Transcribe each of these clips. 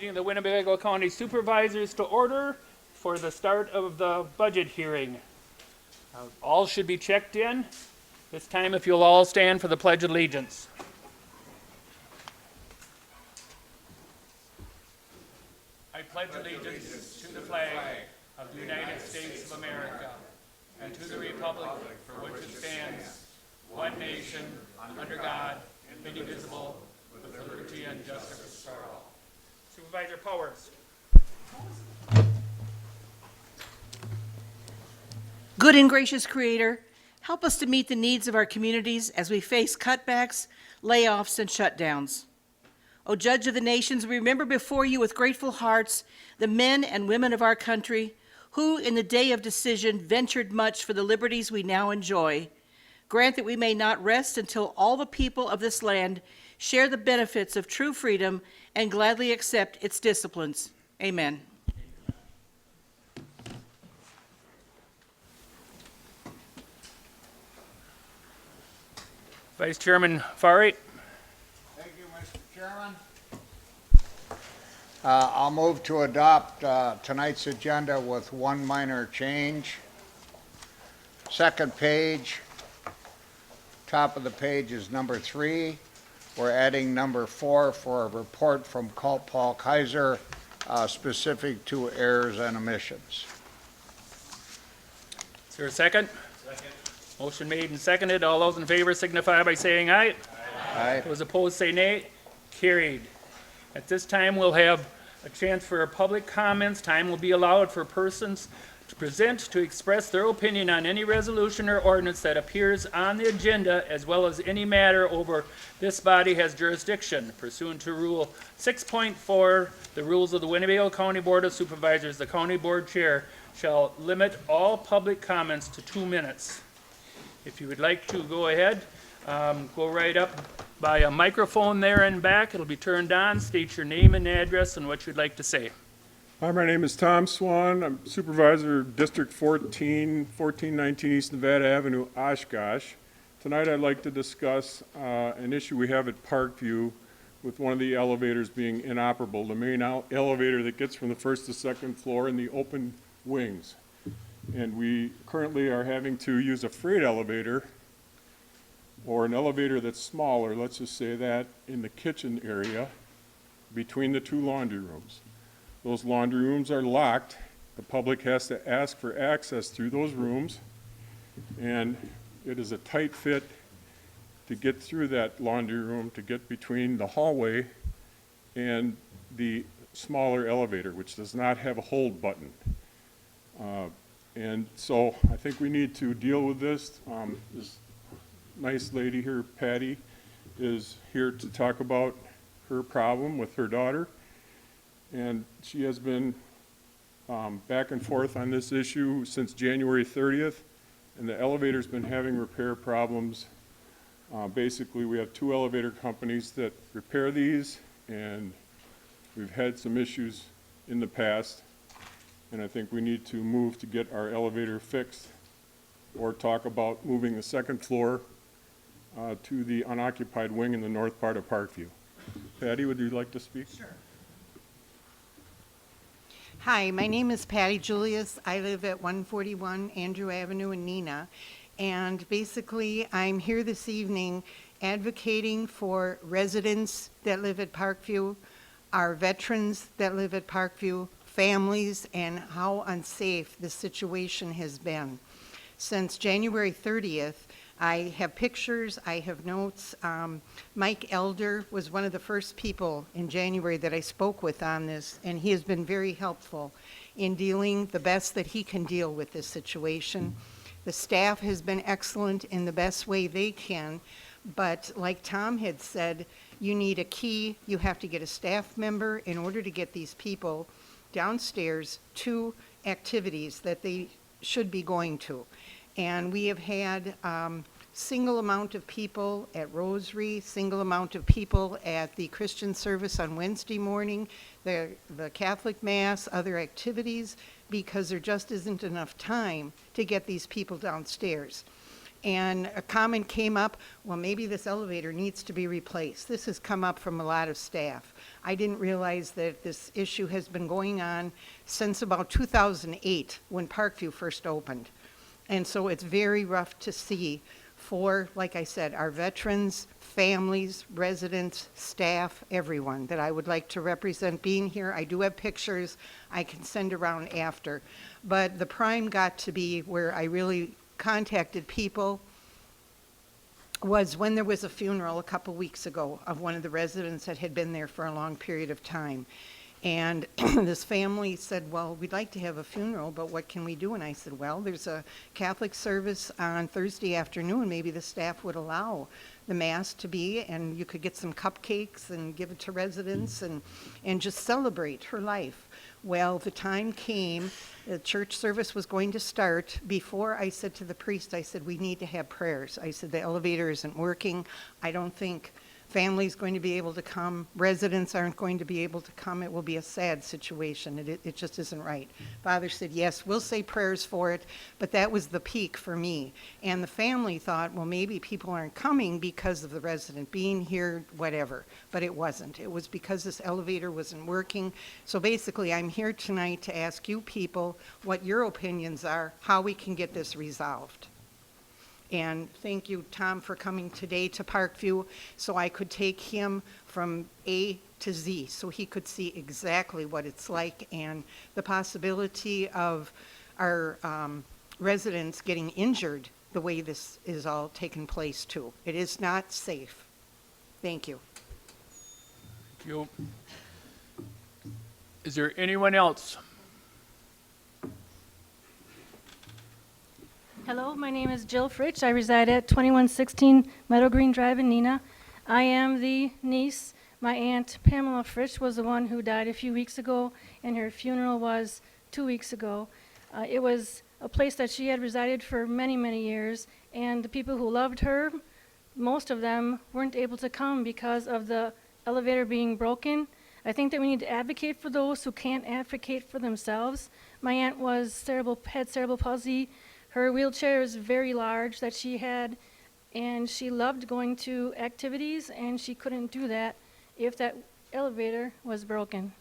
Meeting of the Winnebago County Supervisors to order for the start of the budget hearing. All should be checked in. This time, if you'll all stand for the Pledge of Allegiance. I pledge allegiance to the flag of the United States of America and to the republic for which it stands, one nation, under God, indivisible, with liberty and justice for all. Supervisor Powers. Good and gracious Creator, help us to meet the needs of our communities as we face cutbacks, layoffs, and shutdowns. O Judge of the nations, we remember before you with grateful hearts the men and women of our country who, in the day of decision, ventured much for the liberties we now enjoy. Grant that we may not rest until all the people of this land share the benefits of true freedom and gladly accept its disciplines. Amen. Vice Chairman Farright. Thank you, Mr. Chairman. I'll move to adopt tonight's agenda with one minor change. Second page, top of the page is number 3. We're adding number 4 for a report from Paul Kaiser specific to errors and omissions. Is there a second? Second. Motion made and seconded. All those in favor signify by saying aye. Aye. Those opposed say nay. Carried. At this time, we'll have a chance for public comments. Time will be allowed for persons to present, to express their opinion on any resolution or ordinance that appears on the agenda, as well as any matter over this body has jurisdiction. Pursuant to Rule 6.4, the rules of the Winnebago County Board of Supervisors, the County Board Chair shall limit all public comments to 2 minutes. If you would like to go ahead, go right up by a microphone there in back. It'll be turned on. State your name and address and what you'd like to say. Hi, my name is Tom Swan. I'm Supervisor of District 1419 East Nevada Avenue, Oshkosh. Tonight I'd like to discuss an issue we have at Parkview with one of the elevators being inoperable, the main elevator that gets from the first to second floor in the open wings. And we currently are having to use a freight elevator or an elevator that's smaller, let's just say that, in the kitchen area between the 2 laundry rooms. Those laundry rooms are locked. The public has to ask for access through those rooms, and it is a tight fit to get through that laundry room to get between the hallway and the smaller elevator, which does not have a hold button. And so I think we need to deal with this. This nice lady here, Patty, is here to talk about her problem with her daughter. And she has been back and forth on this issue since January 30th. And the elevator's been having repair problems. Basically, we have 2 elevator companies that repair these, and we've had some issues in the past. And I think we need to move to get our elevator fixed or talk about moving the second floor to the unoccupied wing in the north part of Parkview. Patty, would you like to speak? Sure. Hi, my name is Patty Julius. I live at 141 Andrew Avenue in Neenah. And basically, I'm here this evening advocating for residents that live at Parkview, our veterans that live at Parkview, families, and how unsafe this situation has been. Since January 30th, I have pictures, I have notes. Mike Elder was one of the first people in January that I spoke with on this, and he has been very helpful in dealing the best that he can deal with this situation. The staff has been excellent in the best way they can, but like Tom had said, you need a key, you have to get a staff member in order to get these people downstairs to activities that they should be going to. And we have had single amount of people at Rosary, single amount of people at the Christian service on Wednesday morning, the Catholic Mass, other activities, because there just isn't enough time to get these people downstairs. And a comment came up, well, maybe this elevator needs to be replaced. This has come up from a lot of staff. I didn't realize that this issue has been going on since about 2008, when Parkview first opened. And so it's very rough to see for, like I said, our veterans, families, residents, staff, everyone that I would like to represent being here. I do have pictures I can send around after. But the prime got to be where I really contacted people was when there was a funeral a couple weeks ago of one of the residents that had been there for a long period of time. And this family said, well, we'd like to have a funeral, but what can we do? And I said, well, there's a Catholic service on Thursday afternoon. Maybe the staff would allow the mass to be, and you could get some cupcakes and give it to residents and just celebrate her life. Well, the time came, the church service was going to start. Before I said to the priest, I said, we need to have prayers. I said, the elevator isn't working. I don't think family's going to be able to come. Residents aren't going to be able to come. It will be a sad situation. It just isn't right. Father said, yes, we'll say prayers for it, but that was the peak for me. And the family thought, well, maybe people aren't coming because of the resident being here, whatever. But it wasn't. It was because this elevator wasn't working. So basically, I'm here tonight to ask you people what your opinions are, how we can get this resolved. And thank you, Tom, for coming today to Parkview so I could take him from A to Z so he could see exactly what it's like and the possibility of our residents getting injured the way this is all taking place too. It is not safe. Thank you. Thank you. Is there anyone else? Hello, my name is Jill Fritsch. I reside at 2116 Meadow Green Drive in Neenah. I am the niece. My aunt Pamela Fritsch was the one who died a few weeks ago, and her funeral was 2 weeks ago. It was a place that she had resided for many, many years, and the people who loved her, most of them weren't able to come because of the elevator being broken. I think that we need to advocate for those who can't advocate for themselves. My aunt had cerebral palsy. Her wheelchair is very large that she had, and she loved going to activities, and she couldn't do that if that elevator was broken.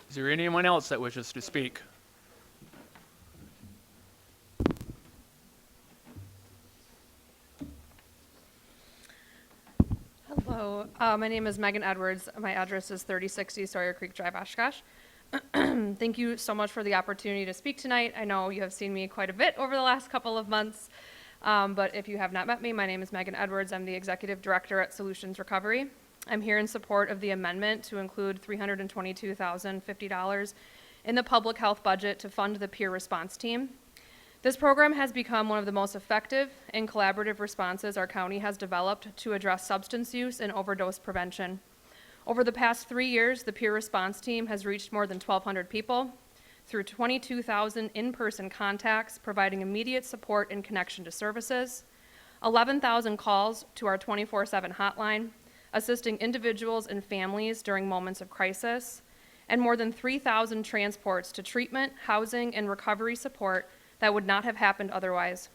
Is there anyone else that wishes to speak? Hello, my name is Megan Edwards. My address is 3060 Sawyer Creek Drive, Oshkosh. Thank you so much for the opportunity to speak tonight. I know you have seen me quite a bit over the last couple of months, but if you have not met me, my name is Megan Edwards. I'm the Executive Director at Solutions Recovery. I'm here in support of the amendment to include $322,050 in the public health budget to fund the peer response team. This program has become one of the most effective and collaborative responses our county has developed to address substance use and overdose prevention. Over the past 3 years, the peer response team has reached more than 1,200 people through 22,000 in-person contacts, providing immediate support and connection to services, 11,000 calls to our 24/7 hotline, assisting individuals and families during moments of crisis, and more than 3,000 transports to treatment, housing, and recovery support that would not have happened otherwise.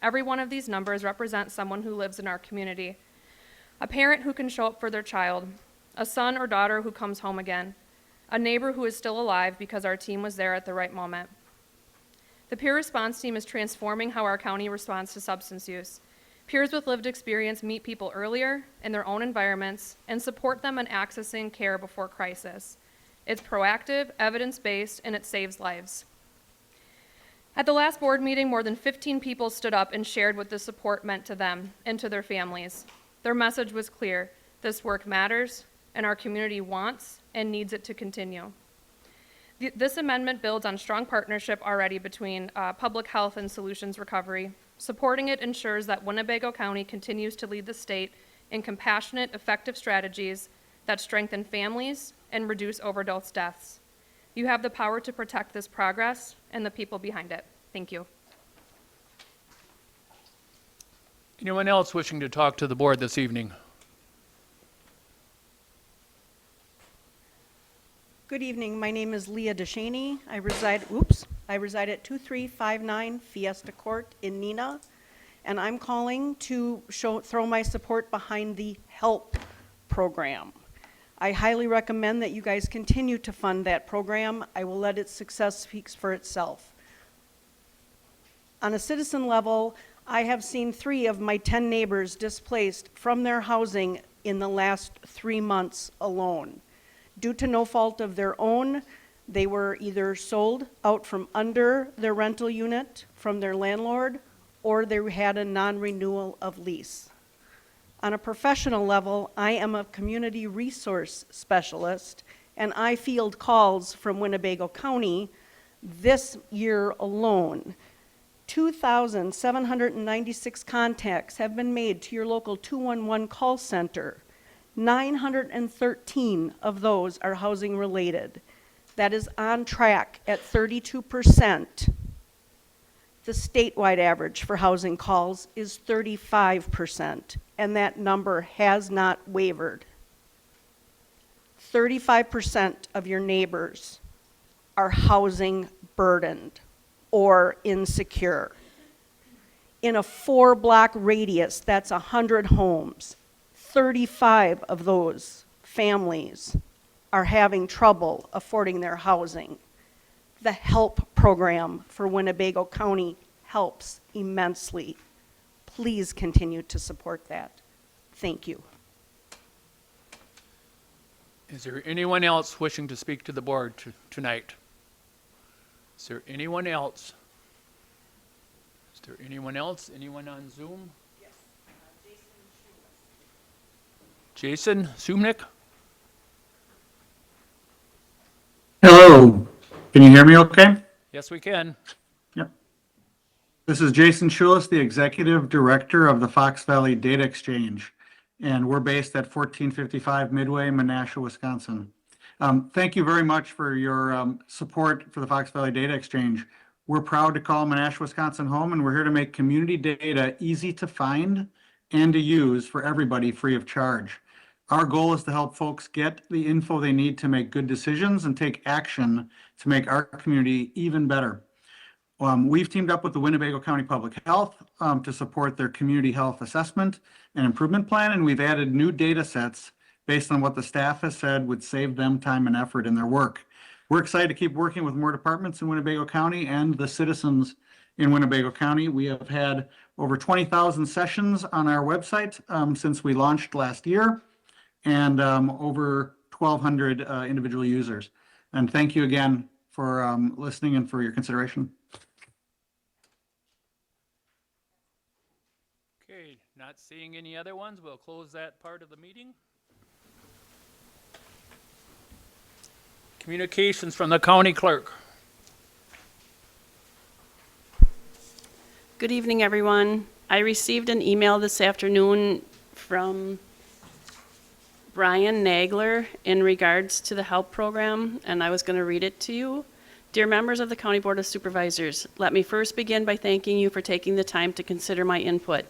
Every one of these numbers represents someone who lives in our community, a parent who can show up for their child, a son or daughter who comes home again, a neighbor who is still alive because our team was there at the right moment. The peer response team is transforming how our county responds to substance use. Peers with lived experience meet people earlier in their own environments and support them in accessing care before crisis. It's proactive, evidence-based, and it saves lives. At the last board meeting, more than 15 people stood up and shared what this support meant to them and to their families. Their message was clear: this work matters, and our community wants and needs it to continue. This amendment builds on strong partnership already between public health and Solutions Recovery. Supporting it ensures that Winnebago County continues to lead the state in compassionate, effective strategies that strengthen families and reduce overdose deaths. You have the power to protect this progress and the people behind it. Thank you. Anyone else wishing to talk to the board this evening? Good evening. My name is Leah DeShaney. I I reside at 2359 Fiesta Court in Neenah, and I'm calling to throw my support behind the HELP program. I highly recommend that you guys continue to fund that program. I will let its success speak for itself. On a citizen level, I have seen 3 of my 10 neighbors displaced from their housing in the last 3 months alone. Due to no fault of their own, they were either sold out from under their rental unit from their landlord, or they had a non-renewal of lease. On a professional level, I am a community resource specialist, and I field calls from Winnebago County this year alone. 2,796 contacts have been made to your local 211 call center. 913 of those are housing related. That is on track at 32%. The statewide average for housing calls is 35%, and that number has not wavered. 35% of your neighbors are housing burdened or insecure. In a 4-block radius, that's 100 homes. 35 of those families are having trouble affording their housing. The HELP program for Winnebago County helps immensely. Please continue to support that. Thank you. Is there anyone else wishing to speak to the board tonight? Is there anyone else? Is there anyone else? Anyone on Zoom? Yes, Jason Sumnick? Hello, can you hear me okay? Yes, we can. Yep. This is Jason Schulis, the Executive Director of the Fox Valley Data Exchange, and we're based at 1455 Midway, Menasha, Wisconsin. Thank you very much for your support for the Fox Valley Data Exchange. We're proud to call Menasha, Wisconsin home, and we're here to make community data easy to find and to use for everybody free of charge. Our goal is to help folks get the info they need to make good decisions and take action to make our community even better. We've teamed up with the Winnebago County Public Health to support their community health assessment and improvement plan, and we've added new data sets based on what the staff has said would save them time and effort in their work. We're excited to keep working with more departments in Winnebago County and the citizens in Winnebago County. We have had over 20,000 sessions on our website since we launched last year, and over 1,200 individual users. And thank you again for listening and for your consideration. Okay, not seeing any other ones, we'll close that part of the meeting. Communications from the county clerk. Good evening, everyone. I received an email this afternoon from Brian Nagler in regards to the HELP program, and I was going to read it to you. Dear members of the County Board of Supervisors, let me first begin by thanking you for taking the time to consider my input.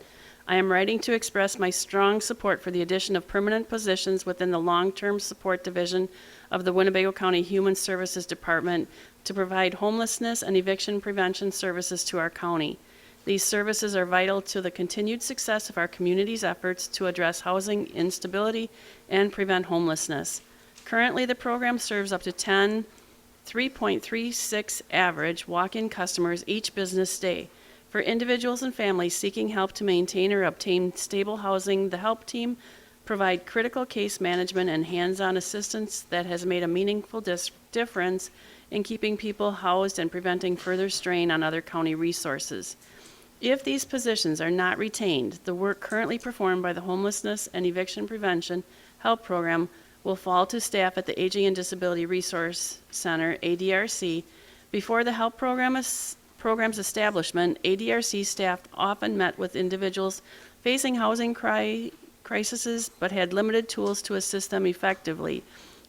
I am writing to express my strong support for the addition of permanent positions within the Long-Term Support Division of the Winnebago County Human Services Department to provide homelessness and eviction prevention services to our county. These services are vital to the continued success of our community's efforts to address housing instability and prevent homelessness. Currently, the program serves up to 10 3.36 average walk-in customers each business day. For individuals and families seeking help to maintain or obtain stable housing, the HELP team provide critical case management and hands-on assistance that has made a meaningful difference in keeping people housed and preventing further strain on other county resources. If these positions are not retained, the work currently performed by the Homelessness and Eviction Prevention HELP program will fall to staff at the Aging and Disability Resource Center, ADRC. Before the HELP program's establishment, ADRC staff often met with individuals facing housing crises but had limited tools to assist them effectively,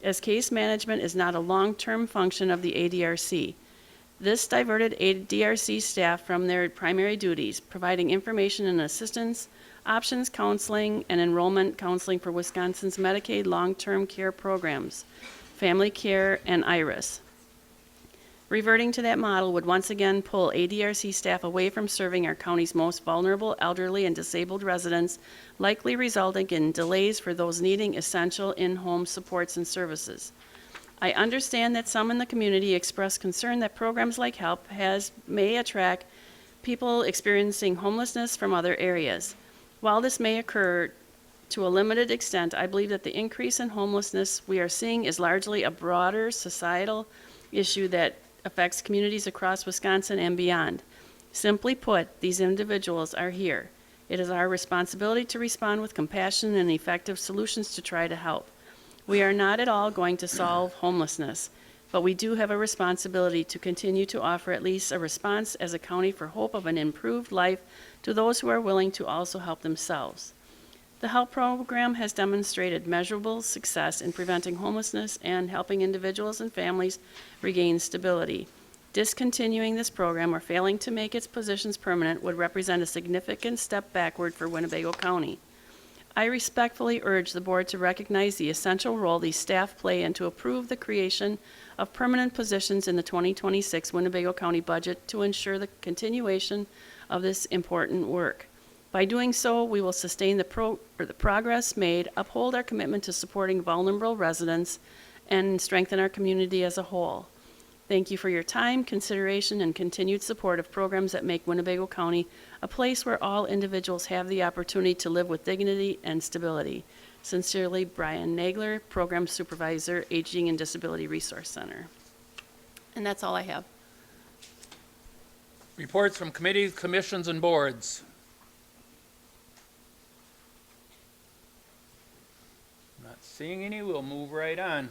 as case management is not a long-term function of the ADRC. This diverted ADRC staff from their primary duties, providing information and assistance, options counseling, and enrollment counseling for Wisconsin's Medicaid long-term care programs, Family Care, and IRIS. Reverting to that model would once again pull ADRC staff away from serving our county's most vulnerable elderly and disabled residents, likely resulting in delays for those needing essential in-home supports and services. I understand that some in the community express concern that programs like HELP may attract people experiencing homelessness from other areas. While this may occur to a limited extent, I believe that the increase in homelessness we are seeing is largely a broader societal issue that affects communities across Wisconsin and beyond. Simply put, these individuals are here. It is our responsibility to respond with compassion and effective solutions to try to help. We are not at all going to solve homelessness, but we do have a responsibility to continue to offer at least a response as a county for hope of an improved life to those who are willing to also help themselves. The HELP program has demonstrated measurable success in preventing homelessness and helping individuals and families regain stability. Discontinuing this program or failing to make its positions permanent would represent a significant step backward for Winnebago County. I respectfully urge the board to recognize the essential role these staff play and to approve the creation of permanent positions in the 2026 Winnebago County budget to ensure the continuation of this important work. By doing so, we will sustain the progress made, uphold our commitment to supporting vulnerable residents, and strengthen our community as a whole. Thank you for your time, consideration, and continued support of programs that make Winnebago County a place where all individuals have the opportunity to live with dignity and stability. Sincerely, Brian Nagler, Program Supervisor, Aging and Disability Resource Center. And that's all I have. Reports from committees, commissions, and boards. Not seeing any, we'll move right on.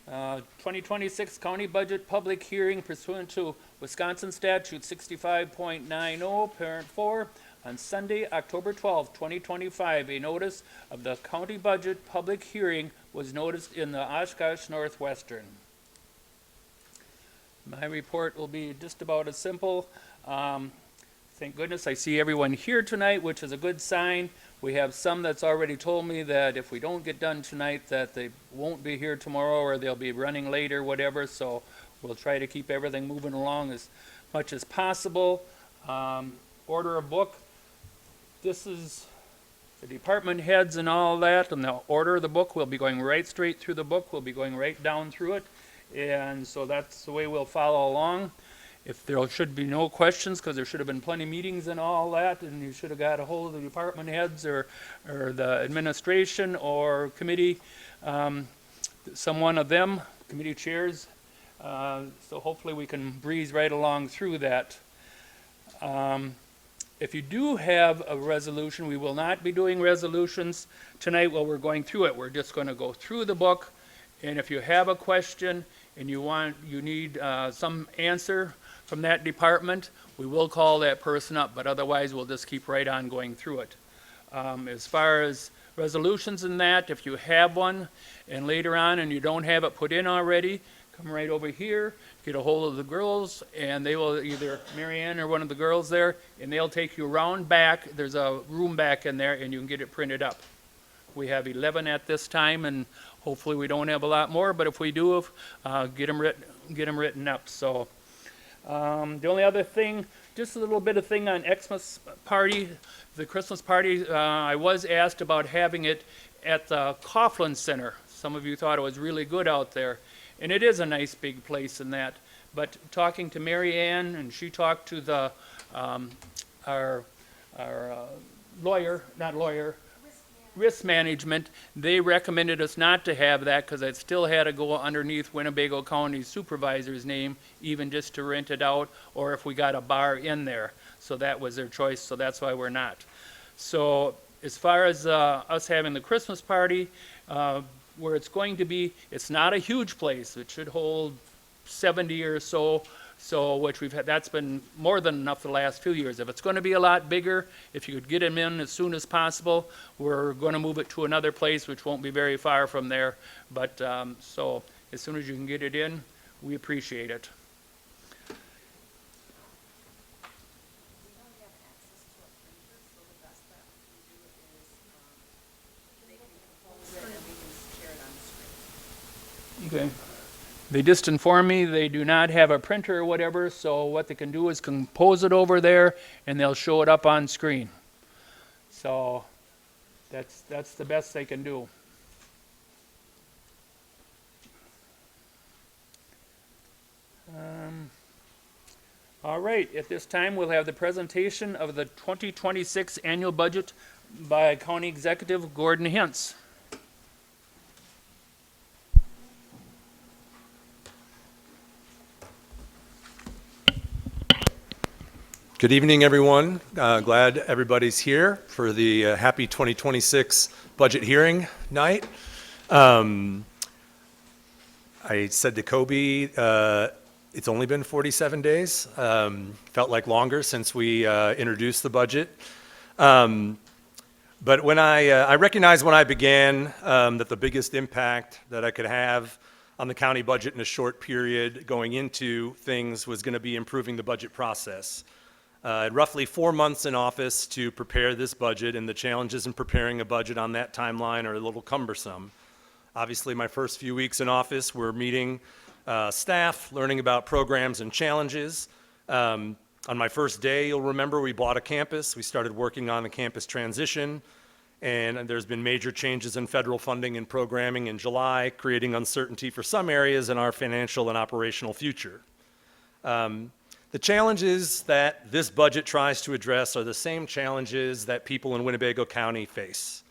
2026 County Budget Public Hearing pursuant to Wisconsin Statute 65.90, Parent 4, on Sunday, October 12, 2025. A notice of the county budget public hearing was noticed in the Oshkosh Northwestern. My report will be just about as simple. Thank goodness I see everyone here tonight, which is a good sign. We have some that's already told me that if we don't get done tonight, that they won't be here tomorrow or they'll be running late or whatever, so we'll try to keep everything moving along as much as possible. Order of book. This is the department heads and all that, and the order of the book. We'll be going right straight through the book. We'll be going right down through it, and so that's the way we'll follow along. If there should be no questions, because there should have been plenty of meetings and all that, and you should have got a hold of the department heads or the administration or committee, some one of them, committee chairs. So hopefully we can breeze right along through that. If you do have a resolution, we will not be doing resolutions tonight while we're going through it. We're just going to go through the book, and if you have a question and you need some answer from that department, we will call that person up, but otherwise we'll just keep right on going through it. As far as resolutions and that, if you have one and later on and you don't have it put in already, come right over here, get a hold of the girls, and they will, either Marianne or one of the girls there, and they'll take you around back. There's a room back in there and you can get it printed up. We have 11 at this time, and hopefully we don't have a lot more, but if we do, get them written up. So the only other thing, just a little bit of thing on Xmas party, the Christmas party. I was asked about having it at the Coughlin Center. Some of you thought it was really good out there, and it is a nice big place in that. But talking to Mary Ann, and she talked to the our risk management, they recommended us not to have that because it still had to go underneath Winnebago County Supervisor's name, even just to rent it out, or if we got a bar in there. So that was their choice, so that's why we're not. So as far as us having the Christmas party, where it's going to be, it's not a huge place. It should hold 70 or so. So, which we've had, that's been more than enough the last few years. If it's going to be a lot bigger, if you could get them in as soon as possible, we're going to move it to another place, which won't be very far from there. But, so, as soon as you can get it in, we appreciate it. Okay. They just informed me they do not have a printer or whatever, so what they can do is compose it over there and they'll show it up on screen. So that's the best they can do. All right, at this time we'll have the presentation of the 2026 annual budget by County Executive Gordon Hintz. Good evening, everyone. Glad everybody's here for the happy 2026 budget hearing night. I said to Kobe, it's only been 47 days. Felt like longer since we introduced the budget. But when I recognized when I began that the biggest impact that I could have on the county budget in a short period going into things was going to be improving the budget process. I had roughly 4 months in office to prepare this budget, and the challenges in preparing a budget on that timeline are a little cumbersome. Obviously, my first few weeks in office were meeting staff, learning about programs and challenges. On my first day, you'll remember, we bought a campus. We started working on the campus transition, and there's been major changes in federal funding and programming in July, creating uncertainty for some areas in our financial and operational future. The challenges that this budget tries to address are the same challenges that people in Winnebago County face: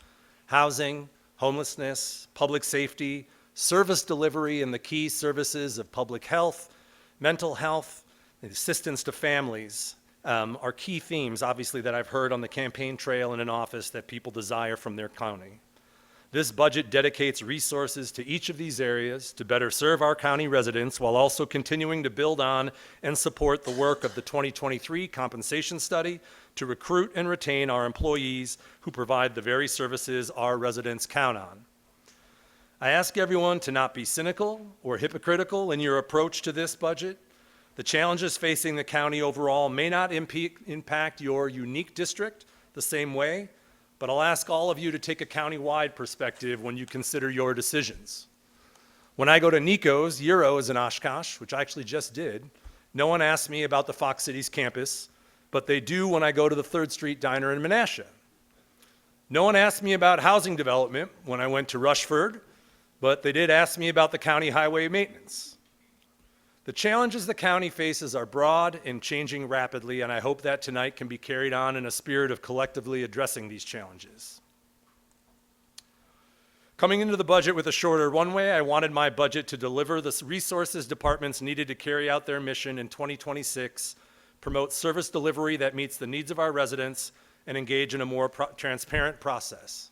housing, homelessness, public safety, service delivery, and the key services of public health, mental health, and assistance to families are key themes, obviously, that I've heard on the campaign trail and in office that people desire from their county. This budget dedicates resources to each of these areas to better serve our county residents while also continuing to build on and support the work of the 2023 compensation study to recruit and retain our employees who provide the very services our residents count on. I ask everyone to not be cynical or hypocritical in your approach to this budget. The challenges facing the county overall may not impact your unique district the same way, but I'll ask all of you to take a county-wide perspective when you consider your decisions. When I go to Nico's, Euros in Oshkosh, which I actually just did, no one asks me about the Fox Cities campus, but they do when I go to the 3rd Street Diner in Menasha. No one asked me about housing development when I went to Rushford, but they did ask me about the county highway maintenance. The challenges the county faces are broad and changing rapidly, and I hope that tonight can be carried on in a spirit of collectively addressing these challenges. Coming into the budget with a shorter runway, I wanted my budget to deliver the resources departments needed to carry out their mission in 2026, promote service delivery that meets the needs of our residents, and engage in a more transparent process.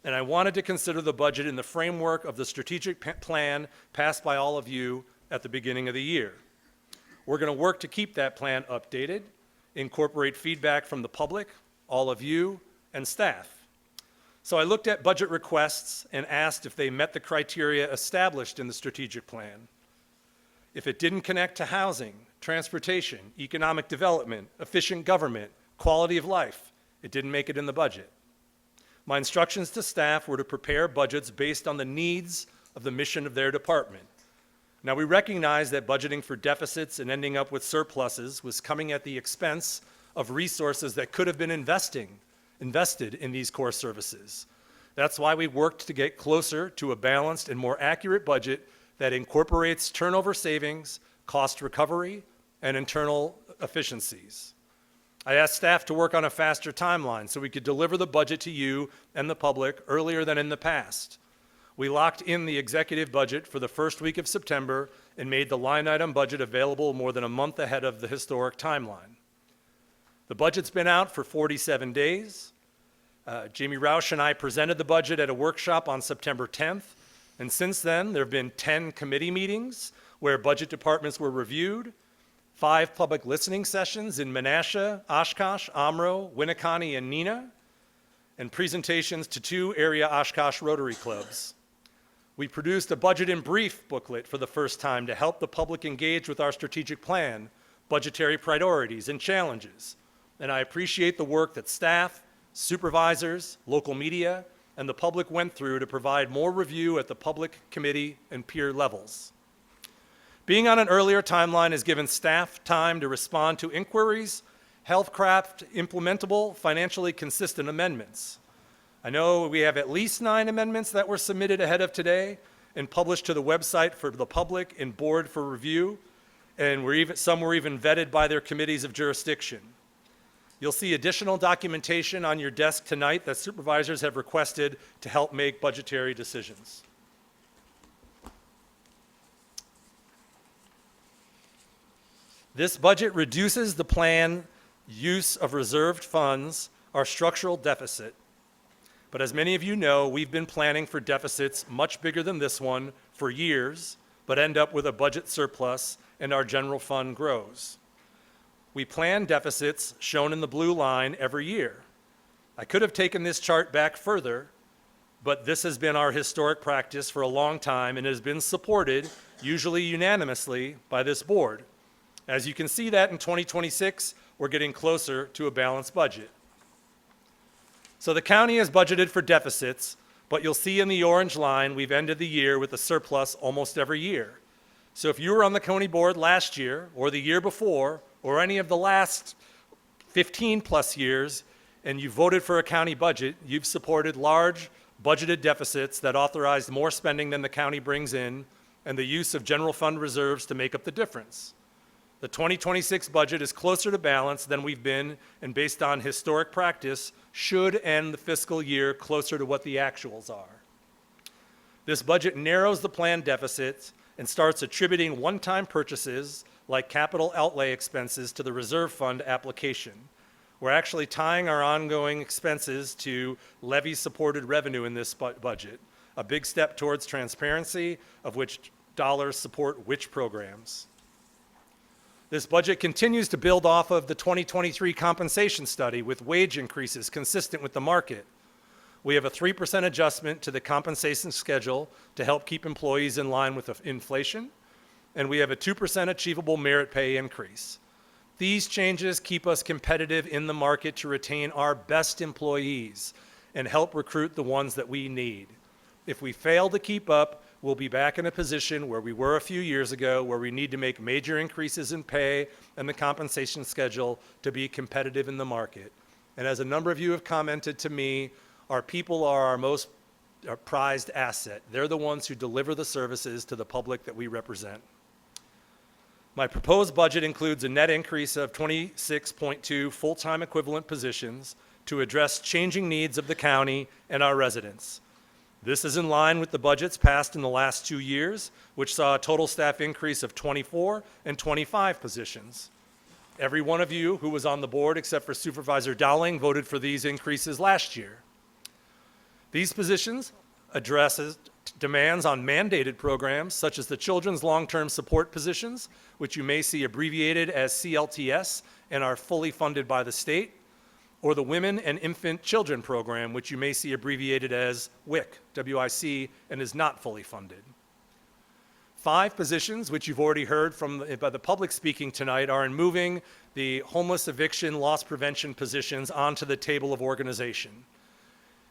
And I wanted to consider the budget in the framework of the strategic plan passed by all of you at the beginning of the year. We're going to work to keep that plan updated, incorporate feedback from the public, all of you, and staff. So I looked at budget requests and asked if they met the criteria established in the strategic plan. If it didn't connect to housing, transportation, economic development, efficient government, quality of life, it didn't make it in the budget. My instructions to staff were to prepare budgets based on the needs of the mission of their department. Now, we recognize that budgeting for deficits and ending up with surpluses was coming at the expense of resources that could have been invested in these core services. That's why we worked to get closer to a balanced and more accurate budget that incorporates turnover savings, cost recovery, and internal efficiencies. I asked staff to work on a faster timeline so we could deliver the budget to you and the public earlier than in the past. We locked in the executive budget for the first week of September and made the line item budget available more than a month ahead of the historic timeline. The budget's been out for 47 days. Jamie Roush and I presented the budget at a workshop on September 10th, and since then there have been 10 committee meetings where budget departments were reviewed, 5 public listening sessions in Menasha, Oshkosh, Omro, Winneconne, and Neenah, and presentations to 2 area Oshkosh Rotary Clubs. We produced a budget in brief booklet for the first time to help the public engage with our strategic plan, budgetary priorities, and challenges. And I appreciate the work that staff, supervisors, local media, and the public went through to provide more review at the public, committee, and peer levels. Being on an earlier timeline has given staff time to respond to inquiries, help craft implementable, financially consistent amendments. I know we have at least 9 amendments that were submitted ahead of today and published to the website for the public and board for review, and some were even vetted by their committees of jurisdiction. You'll see additional documentation on your desk tonight that supervisors have requested to help make budgetary decisions. This budget reduces the planned use of reserved funds, our structural deficit. But as many of you know, we've been planning for deficits much bigger than this one for years, but end up with a budget surplus and our general fund grows. We plan deficits shown in the blue line every year. I could have taken this chart back further, but this has been our historic practice for a long time and has been supported, usually unanimously, by this board. As you can see that in 2026, we're getting closer to a balanced budget. So the county has budgeted for deficits, but you'll see in the orange line, we've ended the year with a surplus almost every year. So if you were on the county board last year, or the year before, or any of the last 15 plus years, and you voted for a county budget, you've supported large budgeted deficits that authorized more spending than the county brings in, and the use of general fund reserves to make up the difference. The 2026 budget is closer to balance than we've been, and based on historic practice, should end the fiscal year closer to what the actuals are. This budget narrows the planned deficits and starts attributing one-time purchases like capital outlay expenses to the reserve fund application. We're actually tying our ongoing expenses to levy-supported revenue in this budget, a big step towards transparency of which dollars support which programs. This budget continues to build off of the 2023 compensation study with wage increases consistent with the market. We have a 3% adjustment to the compensation schedule to help keep employees in line with inflation, and we have a 2% achievable merit pay increase. These changes keep us competitive in the market to retain our best employees and help recruit the ones that we need. If we fail to keep up, we'll be back in a position where we were a few years ago, where we need to make major increases in pay and the compensation schedule to be competitive in the market. And as a number of you have commented to me, our people are our most prized asset. They're the ones who deliver the services to the public that we represent. My proposed budget includes a net increase of 26.2 full-time equivalent positions to address changing needs of the county and our residents. This is in line with the budgets passed in the last 2 years, which saw a total staff increase of 24 and 25 positions. Every one of you who was on the board, except for Supervisor Dowling, voted for these increases last year. These positions addresses demands on mandated programs, such as the Children's Long-Term Support positions, which you may see abbreviated as CLTS and are fully funded by the state, or the Women and Infant Children Program, which you may see abbreviated as WIC, W-I-C, and is not fully funded. 5 positions, which you've already heard by the public speaking tonight, are in moving the homeless eviction loss prevention positions onto the table of organization.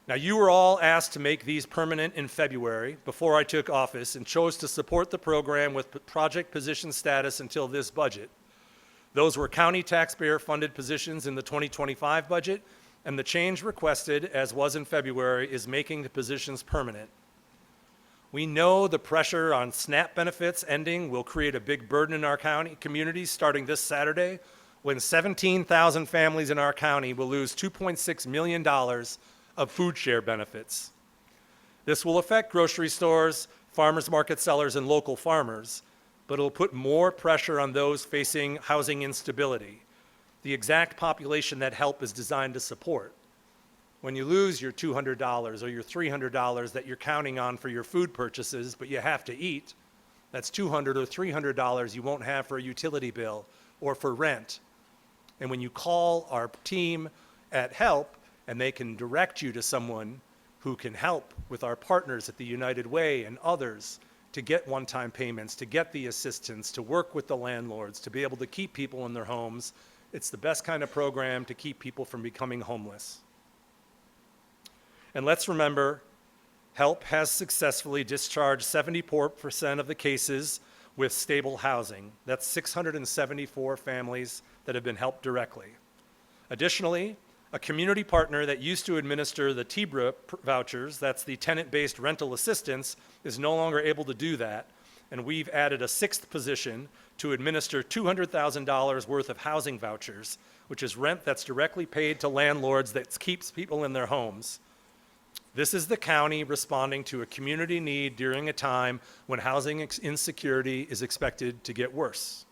Now, you were all asked to make these permanent in February before I took office and chose to support the program with project position status until this budget. Those were county taxpayer-funded positions in the 2025 budget, and the change requested, as was in February, is making the positions permanent. We know the pressure on SNAP benefits ending will create a big burden in our county communities starting this Saturday, when 17,000 families in our county will lose $2.6 million of food share benefits. This will affect grocery stores, farmers market sellers, and local farmers, but it'll put more pressure on those facing housing instability, the exact population that HELP is designed to support. When you lose your $200 or your $300 that you're counting on for your food purchases, but you have to eat, that's $200 or $300 you won't have for a utility bill or for rent. And when you call our team at HELP, and they can direct you to someone who can help with our partners at the United Way and others to get one-time payments, to get the assistance, to work with the landlords, to be able to keep people in their homes, it's the best kind of program to keep people from becoming homeless. And let's remember, HELP has successfully discharged 74% of the cases with stable housing. That's 674 families that have been helped directly. Additionally, a community partner that used to administer the TBRA vouchers, that's the tenant-based rental assistance, is no longer able to do that. And we've added a sixth position to administer $200,000 worth of housing vouchers, which is rent that's directly paid to landlords that keeps people in their homes. This is the county responding to a community need during a time when housing insecurity is expected to get worse.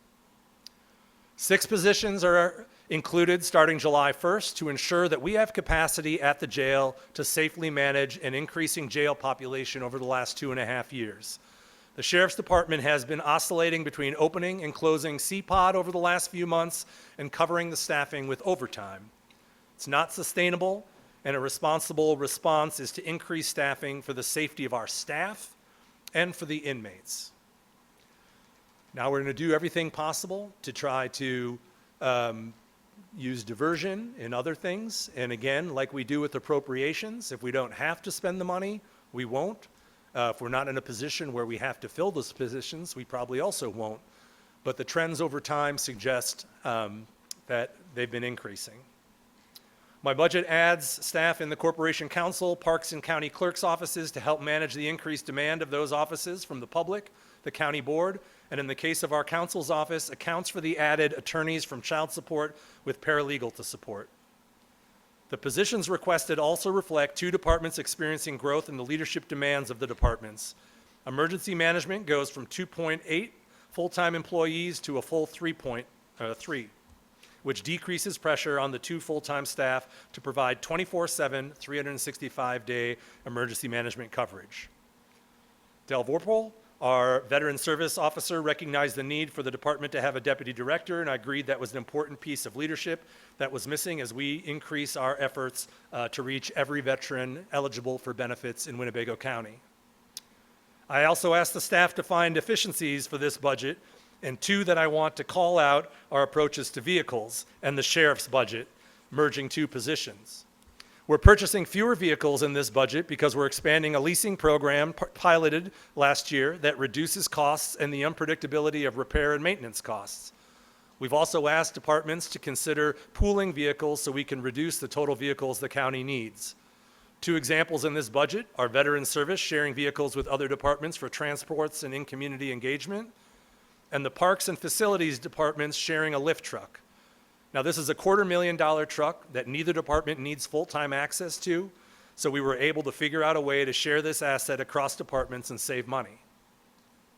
6 positions are included starting July 1st to ensure that we have capacity at the jail to safely manage an increasing jail population over the last 2.5 years. The Sheriff's Department has been oscillating between opening and closing CPOD over the last few months and covering the staffing with overtime. It's not sustainable, and a responsible response is to increase staffing for the safety of our staff and for the inmates. Now we're going to do everything possible to try to use diversion and other things. And again, like we do with appropriations, if we don't have to spend the money, we won't. If we're not in a position where we have to fill those positions, we probably also won't. But the trends over time suggest that they've been increasing. My budget adds staff in the Corporation Council, Parks and County Clerk's offices to help manage the increased demand of those offices from the public, the county board, and in the case of our council's office, accounts for the added attorneys from child support with paralegal to support. The positions requested also reflect 2 departments experiencing growth in the leadership demands of the departments. Emergency management goes from 2.8 full-time employees to a full 3.3, which decreases pressure on the 2 full-time staff to provide 24/7, 365-day emergency management coverage. Del Vorpal, our veteran service officer, recognized the need for the department to have a deputy director, and I agreed that was an important piece of leadership that was missing as we increase our efforts to reach every veteran eligible for benefits in Winnebago County. I also asked the staff to find efficiencies for this budget, and 2 that I want to call out are approaches to vehicles and the sheriff's budget, merging 2 positions. We're purchasing fewer vehicles in this budget because we're expanding a leasing program piloted last year that reduces costs and the unpredictability of repair and maintenance costs. We've also asked departments to consider pooling vehicles so we can reduce the total vehicles the county needs. 2 examples in this budget are veteran service sharing vehicles with other departments for transports and in-community engagement, and the parks and facilities departments sharing a lift truck. Now, this is a $250,000 truck that neither department needs full-time access to, so we were able to figure out a way to share this asset across departments and save money.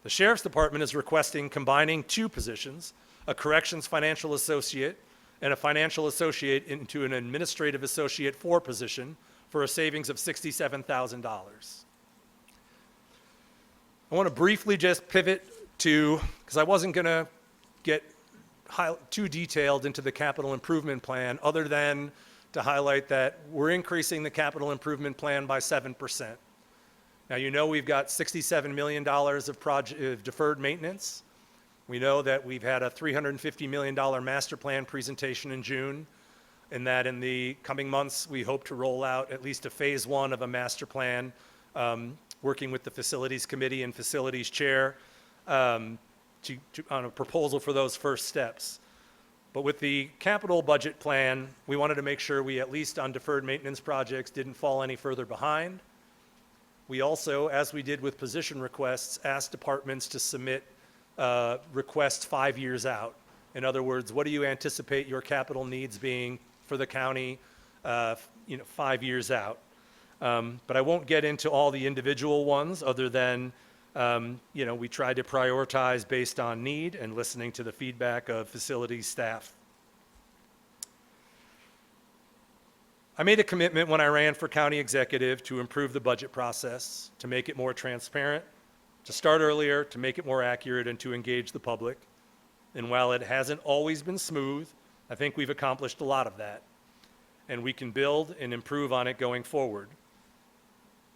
The Sheriff's Department is requesting combining 2 positions, a corrections financial associate and a financial associate into an administrative associate 4 position for a savings of $67,000. I want to briefly just pivot to, because I wasn't going to get too detailed into the capital improvement plan, other than to highlight that we're increasing the capital improvement plan by 7%. Now, you know we've got $67 million of deferred maintenance. We know that we've had a $350 million master plan presentation in June, and that in the coming months, we hope to roll out at least a phase 1 of a master plan, working with the facilities committee and facilities chair, on a proposal for those first steps. But with the capital budget plan, we wanted to make sure we, at least on deferred maintenance projects, didn't fall any further behind. We also, as we did with position requests, asked departments to submit requests 5 years out. In other words, what do you anticipate your capital needs being for the county 5 years out? But I won't get into all the individual ones other than we tried to prioritize based on need and listening to the feedback of facilities staff. I made a commitment when I ran for county executive to improve the budget process, to make it more transparent, to start earlier, to make it more accurate, and to engage the public. And while it hasn't always been smooth, I think we've accomplished a lot of that. And we can build and improve on it going forward.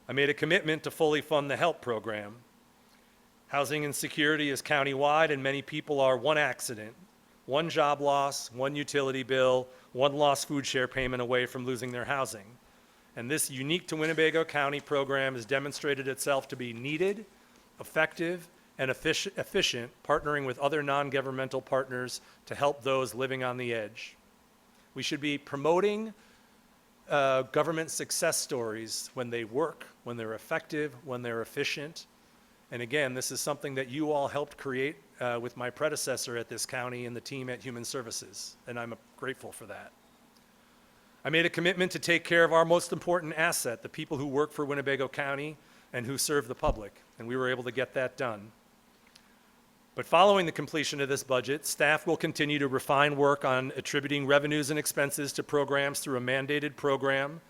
I made a commitment to fully fund the HELP program. Housing insecurity is countywide, and many people are one accident, one job loss, one utility bill, one lost food share payment away from losing their housing. And this unique to Winnebago County program has demonstrated itself to be needed, effective, and efficient, partnering with other non-governmental partners to help those living on the edge. We should be promoting government success stories when they work, when they're effective, when they're efficient. And again, this is something that you all helped create with my predecessor at this county and the team at Human Services, and I'm grateful for that. I made a commitment to take care of our most important asset, the people who work for Winnebago County and who serve the public, and we were able to get that done. But following the completion of this budget, staff will continue to refine work on attributing revenues and expenses to programs through a mandated program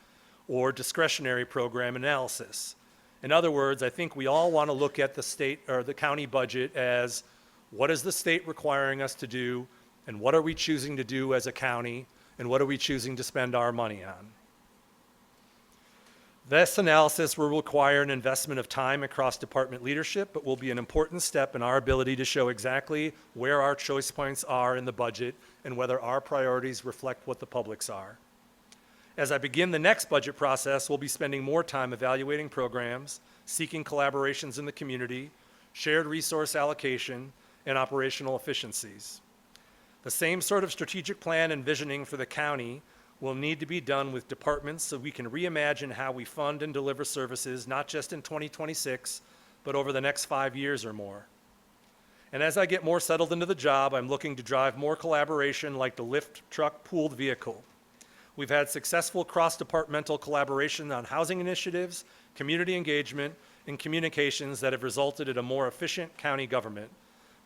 or discretionary program analysis. In other words, I think we all want to look at the state or the county budget as what is the state requiring us to do, and what are we choosing to do as a county, and what are we choosing to spend our money on? This analysis will require an investment of time across department leadership, but will be an important step in our ability to show exactly where our choice points are in the budget and whether our priorities reflect what the public's are. As I begin the next budget process, we'll be spending more time evaluating programs, seeking collaborations in the community, shared resource allocation, and operational efficiencies. The same sort of strategic plan and visioning for the county will need to be done with departments so we can reimagine how we fund and deliver services, not just in 2026, but over the next 5 years or more. And as I get more settled into the job, I'm looking to drive more collaboration like the lift truck pooled vehicle. We've had successful cross-departmental collaboration on housing initiatives, community engagement, and communications that have resulted in a more efficient county government.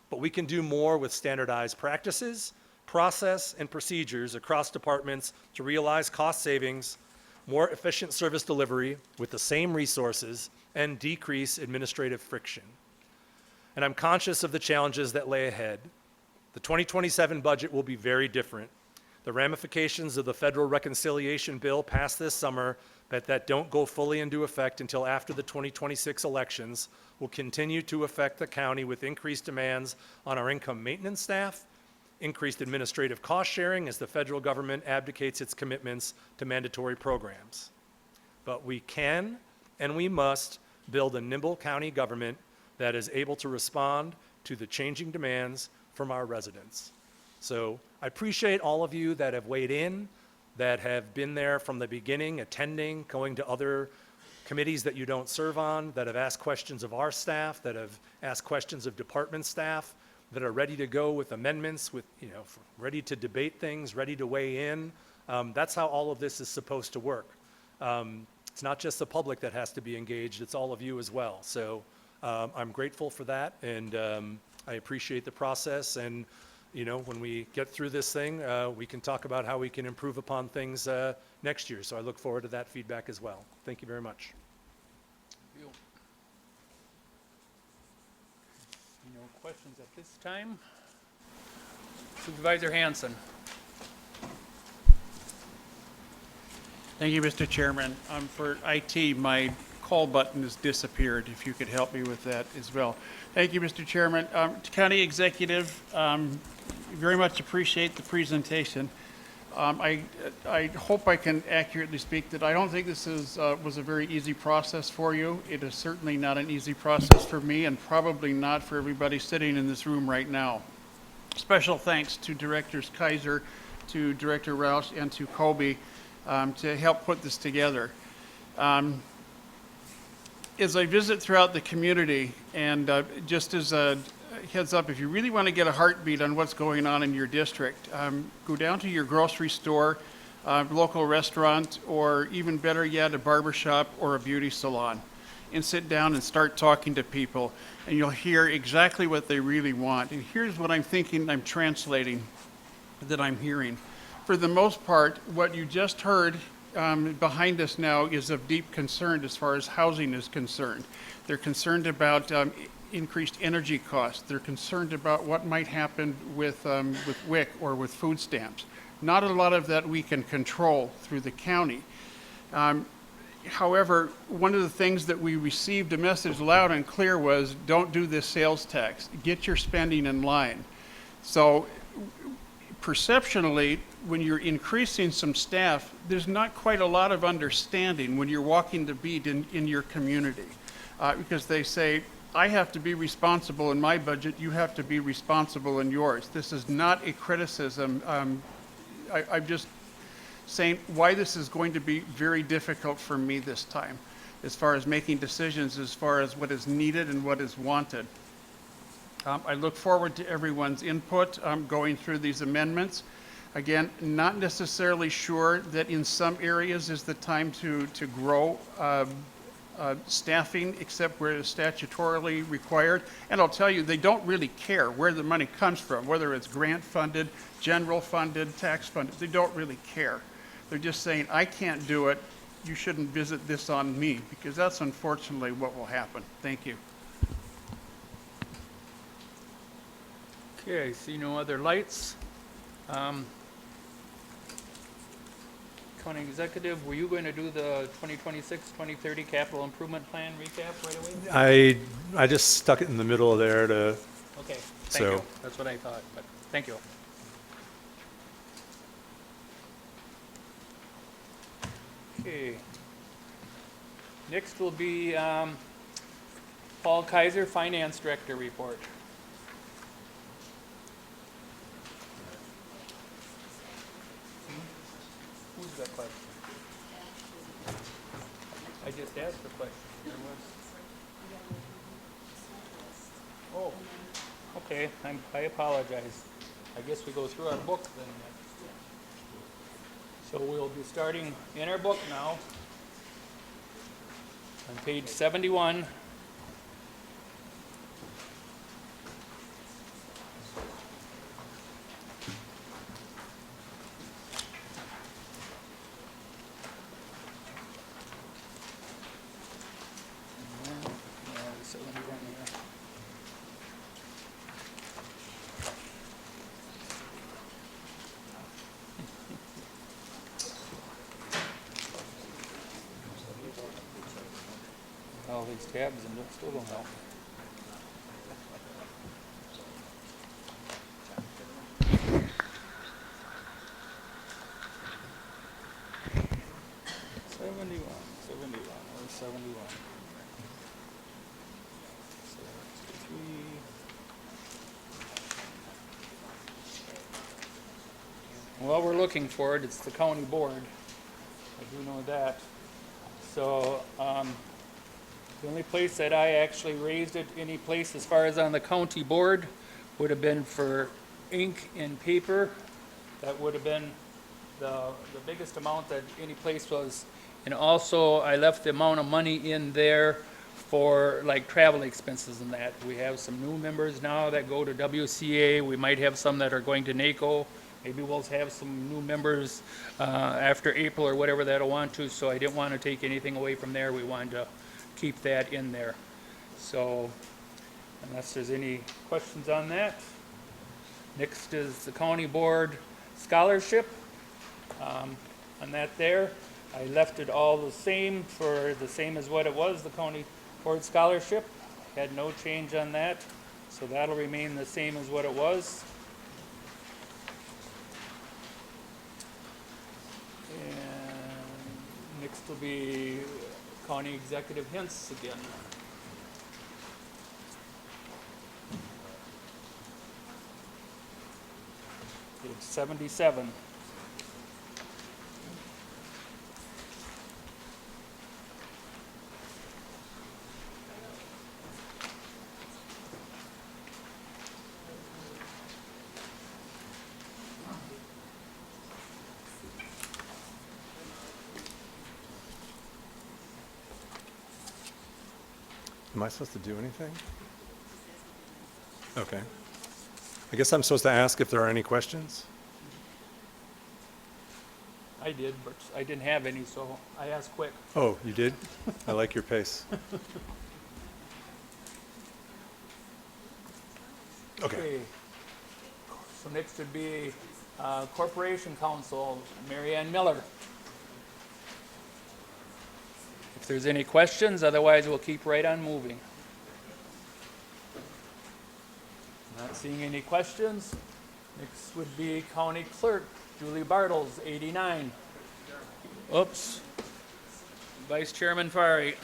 But we can do more with standardized practices, process, and procedures across departments to realize cost savings, more efficient service delivery with the same resources, and decrease administrative friction. And I'm conscious of the challenges that lay ahead. The 2027 budget will be very different. The ramifications of the federal reconciliation bill passed this summer, but that don't go fully into effect until after the 2026 elections, will continue to affect the county with increased demands on our income maintenance staff, increased administrative cost sharing as the federal government abdicates its commitments to mandatory programs. But we can and we must build a nimble county government that is able to respond to the changing demands from our residents. So I appreciate all of you that have weighed in, that have been there from the beginning, attending, going to other committees that you don't serve on, that have asked questions of our staff, that have asked questions of department staff, that are ready to go with amendments, with, ready to debate things, ready to weigh in. That's how all of this is supposed to work. It's not just the public that has to be engaged, it's all of you as well. So I'm grateful for that, and I appreciate the process. And when we get through this thing, we can talk about how we can improve upon things next year. So I look forward to that feedback as well. Thank you very much. No questions at this time. Supervisor Hanson. Thank you, Mr. Chairman. For IT, my call button has disappeared. If you could help me with that as well. Thank you, Mr. Chairman. County Executive, very much appreciate the presentation. I hope I can accurately speak that I don't think this was a very easy process for you. It is certainly not an easy process for me, and probably not for everybody sitting in this room right now. Special thanks to Directors Kaiser, to Director Roush, and to Colby to help put this together. As I visit throughout the community, and just as a heads up, if you really want to get a heartbeat on what's going on in your district, go down to your grocery store, local restaurant, or even better yet, a barber shop or a beauty salon, and sit down and start talking to people, and you'll hear exactly what they really want. And here's what I'm thinking, I'm translating, that I'm hearing. For the most part, what you just heard behind us now is of deep concern as far as housing is concerned. They're concerned about increased energy costs. They're concerned about what might happen with WIC or with food stamps. Not a lot of that we can control through the county. However, one of the things that we received a message loud and clear was, don't do this sales tax. Get your spending in line. So perceptionally, when you're increasing some staff, there's not quite a lot of understanding when you're walking the beat in your community. Because they say, I have to be responsible in my budget, you have to be responsible in yours. This is not a criticism. I'm just saying why this is going to be very difficult for me this time, as far as making decisions, as far as what is needed and what is wanted. I look forward to everyone's input going through these amendments. Again, not necessarily sure that in some areas is the time to grow staffing, except where it's statutorily required. And I'll tell you, they don't really care where the money comes from, whether it's grant funded, general funded, tax funded. They don't really care. They're just saying, I can't do it. You shouldn't visit this on me, because that's unfortunately what will happen. Thank you. Okay, I see no other lights. County Executive, were you going to do the 2026-2030 capital improvement plan recap right away? I just stuck it in the middle there to, Okay, thank So- you. That's what I thought, but thank you. Okay. Next will be Paul Kaiser, Finance Director report. Who's got question? I just asked the question. There was. Oh, okay, I apologize. I guess we go through our book then. So we'll be starting in our book now on page 71. All these tabs and still don't help. Or 71. 63. Well, we're looking for it. It's the county board. I do know that. So, the only place that I actually raised it, any place as far as on the county board, would have been for ink and paper. That would have been the biggest amount that any place was. And also, I left the amount of money in there for like travel expenses and that. We have some new members now that go to WCA. We might have some that are going to NACO. Maybe we'll have some new members after April or whatever that'll want to. So I didn't want to take anything away from there. We wanted to keep that in there. So unless there's any questions on that. Next is the county board scholarship. On that there, I left it all the same for the same as what it was, the county board scholarship. Had no change on that. So that'll remain the same as what it was. And next will be county executive hints again. Page 77. am I supposed to do anything? Okay. I guess I'm supposed to ask if there are any questions? I did, but I didn't have any, so I asked quick. Oh, you did? I like your pace. Okay. So next would be Corporation Counsel, Mary Ann Miller. If there's any questions, otherwise we'll keep right on moving. Not seeing any questions. Next would be County Clerk, Julie Bartles, 89. Oops. Vice Chairman Fari.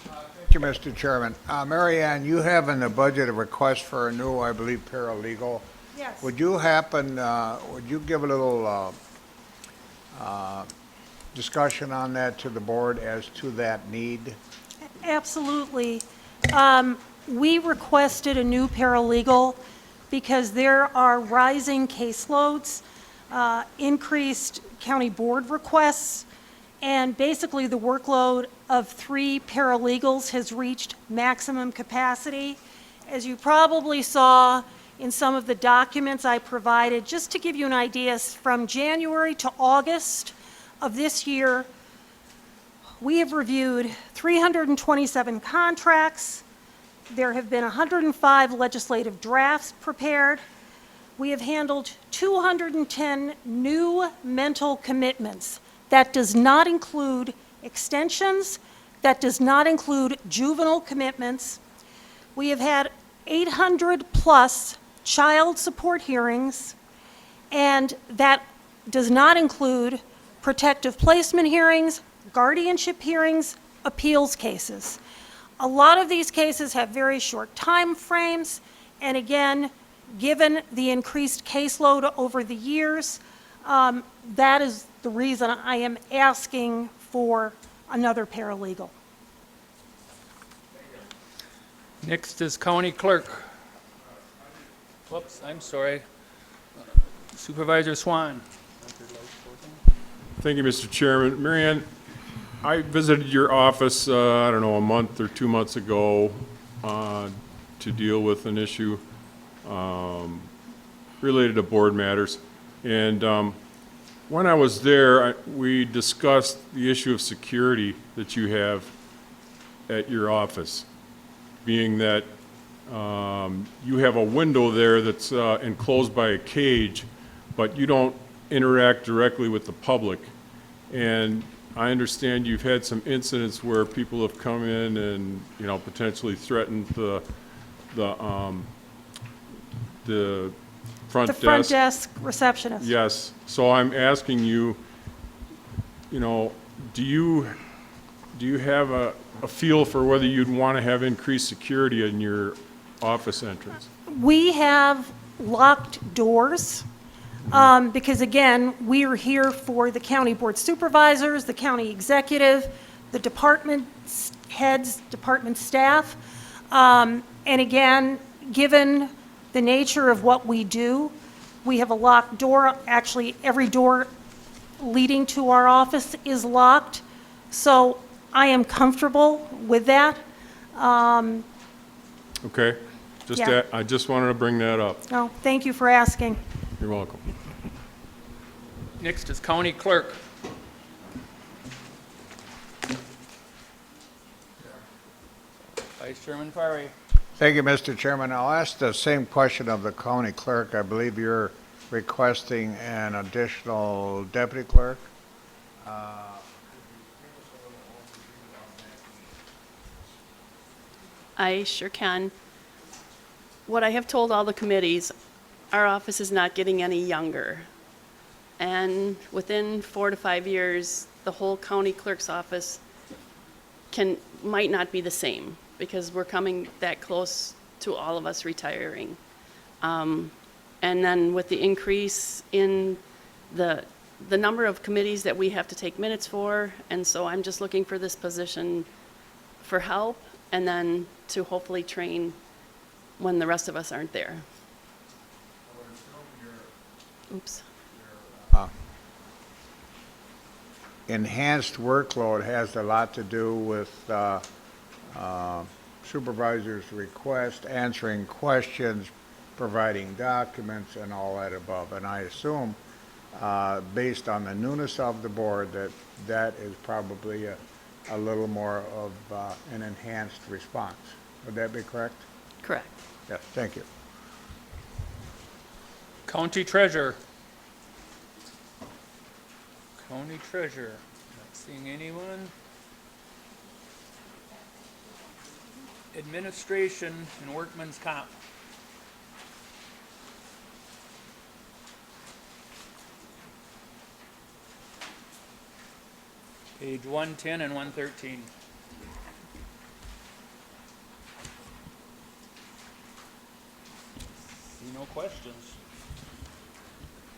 Thank you, Mr. Chairman. Mary Ann, you have in the budget a request for a new, I believe, paralegal. Yes. Would you would you give a little discussion on that to the board as to that need? Absolutely. We requested a new paralegal because there are rising caseloads, increased county board requests, and basically the workload of 3 paralegals has reached maximum capacity. As you probably saw in some of the documents I provided, just to give you an idea, from January to August of this year, we have reviewed 327 contracts. There have been 105 legislative drafts prepared. We have handled 210 new mental commitments. That does not include extensions. That does not include juvenile commitments. We have had 800-plus child support hearings, and that does not include protective placement hearings, guardianship hearings, appeals cases. A lot of these cases have very short time frames, and again, given the increased caseload over the years, that is the reason I am asking for another paralegal. Next is county clerk. Whoops, I'm sorry. Supervisor Swan. Thank you, Mr. Chairman. Mary Ann, I visited your office, I don't know, a month or 2 months ago to deal with an issue related to board matters. And when I was there, we discussed the issue of security that you have at your office, being that you have a window there that's enclosed by a cage, but you don't interact directly with the public. And I understand you've had some incidents where people have come in and, you know, potentially threatened the front The desk. front desk receptionist. Yes. So I'm asking you, you know, do you have a feel for whether you'd want to have increased security in your office entrance? We have locked doors because, again, we are here for the county board supervisors, the county executive, the department heads, department staff. And again, given the nature of what we do, we have a locked door. Actually, every door leading to our office is locked. So I am comfortable with that. Okay. Yeah. I just wanted to bring that up. No, thank you for asking. You're welcome. Next is county clerk. Vice Chairman Farley. Thank you, Mr. Chairman. I'll ask the same question of the county clerk. I believe you're requesting an additional deputy clerk. I sure can. What I have told all the committees, our office is not getting any younger. And within 4 to 5 years, the whole county clerk's office might not be the same because we're coming that close to all of us retiring. And then with the increase in the number of committees that we have to take minutes for, and so I'm just looking for this position for help and then to hopefully train when the rest of us aren't there. Oops. Enhanced workload has a lot to do with supervisors' request, answering questions, providing documents, and all that above. And I assume, based on the newness of the board, that is probably a little more of an enhanced response. Would that be correct? Correct. Yes, thank you. County treasurer. County treasurer. Not seeing anyone. Administration and workman's comp. Page 110 and 113. See no questions.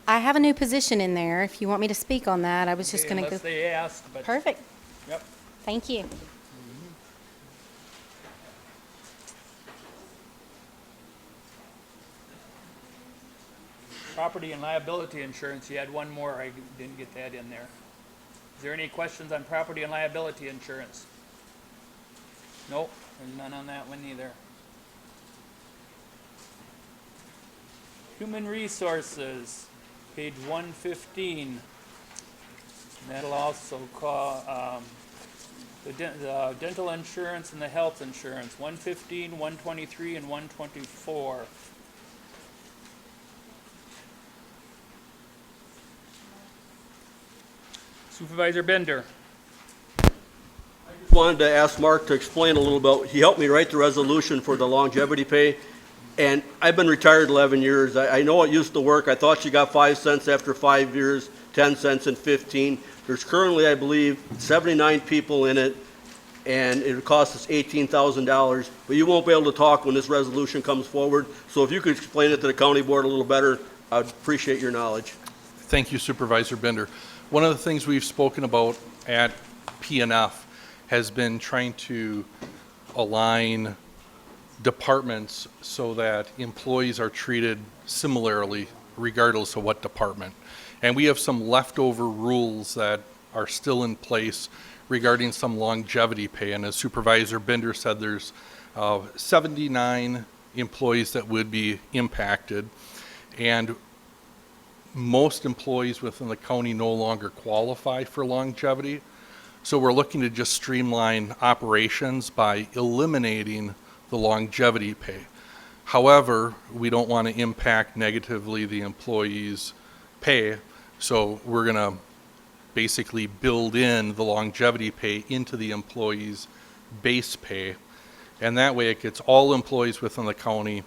I have a new position in there, if you want me to speak on that. I was just Okay, going to unless go. they ask, but. Perfect. Yep. Thank you. Property and liability insurance, you had one more, I didn't get that in there. Is there any questions on property and liability insurance? Nope, there's none on that one either. Human resources, page 115. That'll also call, the dental insurance and the health insurance, 115, 123, and 124. Supervisor Bender. Wanted to ask Mark to explain a little bit. He helped me write the resolution for the longevity pay, and I've been retired 11 years. I know it used to work. I thought you got 5 cents after 5 years, 10 cents in 15. There's currently, I believe, 79 people in it, and it would cost us $18,000. But you won't be able to talk when this resolution comes forward. So if you could explain it to the county board a little better, I'd appreciate your knowledge. Thank you, Supervisor Bender. One of the things we've spoken about at PNF has been trying to align departments so that employees are treated similarly regardless of what department. And we have some leftover rules that are still in place regarding some longevity pay. And as Supervisor Bender said, there's 79 employees that would be impacted. And most employees within the county no longer qualify for longevity. So we're looking to just streamline operations by eliminating the longevity pay. However, we don't want to impact negatively the employees' pay, so we're going to basically build in the longevity pay into the employees' base pay. And that way it gets all employees within the county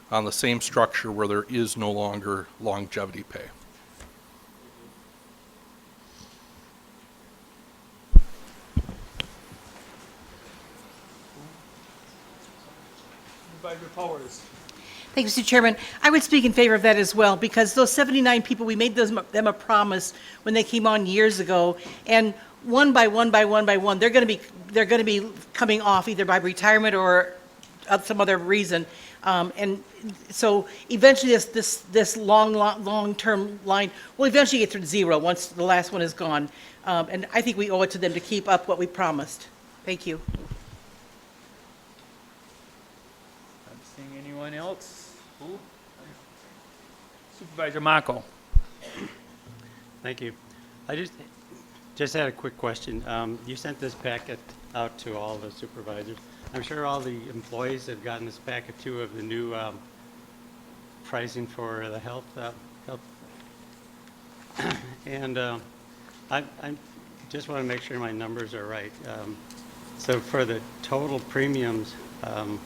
on the same structure where there is no longer longevity pay. Supervisor Powers. Thank you, Mr. Chairman. I would speak in favor of that as well, because those 79 people, we made them a promise when they came on years ago, and one by one, they're going to be coming off either by retirement or some other reason. And so eventually this long-term line will eventually get to zero once the last one is gone. And I think we owe it to them to keep up what we promised. Thank you. Not seeing anyone else. Ooh. Supervisor Mako. Thank you. I just had a quick question. You sent this packet out to all the supervisors. I'm sure all the employees have gotten this packet too of the new pricing for the health. And I just want to make sure my numbers are right. So for the total premiums, it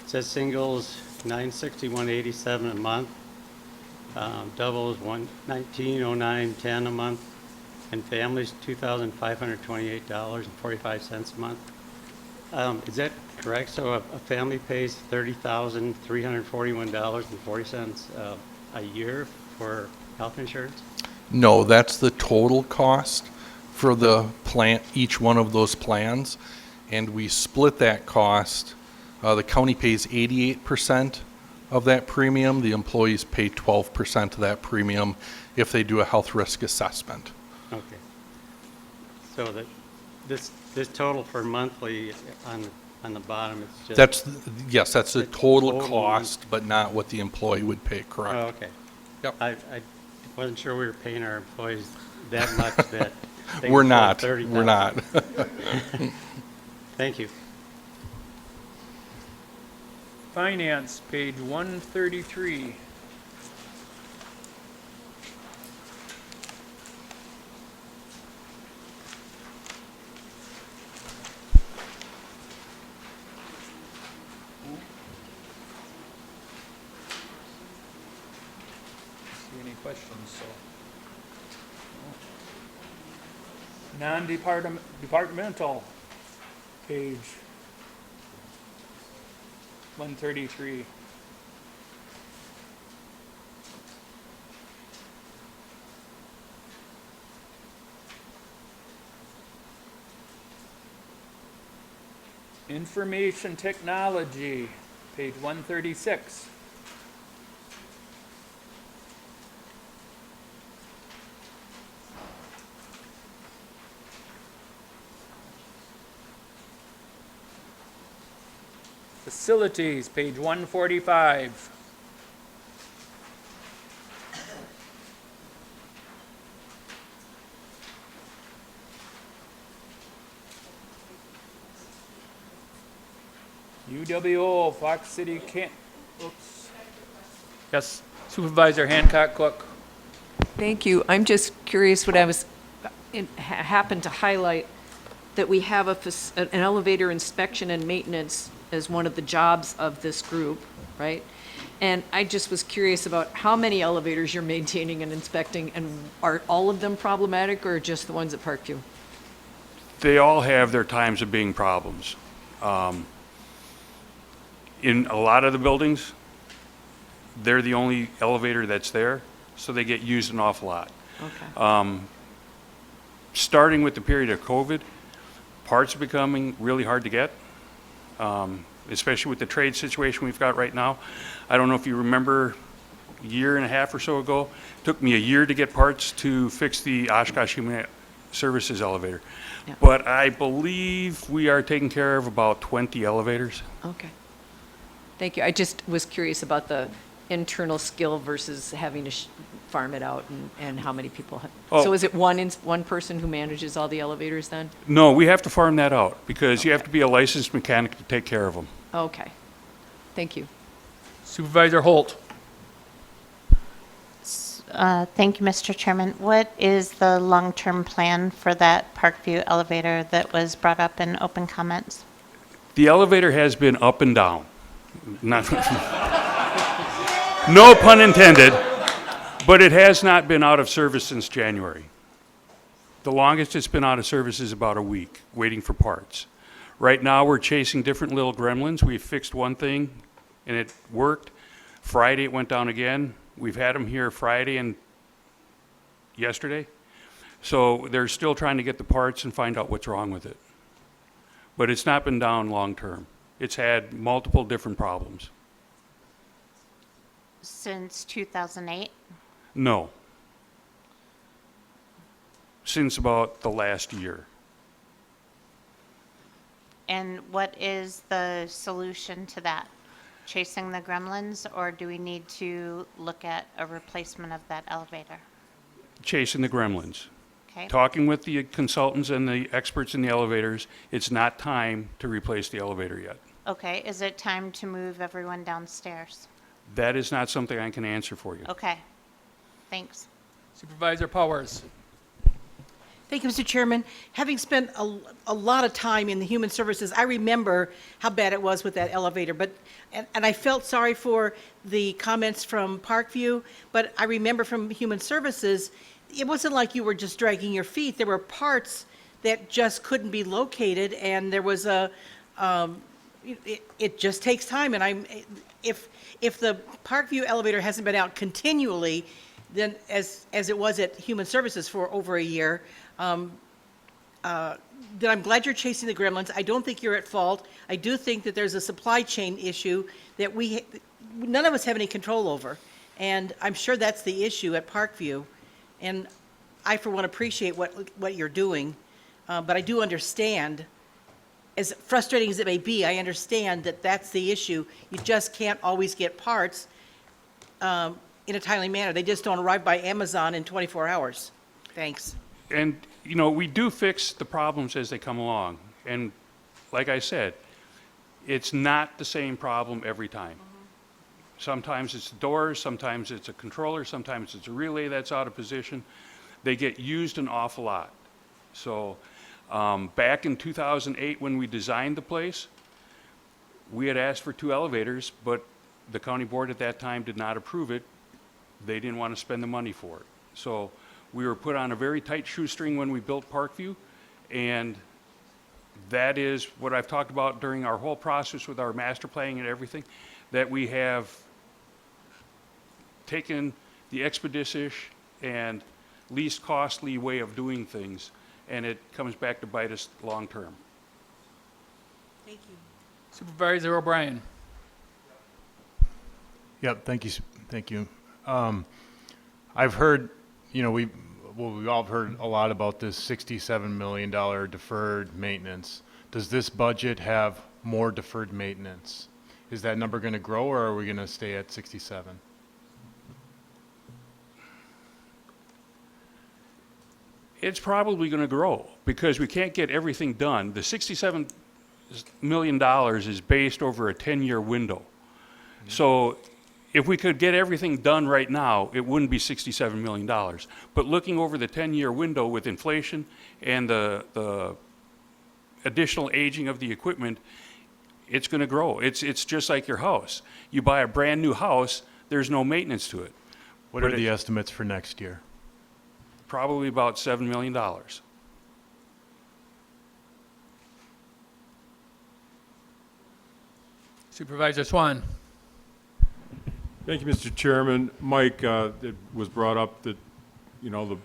says singles $961.87 a month, doubles $119.09.10 a month, and families $2,528.45 a month. Is that correct? So a family pays $30,341.40 a year for health insurance? No, that's the total cost for the plan, each one of those plans, and we split that cost. The county pays 88% of that premium. The employees pay 12% of that premium if they do a health risk assessment. Okay. So that this total for monthly on the bottom, it's just... Yes, that's the total cost, but not what the employee would pay, correct? Oh, okay. Yep. I wasn't sure we were paying our employees that much that... they We're can not. afford $30,000. We're not. Thank you. Finance, page 133. See any questions, so. Non-departmental, page 133. Information technology, page 136. Facilities, page 145. UWO, Fox City, oops. Yes, Supervisor Hancock Cook. Thank you. I'm just curious what I was, happened to highlight that we have an elevator inspection and maintenance as one of the jobs of this group, right? And I just was curious about how many elevators you're maintaining and inspecting, and are all of them problematic or just the ones at Parkview? They all have their times of being problems. In a lot of the buildings, they're the only elevator that's there, so they get used an awful lot. Okay. Starting with the period of COVID, parts are becoming really hard to get, especially with the trade situation we've got right now. I don't know if you remember a year and a half or so ago, it took me a year to get parts to fix the Oshkosh Human Services elevator. Yeah. But I believe we are taking care of about 20 elevators. Okay. Thank you. I just was curious about the internal skill versus having to farm it out, and how many people. Oh. So is it one person who manages all the elevators then? No, we have to farm that out because you have to be a licensed mechanic to take care of them. Okay. Thank you. Supervisor Holt. Thank you, Mr. Chairman. What is the long-term plan for that Parkview elevator that was brought up in open comments? The elevator has been up and down. Not no pun intended, but it has not been out of service since January. The longest it's been out of service is about a week, waiting for parts. Right now, we're chasing different little gremlins. We fixed one thing, and it worked. Friday, it went down again. We've had them here Friday and yesterday. So they're still trying to get the parts and find out what's wrong with it. But it's not been down long term. It's had multiple different problems. Since 2008? No. Since about the last year. And what is the solution to that? Chasing the gremlins, or do we need to look at a replacement of that elevator? Chasing the gremlins. Okay. Talking with the consultants and the experts in the elevators, it's not time to replace the elevator yet. Okay, is it time to move everyone downstairs? That is not something I can answer for you. Okay, thanks. Supervisor Powers. Thank you, Mr. Chairman. Having spent a lot of time in the human services, I remember how bad it was with that elevator. And I felt sorry for the comments from Parkview, but I remember from human services, it wasn't like you were just dragging your feet. There were parts that just couldn't be located, and there was it just takes time. And if the Parkview elevator hasn't been out continually, then as it was at Human Services for over a year, then I'm glad you're chasing the gremlins. I don't think you're at fault. I do think that there's a supply chain issue that none of us have any control over. And I'm sure that's the issue at Parkview. And I, for one, appreciate what you're doing. But I do understand, as frustrating as it may be, I understand that that's the issue. You just can't always get parts in a timely manner. They just don't arrive by Amazon in 24 hours. Thanks. And, you know, we do fix the problems as they come along. And like I said, it's not the same problem every time. Sometimes it's the doors, sometimes it's a controller, sometimes it's a relay that's out of position. They get used an awful lot. So back in 2008 when we designed the place, we had asked for 2 elevators, but the county board at that time did not approve it. They didn't want to spend the money for it. So we were put on a very tight shoestring when we built Parkview, and that is what I've talked about during our whole process with our master planning and everything, that we have taken the expeditious and least costly way of doing things, and it comes back to bite us long term. Thank you. Supervisor O'Brien. Yep, thank you. I've heard, we've all heard a lot about this $67 million deferred maintenance. Does this budget have more deferred maintenance? Is that number going to grow, or are we going to stay at 67? It's probably going to grow because we can't get everything done. The $67 million is based over a 10-year window. So if we could get everything done right now, it wouldn't be $67 million. But looking over the 10-year window with inflation and the additional aging of the equipment, it's going to grow. It's just like your house. You buy a brand new house, there's no maintenance to it. What are the estimates for next year? Probably about $7 million. Supervisor Swan. Thank you, Mr. Chairman. Mike, it was brought up that, the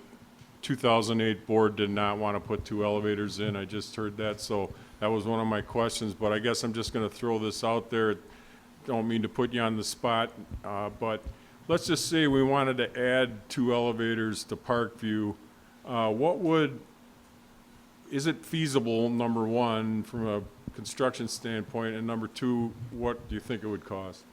2008 board did not want to put 2 elevators in. I just heard that, so that was one of my questions, but I guess I'm just going to throw this out there. Don't mean to put you on the spot, but let's just say we wanted to add 2 elevators to Parkview. Is it feasible, number one, from a construction standpoint, and number two, what do you think it would cost?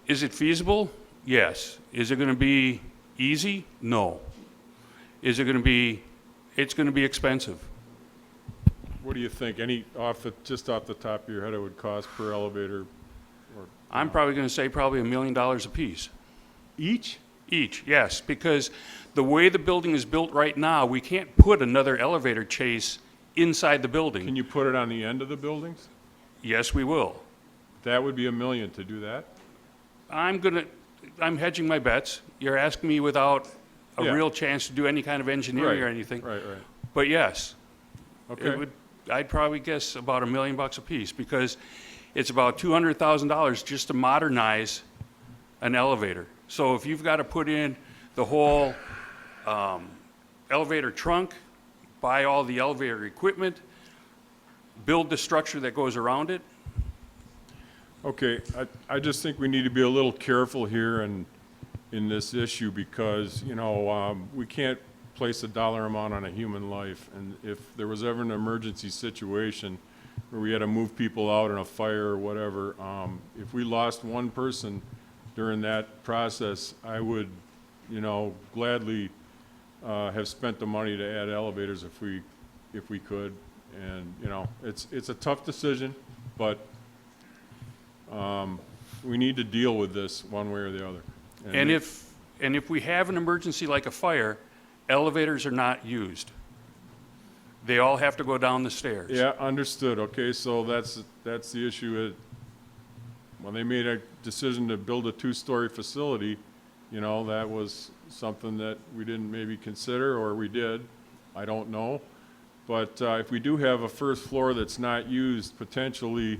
Is it feasible? Yes. Is it going to be easy? No. Is it going to be, it's going to be expensive. What do you think? Just off the top of your head, it would cost per elevator? I'm probably going to say probably $1 million a piece. Each? Each, yes, because the way the building is built right now, we can't put another elevator chase inside the building. Can you put it on the end of the buildings? Yes, we will. That would be $1 million to do that? I'm hedging my bets. You're asking me without a Yeah. real chance to do any kind of engineering or anything. Right. But yes. Okay. I'd probably guess about $1 million a piece because it's about $200,000 just to modernize an elevator. So if you've got to put in the whole elevator trunk, buy all the elevator equipment, build the structure that goes around it. Okay, I just think we need to be a little careful here in this issue because, we can't place a dollar amount on a human life. And if there was ever an emergency situation where we had to move people out in a fire or whatever, if we lost one person during that process, I would, gladly have spent the money to add elevators if we could. And, it's a tough decision, but we need to deal with this one way or the other. And if we have an emergency like a fire, elevators are not used. They all have to go down the stairs. Yeah, understood. Okay, so that's the issue. When they made a decision to build a 2-story facility, that was something that we didn't maybe consider, or we did. I don't know. But if we do have a first floor that's not used, potentially,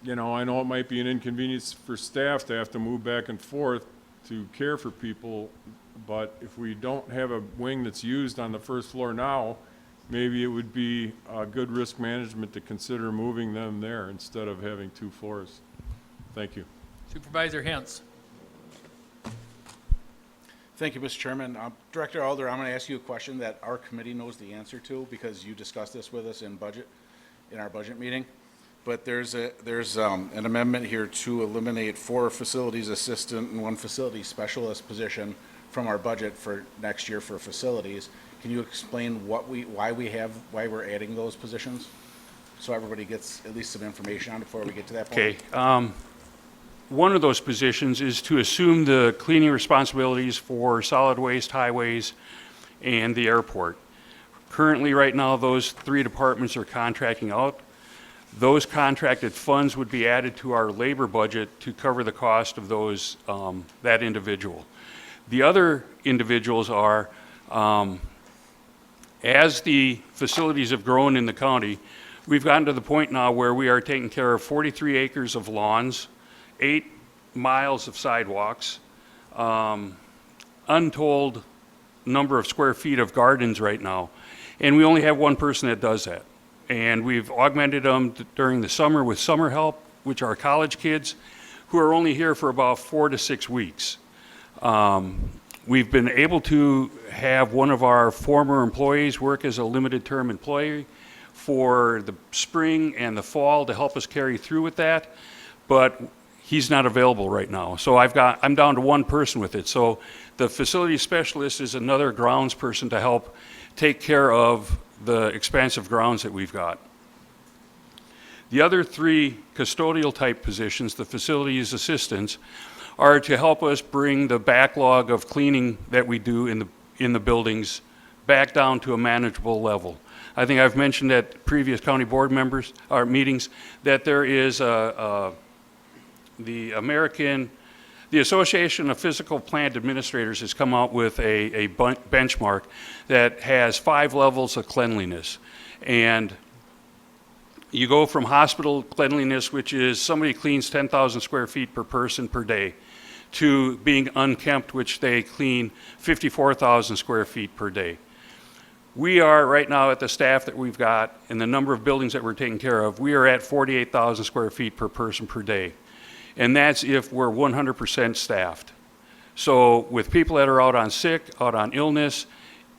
I know it might be an inconvenience for staff to have to move back and forth to care for people, but if we don't have a wing that's used on the first floor now, maybe it would be a good risk management to consider moving them there instead of having 2 floors. Thank you. Supervisor Hens. Thank you, Mr. Chairman. Director Alder, I'm going to ask you a question that our committee knows the answer to because you discussed this with us in our budget meeting. But there's an amendment here to eliminate 4 facilities assistant and 1 facility specialist position from our budget for next year for facilities. Can you explain why we're adding those positions? So everybody gets at least some information on it before we get to that point. Okay. One of those positions is to assume the cleaning responsibilities for solid waste, highways, and the airport. Currently, right now, those 3 departments are contracting out. Those contracted funds would be added to our labor budget to cover the cost of those, that individual. The other individuals are, as the facilities have grown in the county, we've gotten to the point now where we are taking care of 43 acres of lawns, 8 miles of sidewalks, untold number of square feet of gardens right now, and we only have one person that does that. And we've augmented them during the summer with summer help, which are college kids who are only here for about 4 to 6 weeks. We've been able to have one of our former employees work as a limited term employee for the spring and the fall to help us carry through with that, but he's not available right now. So I'm down to one person with it. So the facility specialist is another grounds person to help take care of the expansive grounds that we've got. The other 3 custodial type positions, the facilities assistants, are to help us bring the backlog of cleaning that we do in the buildings back down to a manageable level. I think I've mentioned at previous county board members or meetings that there is the Association of Physical Plant Administrators has come out with a benchmark that has 5 levels of cleanliness. And you go from hospital cleanliness, which is somebody cleans 10,000 square feet per person per day, to being unkempt, which they clean 54,000 square feet per day. We are right now at the staff that we've got and the number of buildings that we're taking care of, we are at 48,000 square feet per person per day. And that's if we're 100% staffed. So with people that are out on sick, out on illness,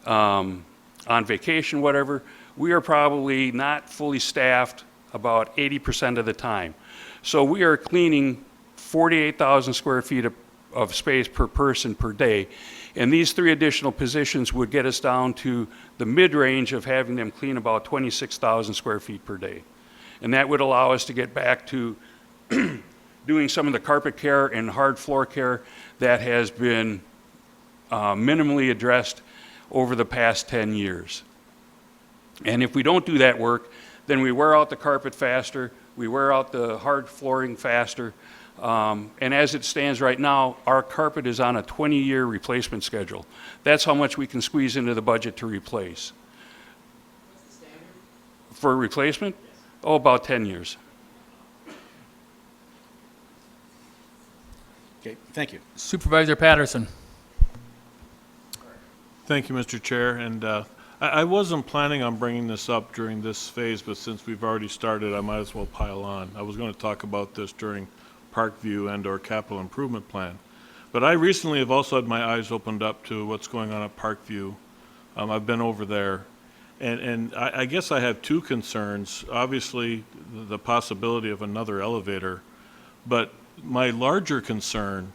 on vacation, whatever, we are probably not fully staffed about 80% of the time. So we are cleaning 48,000 square feet of space per person per day. And these 3 additional positions would get us down to the mid-range of having them clean about 26,000 square feet per day. And that would allow us to get back to doing some of the carpet care and hard floor care that has been minimally addressed over the past 10 years. And if we don't do that work, then we wear out the carpet faster, we wear out the hard flooring faster, and as it stands right now, our carpet is on a 20-year replacement schedule. That's how much we can squeeze into the budget to replace. What's the standard? For replacement? Yes. Oh, about 10 years. Okay, thank you. Supervisor Patterson. Thank you, Mr. Chair. And I wasn't planning on bringing this up during this phase, but since we've already started, I might as well pile on. I was going to talk about this during Parkview and/or capital improvement plan. But I recently have also had my eyes opened up to what's going on at Parkview. I've been over there. And I guess I have 2 concerns. Obviously, the possibility of another elevator. But my larger concern,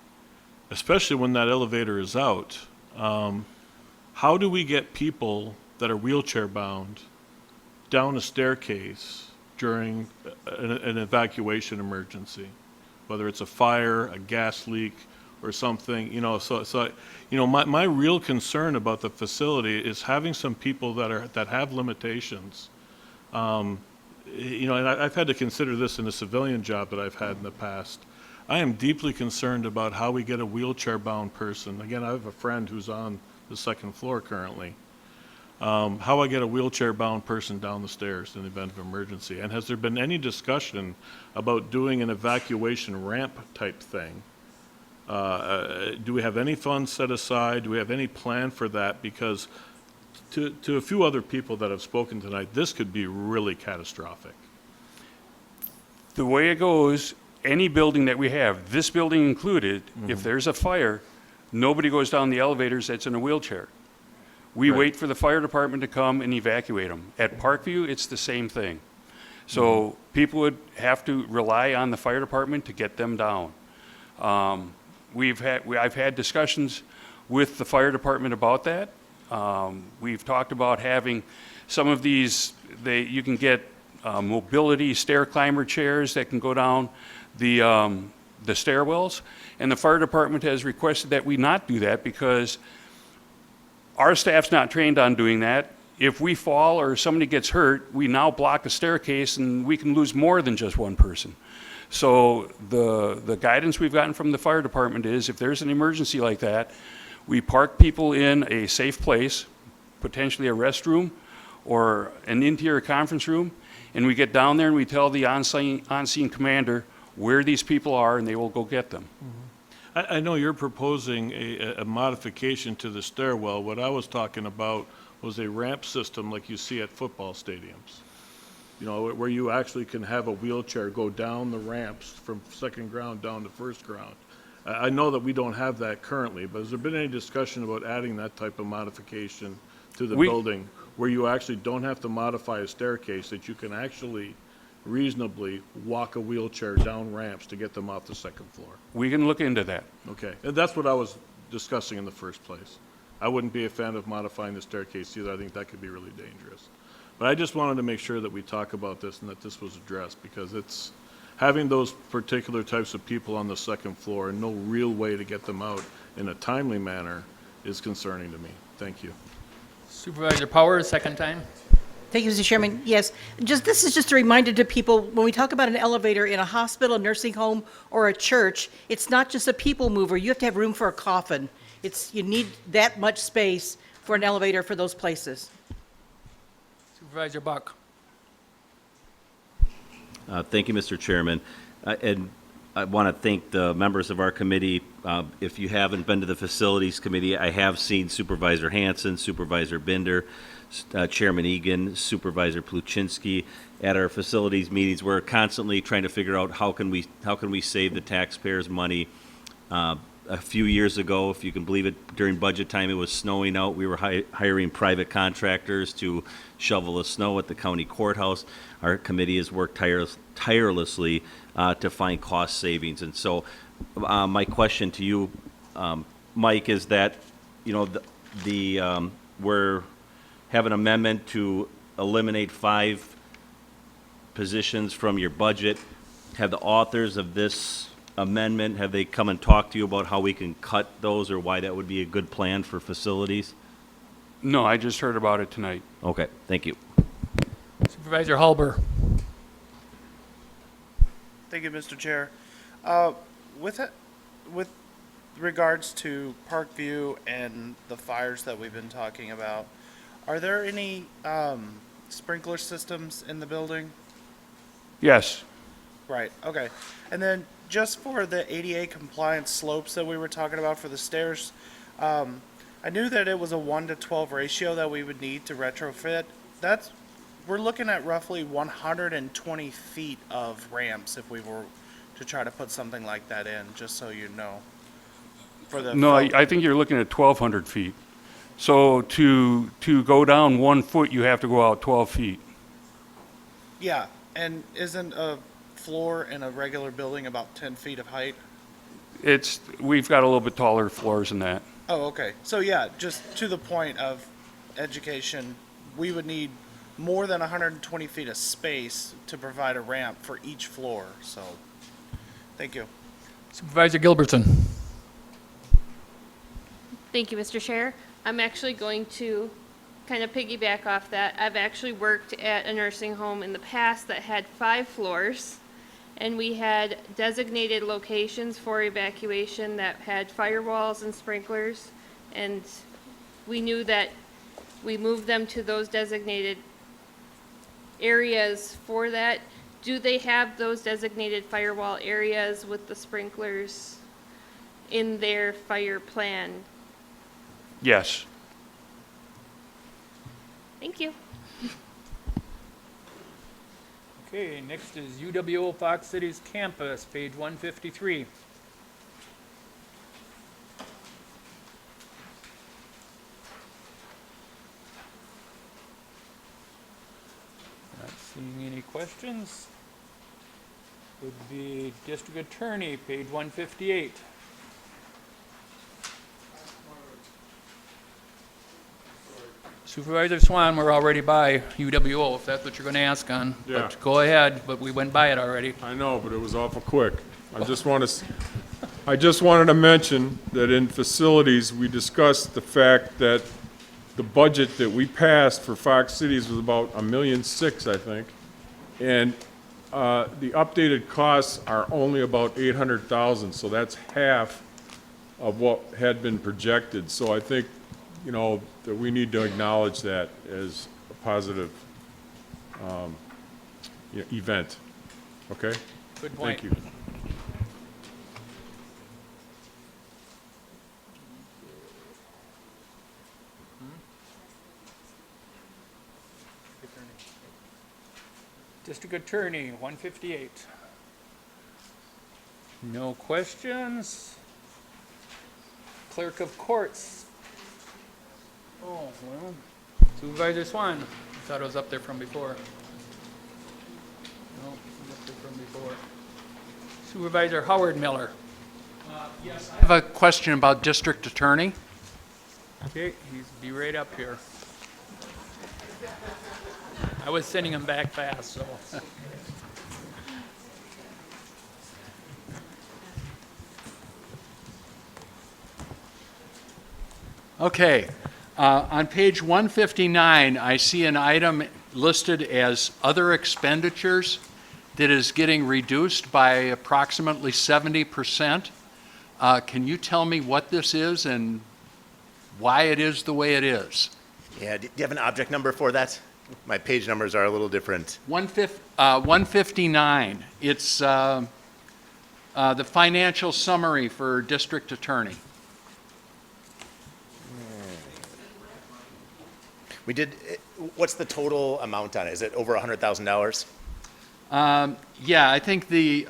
especially when that elevator is out, how do we get people that are wheelchair bound down a staircase during an evacuation emergency, whether it's a fire, a gas leak, or something, my real concern about the facility is having some people that have limitations. And I've had to consider this in a civilian job that I've had in the past. I am deeply concerned about how we get a wheelchair-bound person. Again, I have a friend who's on the 2nd floor currently. How I get a wheelchair-bound person down the stairs in the event of emergency. And has there been any discussion about doing an evacuation ramp type thing? Do we have any funds set aside? Do we have any plan for that? Because to a few other people that have spoken tonight, this could be really catastrophic. The way it goes, any building that we have, this building included, if there's a fire, nobody goes down the elevators that's in a wheelchair. We wait for the fire department to come and evacuate them. At Parkview, it's the same thing. So people would have to rely on the fire department to get them down. I've had discussions with the fire department about that. We've talked about having some of these, you can get mobility stair climber chairs that can go down the stairwells, and the fire department has requested that we not do that because our staff's not trained on doing that. If we fall or somebody gets hurt, we now block a staircase and we can lose more than just one person. So the guidance we've gotten from the fire department is if there's an emergency like that, we park people in a safe place, potentially a restroom or an interior conference room, and we get down there and we tell the on-scene commander where these people are and they will go get them. I know you're proposing a modification to the stairwell. What I was talking about was a ramp system like you see at football stadiums. You know, where you actually can have a wheelchair go down the ramps from second ground down to first ground. I know that we don't have that currently, but has there been any discussion about adding that type of modification to the building where you actually don't have to modify a staircase, that you can actually reasonably walk a wheelchair down ramps to get them off the second floor? We can look into that. Okay, and that's what I was discussing in the first place. I wouldn't be a fan of modifying the staircase either. I think that could be really dangerous. But I just wanted to make sure that we talk about this and that this was addressed, because it's having those particular types of people on the second floor and no real way to get them out in a timely manner is concerning to me. Thank you. Supervisor Powers, second time. Thank you, Mr. Chairman. Yes, this is just a reminder to people, when we talk about an elevator in a hospital, nursing home, or a church, it's not just a people mover. You have to have room for a coffin. You need that much space for an elevator for those places. Supervisor Buck. Thank you, Mr. Chairman. And I want to thank the members of our committee. If you haven't been to the Facilities Committee, I have seen Supervisor Hanson, Supervisor Binder, Chairman Egan, Supervisor Pluchinski at our facilities meetings. We're constantly trying to figure out how can we save the taxpayers' money. A few years ago, if you can believe it, during budget time, it was snowing out. We were hiring private contractors to shovel the snow at the county courthouse. Our committee has worked tirelessly to find cost savings. And so my question to you, Mike, is that, we're have an amendment to eliminate 5 positions from your budget. Have the authors of this amendment, have they come and talked to you about how we can cut those, or why that would be a good plan for facilities? No, I just heard about it tonight. Okay, thank you. Supervisor Halber. Thank you, Mr. Chair. With regards to Parkview and the fires that we've been talking about, are there any sprinkler systems in the building? Yes. Right, okay. And then just for the ADA compliance slopes that we were talking about for the stairs, I knew that it was a 1:12 ratio that we would need to retrofit. We're looking at roughly 120 feet of ramps if we were to try to put something like that in, just so you know. No, I think you're looking at 1,200 feet. So to go down 1 foot, you have to go out 12 feet. Yeah, and isn't a floor in a regular building about 10 feet of height? We've got a little bit taller floors than that. Oh, okay. So yeah, just to the point of education, we would need more than 120 feet of space to provide a ramp for each floor, so, thank you. Supervisor Gilbertson. Thank you, Mr. Chair. I'm actually going to kind of piggyback off that. I've actually worked at a nursing home in the past that had 5 floors, and we had designated locations for evacuation that had firewalls and sprinklers, and we knew that we moved them to those designated areas for that. Do they have those designated firewall areas with the sprinklers in their fire plan? Yes. Thank you. Okay, next is UWO Fox Cities Campus, page 153. Not seeing any questions. Would be District Attorney, page 158. Supervisor Swan, we're already by UWO, if that's what you're going to ask on. Yeah. But go ahead, but we went by it already. I know, but it was awful quick. I just wanted to mention that in facilities, we discussed the fact that the budget that we passed for Fox Cities was about $1.6 million, I think. And the updated costs are only about $800,000, so that's half of what had been projected. So I think, that we need to acknowledge that as a positive event. Okay? Good point. Thank you. District Attorney, 158. No questions. Clerk of Courts. Oh, well, Supervisor Swan. I thought it was up there from before. No, it was up there from before. Supervisor Howard Miller. Yes, I have a question about District Attorney. Okay, he's be right up here. I was sending him back fast, so. Okay, on page 159, I see an item listed as other expenditures that is getting reduced by approximately 70%. Can you tell me what this is and why it is the way it is? Yeah, do you have an object number for that? My page numbers are a little different. 159, it's the financial summary for District Attorney. We did, what's the total amount on it? Is it over $100,000? Yeah, I think the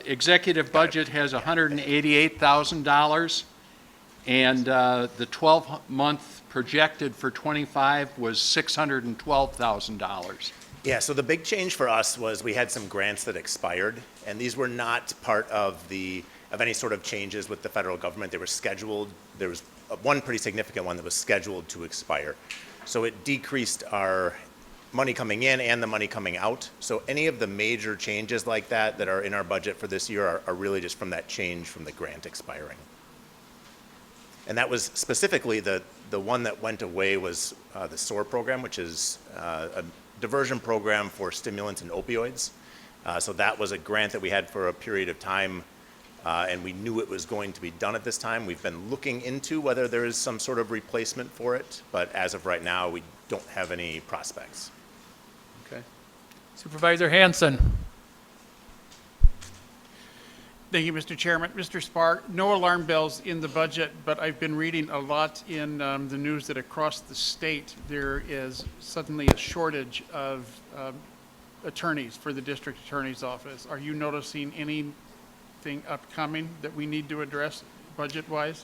executive budget has $188,000, and the 12-month projected for 25 was $612,000. Yeah, so the big change for us was we had some grants that expired, and these were not part of any sort of changes with the federal government. They were scheduled. There was one pretty significant one that was scheduled to expire. So it decreased our money coming in and the money coming out. So any of the major changes like that that are in our budget for this year are really just from that change from the grant expiring. And that was specifically the one that went away was the SOAR program, which is a diversion program for stimulants and opioids. So that was a grant that we had for a period of time, and we knew it was going to be done at this time. We've been looking into whether there is some sort of replacement for it, but as of right now, we don't have any prospects. Okay. Supervisor Hanson. Thank you, Mr. Chairman. Mr. Spark, no alarm bells in the budget, but I've been reading a lot in the news that across the state there is suddenly a shortage of attorneys for the district attorney's office. Are you noticing anything upcoming that we need to address budget-wise?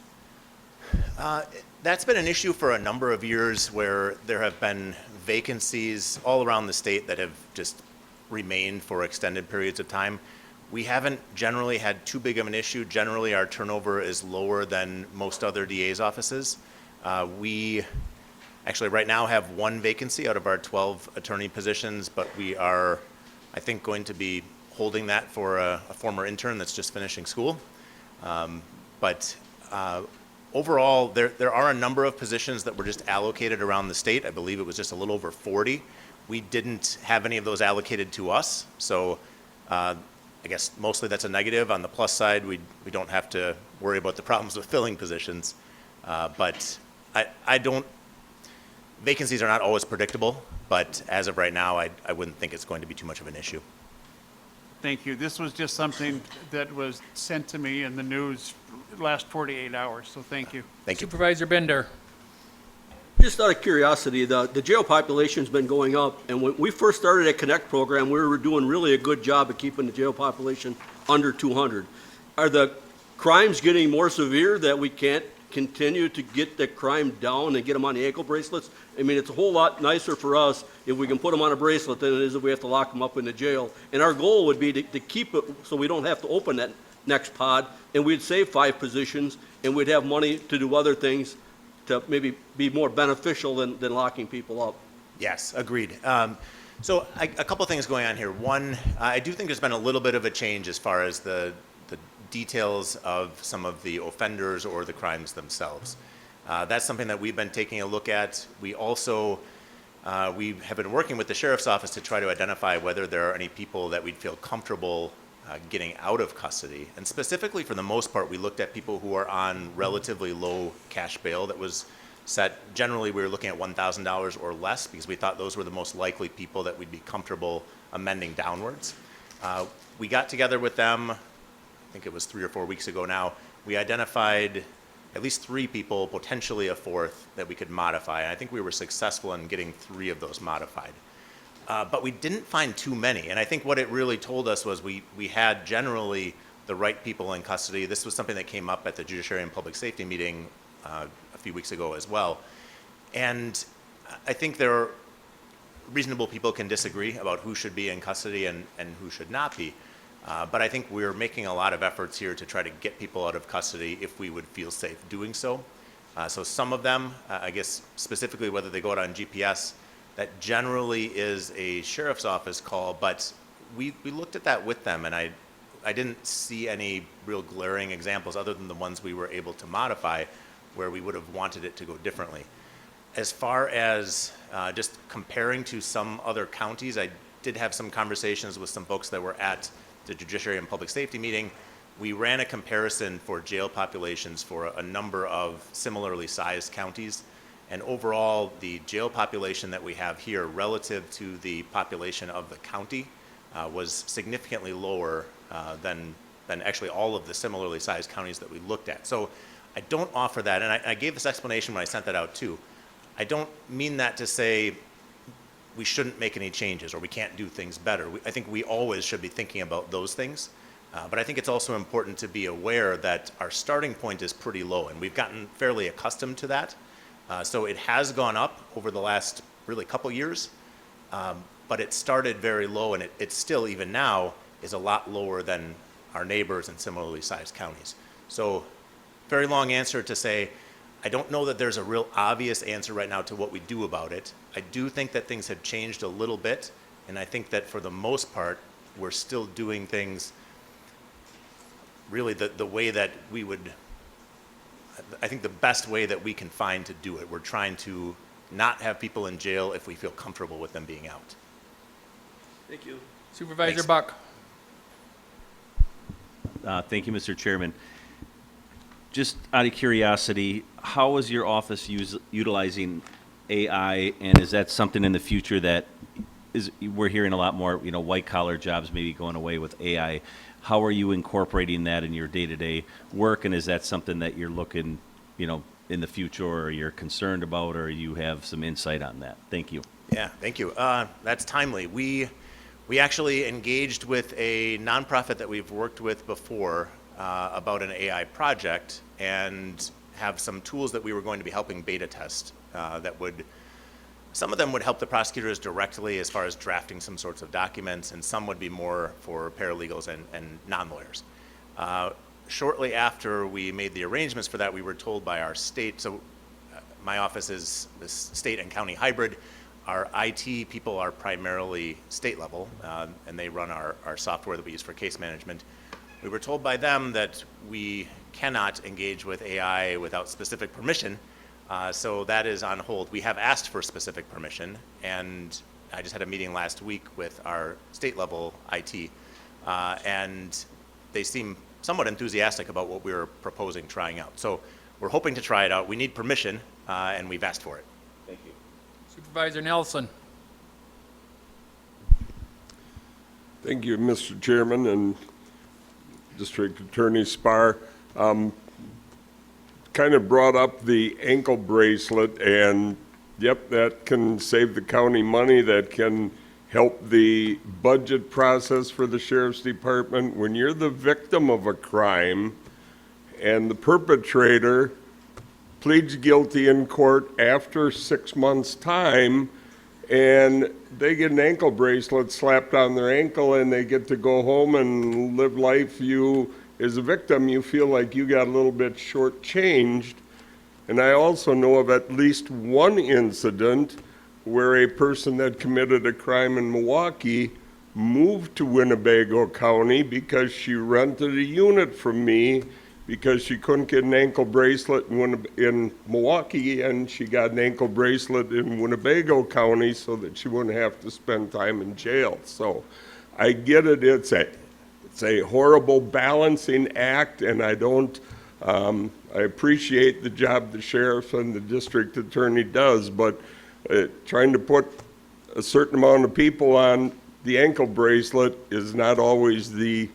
That's been an issue for a number of years where there have been vacancies all around the state that have just remained for extended periods of time. We haven't generally had too big of an issue. Generally, our turnover is lower than most other DA's offices. We actually right now have one vacancy out of our 12 attorney positions, but we are, I think, going to be holding that for a former intern that's just finishing school. Overall, there are a number of positions that were just allocated around the state. I believe it was just a little over 40. We didn't have any of those allocated to us, so I guess mostly that's a negative. On the plus side, we don't have to worry about the problems with filling positions. But vacancies are not always predictable, but as of right now, I wouldn't think it's going to be too much of an issue. Thank you. This was just something that was sent to me in the news last 48 hours, so thank you. Thank you. Supervisor Bender. Just out of curiosity, the jail population's been going up, and when we first started a Connect program, we were doing really a good job of keeping the jail population under 200. Are the crimes getting more severe that we can't continue to get the crime down and get them on the ankle bracelets? I mean, it's a whole lot nicer for us if we can put them on a bracelet than it is if we have to lock them up in the jail. And our goal would be to keep it so we don't have to open that next pod, and we'd save 5 positions, and we'd have money to do other things to maybe be more beneficial than locking people up. Yes, agreed. So a couple things going on here. One, I do think there's been a little bit of a change as far as the details of some of the offenders or the crimes themselves. That's something that we've been taking a look at. We also, we have been working with the sheriff's office to try to identify whether there are any people that we'd feel comfortable getting out of custody. And specifically, for the most part, we looked at people who are on relatively low cash bail that was set. Generally, we were looking at $1,000 or less because we thought those were the most likely people that we'd be comfortable amending downwards. We got together with them, I think it was 3 or 4 weeks ago now. We identified at least 3 people, potentially a 4th, that we could modify. And I think we were successful in getting 3 of those modified. but we didn't find too many. And I think what it really told us was we had generally the right people in custody. This was something that came up at the Judiciary and Public Safety meeting a few weeks ago as well. And I think there are reasonable people can disagree about who should be in custody and who should not be. But I think we're making a lot of efforts here to try to get people out of custody if we would feel safe doing so. So some of them, I guess specifically whether they go out on GPS, that generally is a sheriff's office call, but we looked at that with them, and I didn't see any real glaring examples other than the ones we were able to modify where we would have wanted it to go differently. As far as just comparing to some other counties, I did have some conversations with some folks that were at the Judiciary and Public Safety meeting. We ran a comparison for jail populations for a number of similarly sized counties. And overall, the jail population that we have here relative to the population of the county was significantly lower than actually all of the similarly sized counties that we looked at. So I don't offer that, and I gave this explanation when I sent that out too. I don't mean that to say we shouldn't make any changes or we can't do things better. I think we always should be thinking about those things. But I think it's also important to be aware that our starting point is pretty low, and we've gotten fairly accustomed to that. So it has gone up over the last really couple years, but it started very low, and it still, even now, is a lot lower than our neighbors in similarly sized counties. So very long answer to say, I don't know that there's a real obvious answer right now to what we do about it. I do think that things have changed a little bit, and I think that for the most part, we're still doing things really the way that we would, I think the best way that we can find to do it. We're trying to not have people in jail if we feel comfortable with them being out. Thank you. Supervisor Thanks. Buck. Thank you, Mr. Chairman. Just out of curiosity, how is your office utilizing AI, and is that something in the future that we're hearing a lot more, white collar jobs maybe going away with AI. How are you incorporating that in your day-to-day work, and is that something that you're looking, in the future, or you're concerned about, or you have some insight on that? Thank you. Yeah, thank you. That's timely. We actually engaged with a nonprofit that we've worked with before about an AI project, and have some tools that we were going to be helping beta test that would, some of them would help the prosecutors directly as far as drafting some sorts of documents, and some would be more for paralegals and non-lawyers. Shortly after we made the arrangements for that, we were told by our state, so my office is this state and county hybrid. Our IT people are primarily state level, and they run our software that we use for case management. We were told by them that we cannot engage with AI without specific permission, so that is on hold. We have asked for specific permission, and I just had a meeting last week with our state level IT, and they seem somewhat enthusiastic about what we were proposing trying out. So we're hoping to try it out. We need permission, and we've asked for it. Thank you. Supervisor Nelson. Thank you, Mr. Chairman and District Attorney Spar. Kind of brought up the ankle bracelet, and yep, that can save the county money. That can help the budget process for the Sheriff's Department. When you're the victim of a crime and the perpetrator pleads guilty in court after 6 months' time, and they get an ankle bracelet slapped on their ankle, and they get to go home and live life, you, as a victim, you feel like you got a little bit shortchanged. And I also know of at least one incident where a person that committed a crime in Milwaukee moved to Winnebago County because she rented a unit from me because she couldn't get an ankle bracelet in Milwaukee, and she got an ankle bracelet in Winnebago County so that she wouldn't have to spend time in jail. So I get it, it's a horrible balancing act, and I don't, I appreciate the job the sheriff and the district attorney does, but trying to put a certain amount of people on the ankle bracelet is not always the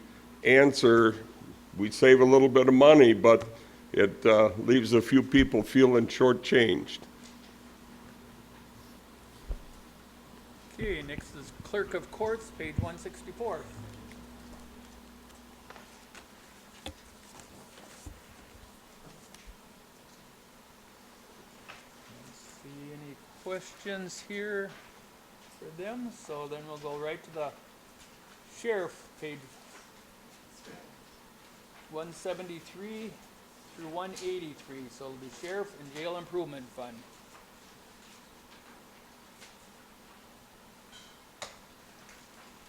answer. We save a little bit of money, but it leaves a few people feeling shortchanged. Okay, next is Clerk of Courts, page 164. See any questions here for them? So then we'll go right to the Sheriff, page 173 through 183. So the Sheriff and Jail Improvement Fund.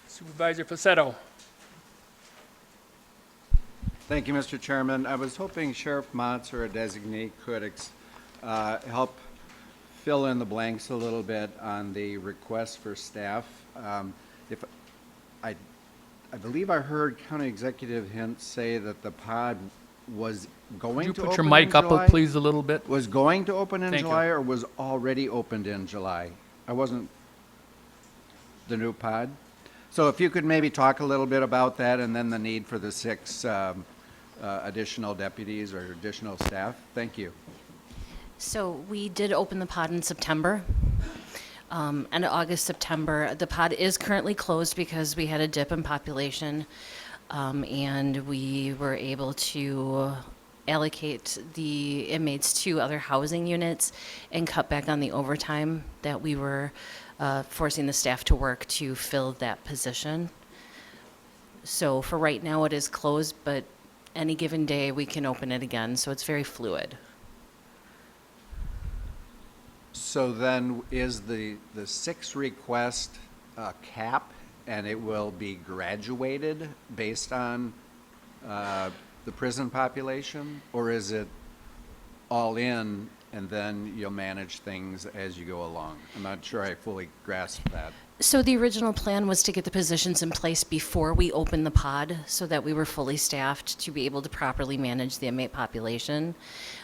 Supervisor Facetto. Thank you, Mr. Chairman. I was hoping Sheriff Motz or a designee could help fill in the blanks a little bit on the request for staff. If I believe I heard County Executive Hint say that the pod was going to open in July. Could you put your mic up, please, a little bit? Was going to open in Thank you. July or was already opened in July? I wasn't the new pod. So if you could maybe talk a little bit about that and then the need for the 6 additional deputies or additional staff. Thank you. So we did open the pod in September. End of August, September. The pod is currently closed because we had a dip in population, and we were able to allocate the inmates to other housing units and cut back on the overtime that we were forcing the staff to work to fill that position. So for right now, it is closed, but any given day, we can open it again, so it's very fluid. So then is the 6 request cap and it will be graduated based on the prison population? Or is it all in and then you'll manage things as you go along? I'm not sure I fully grasp that. So the original plan was to get the positions in place before we opened the pod so that we were fully staffed to be able to properly manage the inmate population.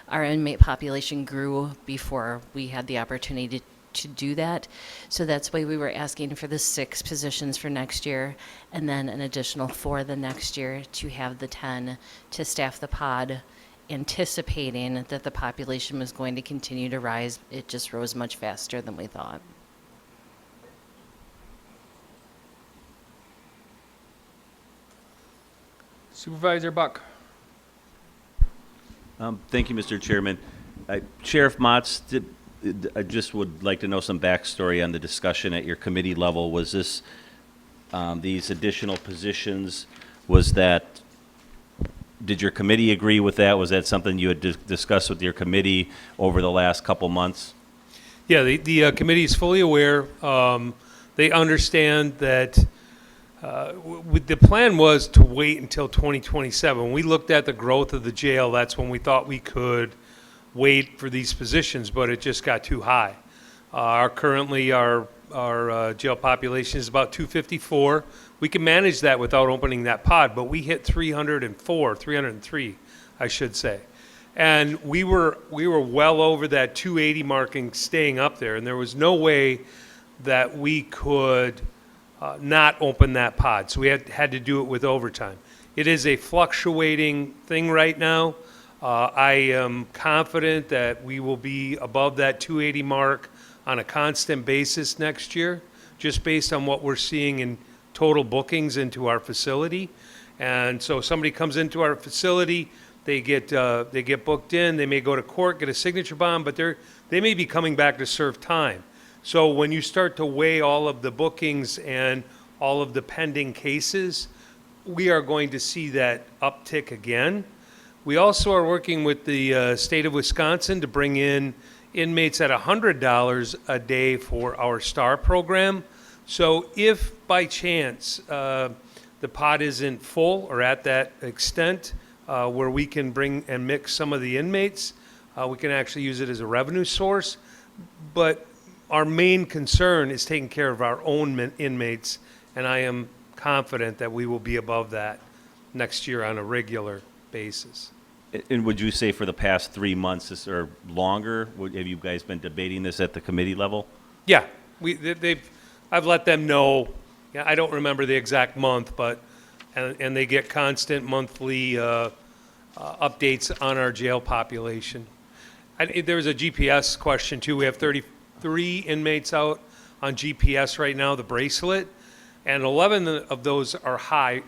Our inmate population grew before we had the opportunity to do that. So that's why we were asking for the 6 positions for next year and then an additional 4 the next year to have the 10 to staff the pod, anticipating that the population was going to continue to rise. It just rose much faster than we thought. Supervisor Buck. Thank you, Mr. Chairman. Sheriff Motz, I just would like to know some backstory on the discussion at your committee level. Was this, these additional positions, did your committee agree with that? Was that something you had discussed with your committee over the last couple months? Yeah, the committee is fully aware. They understand that the plan was to wait until 2027. When we looked at the growth of the jail, that's when we thought we could wait for these positions, but it just got too high. Currently, our jail population is about 254. We can manage that without opening that pod, but we hit 303, I should say. And we were well over that 280 marking staying up there, and there was no way that we could not open that pod. So we had to do it with overtime. It is a fluctuating thing right now. I am confident that we will be above that 280 mark on a constant basis next year, just based on what we're seeing in total bookings into our facility. And so somebody comes into our facility, they get booked in, they may go to court, get a signature bond, but they may be coming back to serve time. So when you start to weigh all of the bookings and all of the pending cases, we are going to see that uptick again. We also are working with the state of Wisconsin to bring in inmates at $100 a day for our STAR program. So if by chance the pod isn't full or at that extent where we can bring and mix some of the inmates, we can actually use it as a revenue source. But our main concern is taking care of our own inmates, and I am confident that we will be above that next year on a regular basis. And would you say for the past 3 months or longer, have you guys been debating this at the committee level? Yeah, I've let them know. Yeah, I don't remember the exact month, but and they get constant monthly updates on our jail population. There was a GPS question too. We have 33 inmates out on GPS right now, the bracelet, and 11 of those are high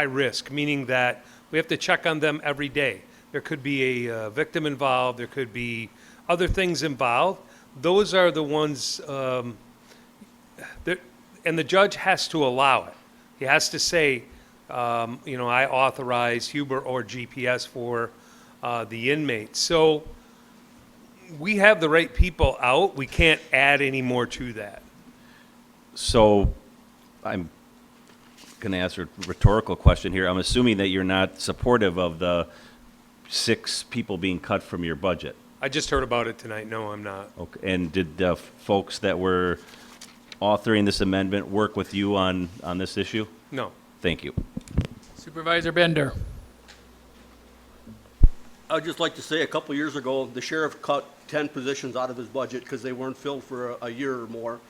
risk, meaning that we have to check on them every day. There could be a victim involved, there could be other things involved. Those are the ones, and the judge has to allow it. He has to say, I authorize Huber or GPS for the inmates. So we have the right people out. We can't add any more to that. So I'm going to ask a rhetorical question here. I'm assuming that you're not supportive of the 6 people being cut from your budget. I just heard about it tonight. No, I'm not. Okay. And did the folks that were authoring this amendment work with you on this issue? No. Thank you. Supervisor Bender. I'd just like to say, a couple years ago, the sheriff cut 10 positions out of his budget because they weren't filled for a year or more.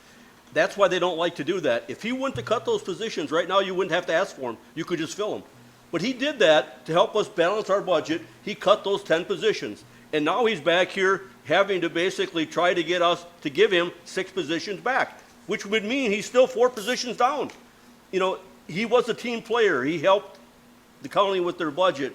That's why they don't like to do that. If he wouldn't have cut those positions, right now you wouldn't have to ask for them. You could just fill them. But he did that to help us balance our budget. He cut those 10 positions. And now he's back here having to basically try to get us to give him 6 positions back, which would mean he's still 4 positions down. You know, he was a team player. He helped the county with their budget.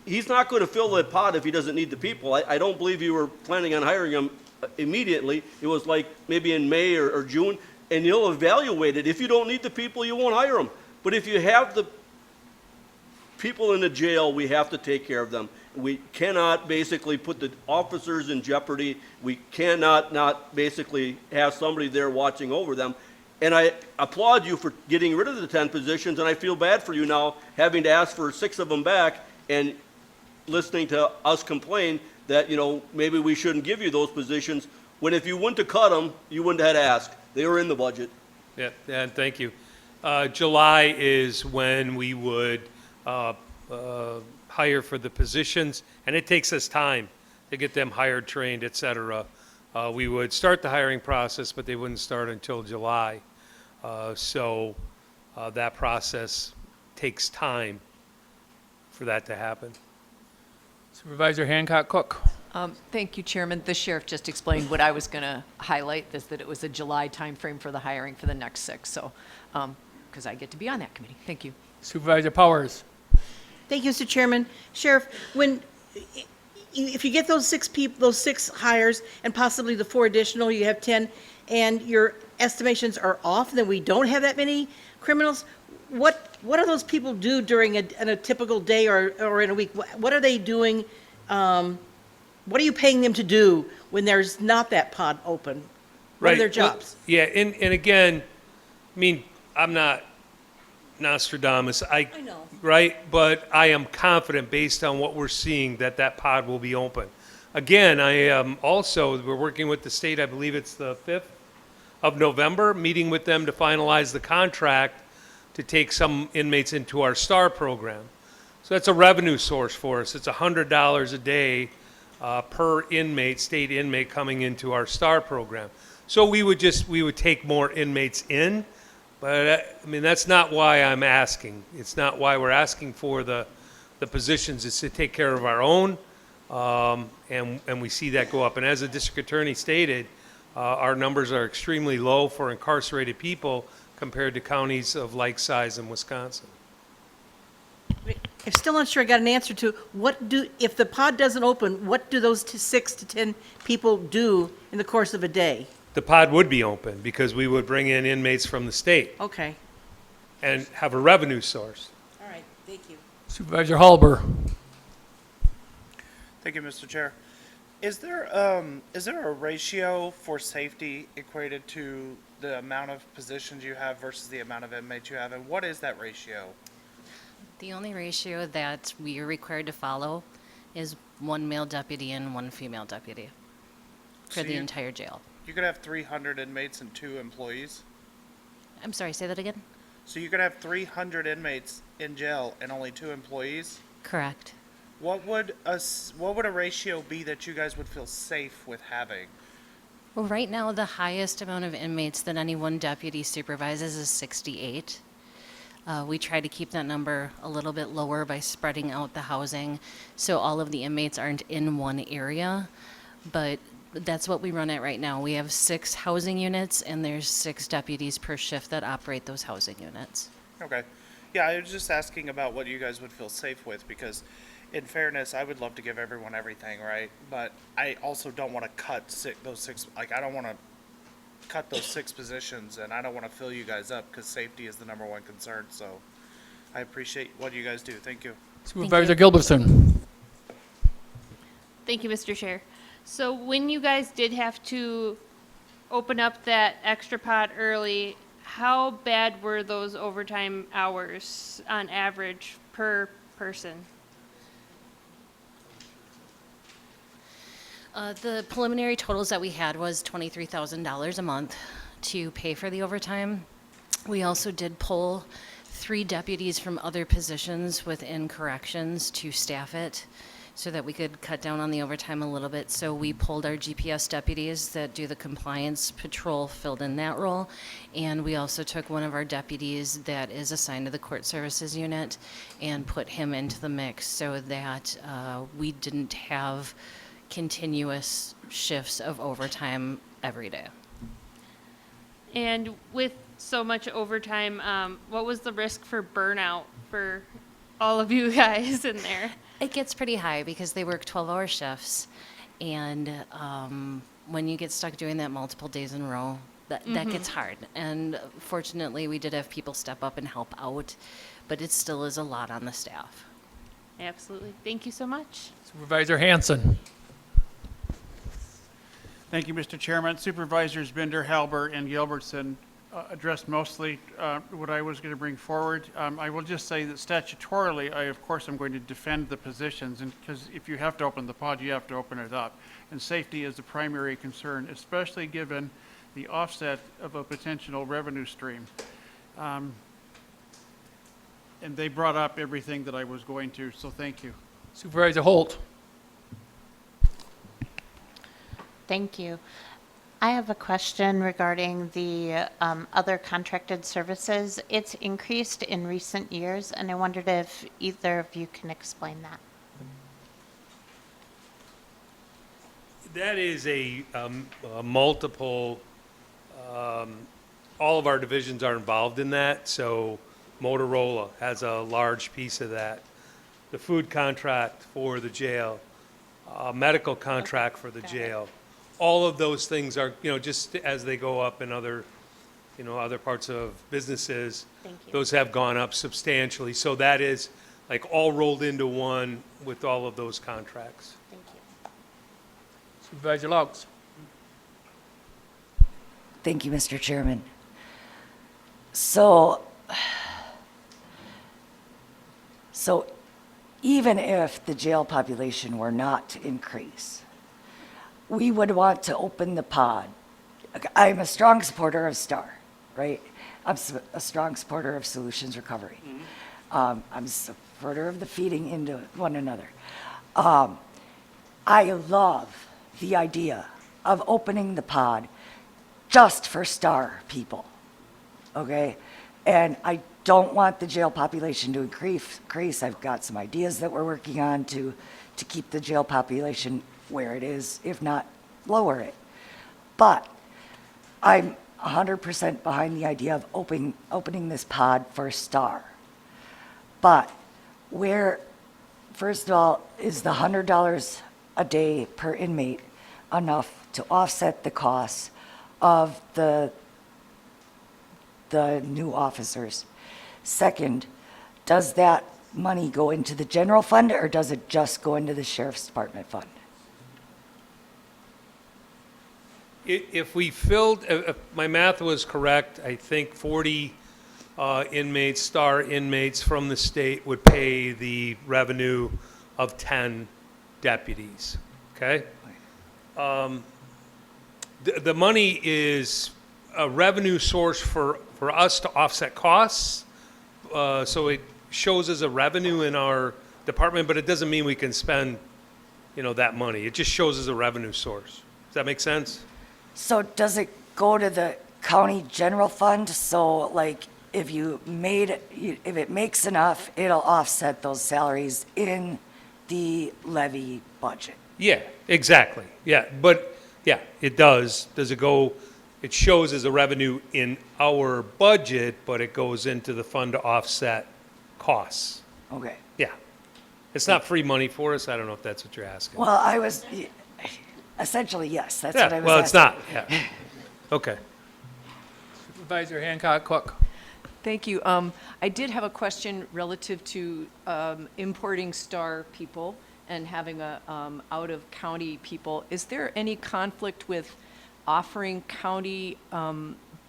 He's not going to fill that pot if he doesn't need the people. I don't believe you were planning on hiring him immediately. It was like maybe in May or June, and you'll evaluate it. If you don't need the people, you won't hire them. But if you have the people in the jail, we have to take care of them. We cannot basically put the officers in jeopardy. We cannot not basically have somebody there watching over them. And I applaud you for getting rid of the 10 positions, and I feel bad for you now having to ask for 6 of them back and listening to us complain that, maybe we shouldn't give you those positions, when if you wouldn't have cut them, you wouldn't have had to ask. They were in the budget. Yeah, and thank you. July is when we would hire for the positions, and it takes us time to get them hired, trained, et cetera. We would start the hiring process, but they wouldn't start until July. So that process takes time for that to happen. Supervisor Hancock Cook. Thank you, Chairman. The sheriff just explained what I was going to highlight, is that it was a July timeframe for the hiring for the next 6. So, because I get to be on that committee. Thank you. Supervisor Powers. Thank you, Mr. Chairman. Sheriff, if you get those 6 people, those 6 hires, and possibly the 4 additional, you have 10, and your estimations are off, then we don't have that many criminals. What do those people do during a typical day or in a week? What are they doing? What are you paying them to do when there's not that pod open? What are their jobs? Well, yeah, and again, I mean, I'm not Nostradamus. I know. Right? But I am confident, based on what we're seeing, that pod will be open. Again, I am also, we're working with the state, I believe it's the 5th of November, meeting with them to finalize the contract to take some inmates into our STAR program. So that's a revenue source for us. It's $100 a day per inmate, state inmate, coming into our STAR program. So we would take more inmates in, but I mean, that's not why I'm asking. It's not why we're asking for the positions. It's to take care of our own, and we see that go up. And as the district attorney stated, our numbers are extremely low for incarcerated people compared to counties of like size in Wisconsin. I'm still not sure I got an answer to if the pod doesn't open, what do those 6 to 10 people do in the course of a day? The pod would be open because we would bring in inmates from the state. Okay. And have a revenue source. All right, thank you. Supervisor Halber. Thank you, Mr. Chair. Is there a ratio for safety equated to the amount of positions you have versus the amount of inmates you have, and what is that ratio? The only ratio that we are required to follow is 1 male deputy and 1 female deputy for So the entire jail. You could have 300 inmates and 2 employees? I'm sorry, say that again? So you could have 300 inmates in jail and only 2 employees? Correct. What would a ratio be that you guys would feel safe with having? Well, right now, the highest amount of inmates that any one deputy supervises is 68. We try to keep that number a little bit lower by spreading out the housing so all of the inmates aren't in one area. But That's what we run at right now. We have 6 housing units, and there's 6 deputies per shift that operate those housing units. Okay. Yeah, I was just asking about what you guys would feel safe with, because in fairness, I would love to give everyone everything, right? But I also don't want to cut those 6, like, I don't want to cut those 6 positions, and I don't want to fill you guys up, because safety is the number one concern, so I appreciate what you guys do. Thank you. Supervisor Gilbertson. Thank you, Mr. Chair. So when you guys did have to open up that extra pot early, how bad were those overtime hours on average per person? The preliminary totals that we had was $23,000 a month to pay for the overtime. We also did pull 3 deputies from other positions within corrections to staff it so that we could cut down on the overtime a little bit. So we pulled our GPS deputies that do the compliance patrol, filled in that role. And we also took one of our deputies that is assigned to the court services unit and put him into the mix so that we didn't have continuous shifts of overtime every day. And with so much overtime, what was the risk for burnout for all of you guys in there? It gets pretty high because they work 12-hour shifts, and when you get stuck doing that multiple days in a row, that gets hard. And fortunately, we did have people step up and help out, but it still is a lot on the staff. Absolutely. Thank you so much. Supervisor Hanson. Thank you, Mr. Chairman. Supervisors Binder, Halber, and Gilbertson addressed mostly what I was going to bring forward. I will just say that statutorily, I, of course, am going to defend the positions, and because if you have to open the pod, you have to open it up. And safety is the primary concern, especially given the offset of a potential revenue stream. And they brought up everything that I was going to, so thank you. Supervisor Holt. Thank you. I have a question regarding the other contracted services. It's increased in recent years, and I wondered if either of you can explain that. That is a multiple, all of our divisions are involved in that, so Motorola has a large piece of that. The food contract for the jail, medical contract for the jail. All of those things are, just as they go up in other, other parts of businesses, those have gone up substantially. So that is like all rolled into one with all of those contracts. Thank you. Supervisor Laux. Thank you, Mr. Chairman. So even if the jail population were not to increase, we would want to open the pod. I'm a strong supporter of STAR, right? I'm a strong supporter of solutions recovery. I'm a supporter of the feeding into one another. I love the idea of opening the pod just for STAR people, okay? And I don't want the jail population to increase. I've got some ideas that we're working on to keep the jail population where it is, if not lower it. But I'm 100% behind the idea of opening this pod for STAR. But where, first of all, is the $100 a day per inmate enough to offset the costs of the new officers? Second, does that money go into the general fund, or does it just go into the sheriff's department fund? If we filled, if my math was correct, I think 40 inmates, STAR inmates from the state would pay the revenue of 10 deputies, okay? The money is a revenue source for us to offset costs, so it shows as a revenue in our department, but it doesn't mean we can spend, that money. It just shows as a revenue source. Does that make sense? So does it go to the county general fund? So like if it makes enough, it'll offset those salaries in the levy budget? Yeah, exactly. Yeah, but Yeah, it does. Does it go, it shows as a revenue in our budget, but it goes into the fund to offset costs. Okay. Yeah. It's not free money for us. I don't know if that's what you're asking. Well, I was, essentially, yes, that's Yeah, what I was well, it's asking. not, yeah. Okay. Supervisor Hancock Cook. Thank you. I did have a question relative to importing Star people and having a out-of-county people. Is there any conflict with offering county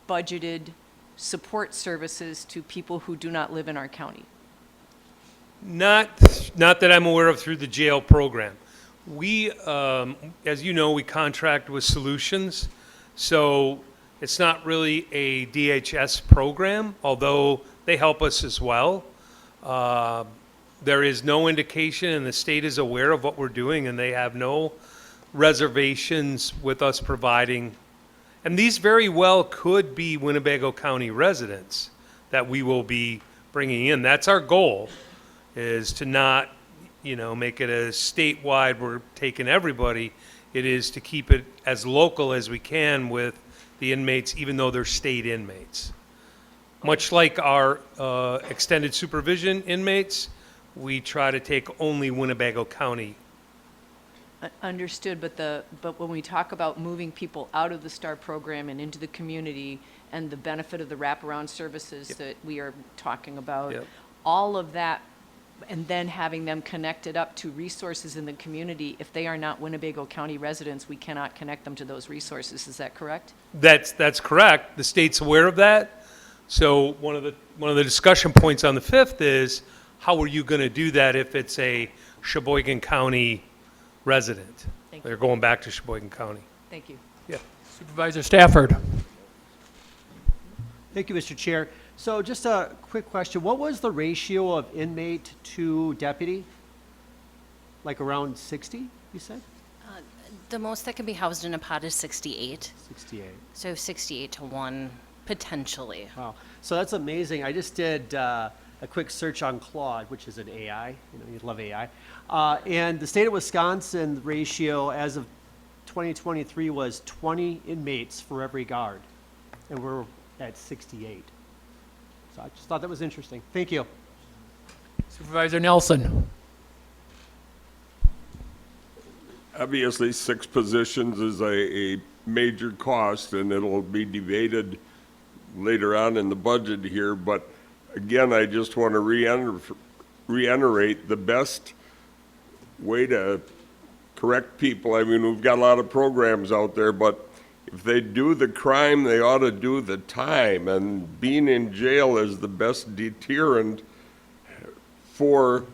budgeted support services to people who do not live in our county? Not that I'm aware of through the jail program. We, as you know, we contract with Solutions, so it's not really a DHS program, although they help us as well. There is no indication, and the state is aware of what we're doing, and they have no reservations with us providing. And these very well could be Winnebago County residents that we will be bringing in. That's our goal, is to not, make it a statewide, we're taking everybody. It is to keep it as local as we can with the inmates, even though they're state inmates. Much like our extended supervision inmates, we try to take only Winnebago County. Understood, but when we talk about moving people out of the STAR program and into the community and the benefit of the wraparound services that we are talking about, all of that, and then having them connected up to resources in the community, if they are not Winnebago County residents, we cannot connect them to those resources. Is that correct? That's correct. The state's aware of that. So one of the discussion points on the 5th is, how are you going to do that if it's a Sheboygan County resident? They're going back to Sheboygan County. Thank you. Yeah. Supervisor Stafford. Thank you, Mr. Chair. So just a quick question. What was the ratio of inmate to deputy? Like around 60, you said? The most that can be housed in a pod is 68. 68. So 68 to 1, potentially. Wow. So that's amazing. I just did a quick search on Claude, which is an AI. You love AI. And the state of Wisconsin ratio as of 2023 was 20 inmates for every guard. And we're at 68. So I just thought that was interesting. Thank you. Supervisor Nelson. Obviously, 6 positions is a major cost, and it'll be debated later on in the budget here. But again, I just want to reiterate the best way to correct people. I mean, we've got a lot of programs out there, but if they do the crime, they ought to do the time. And being in jail is the best deterrent for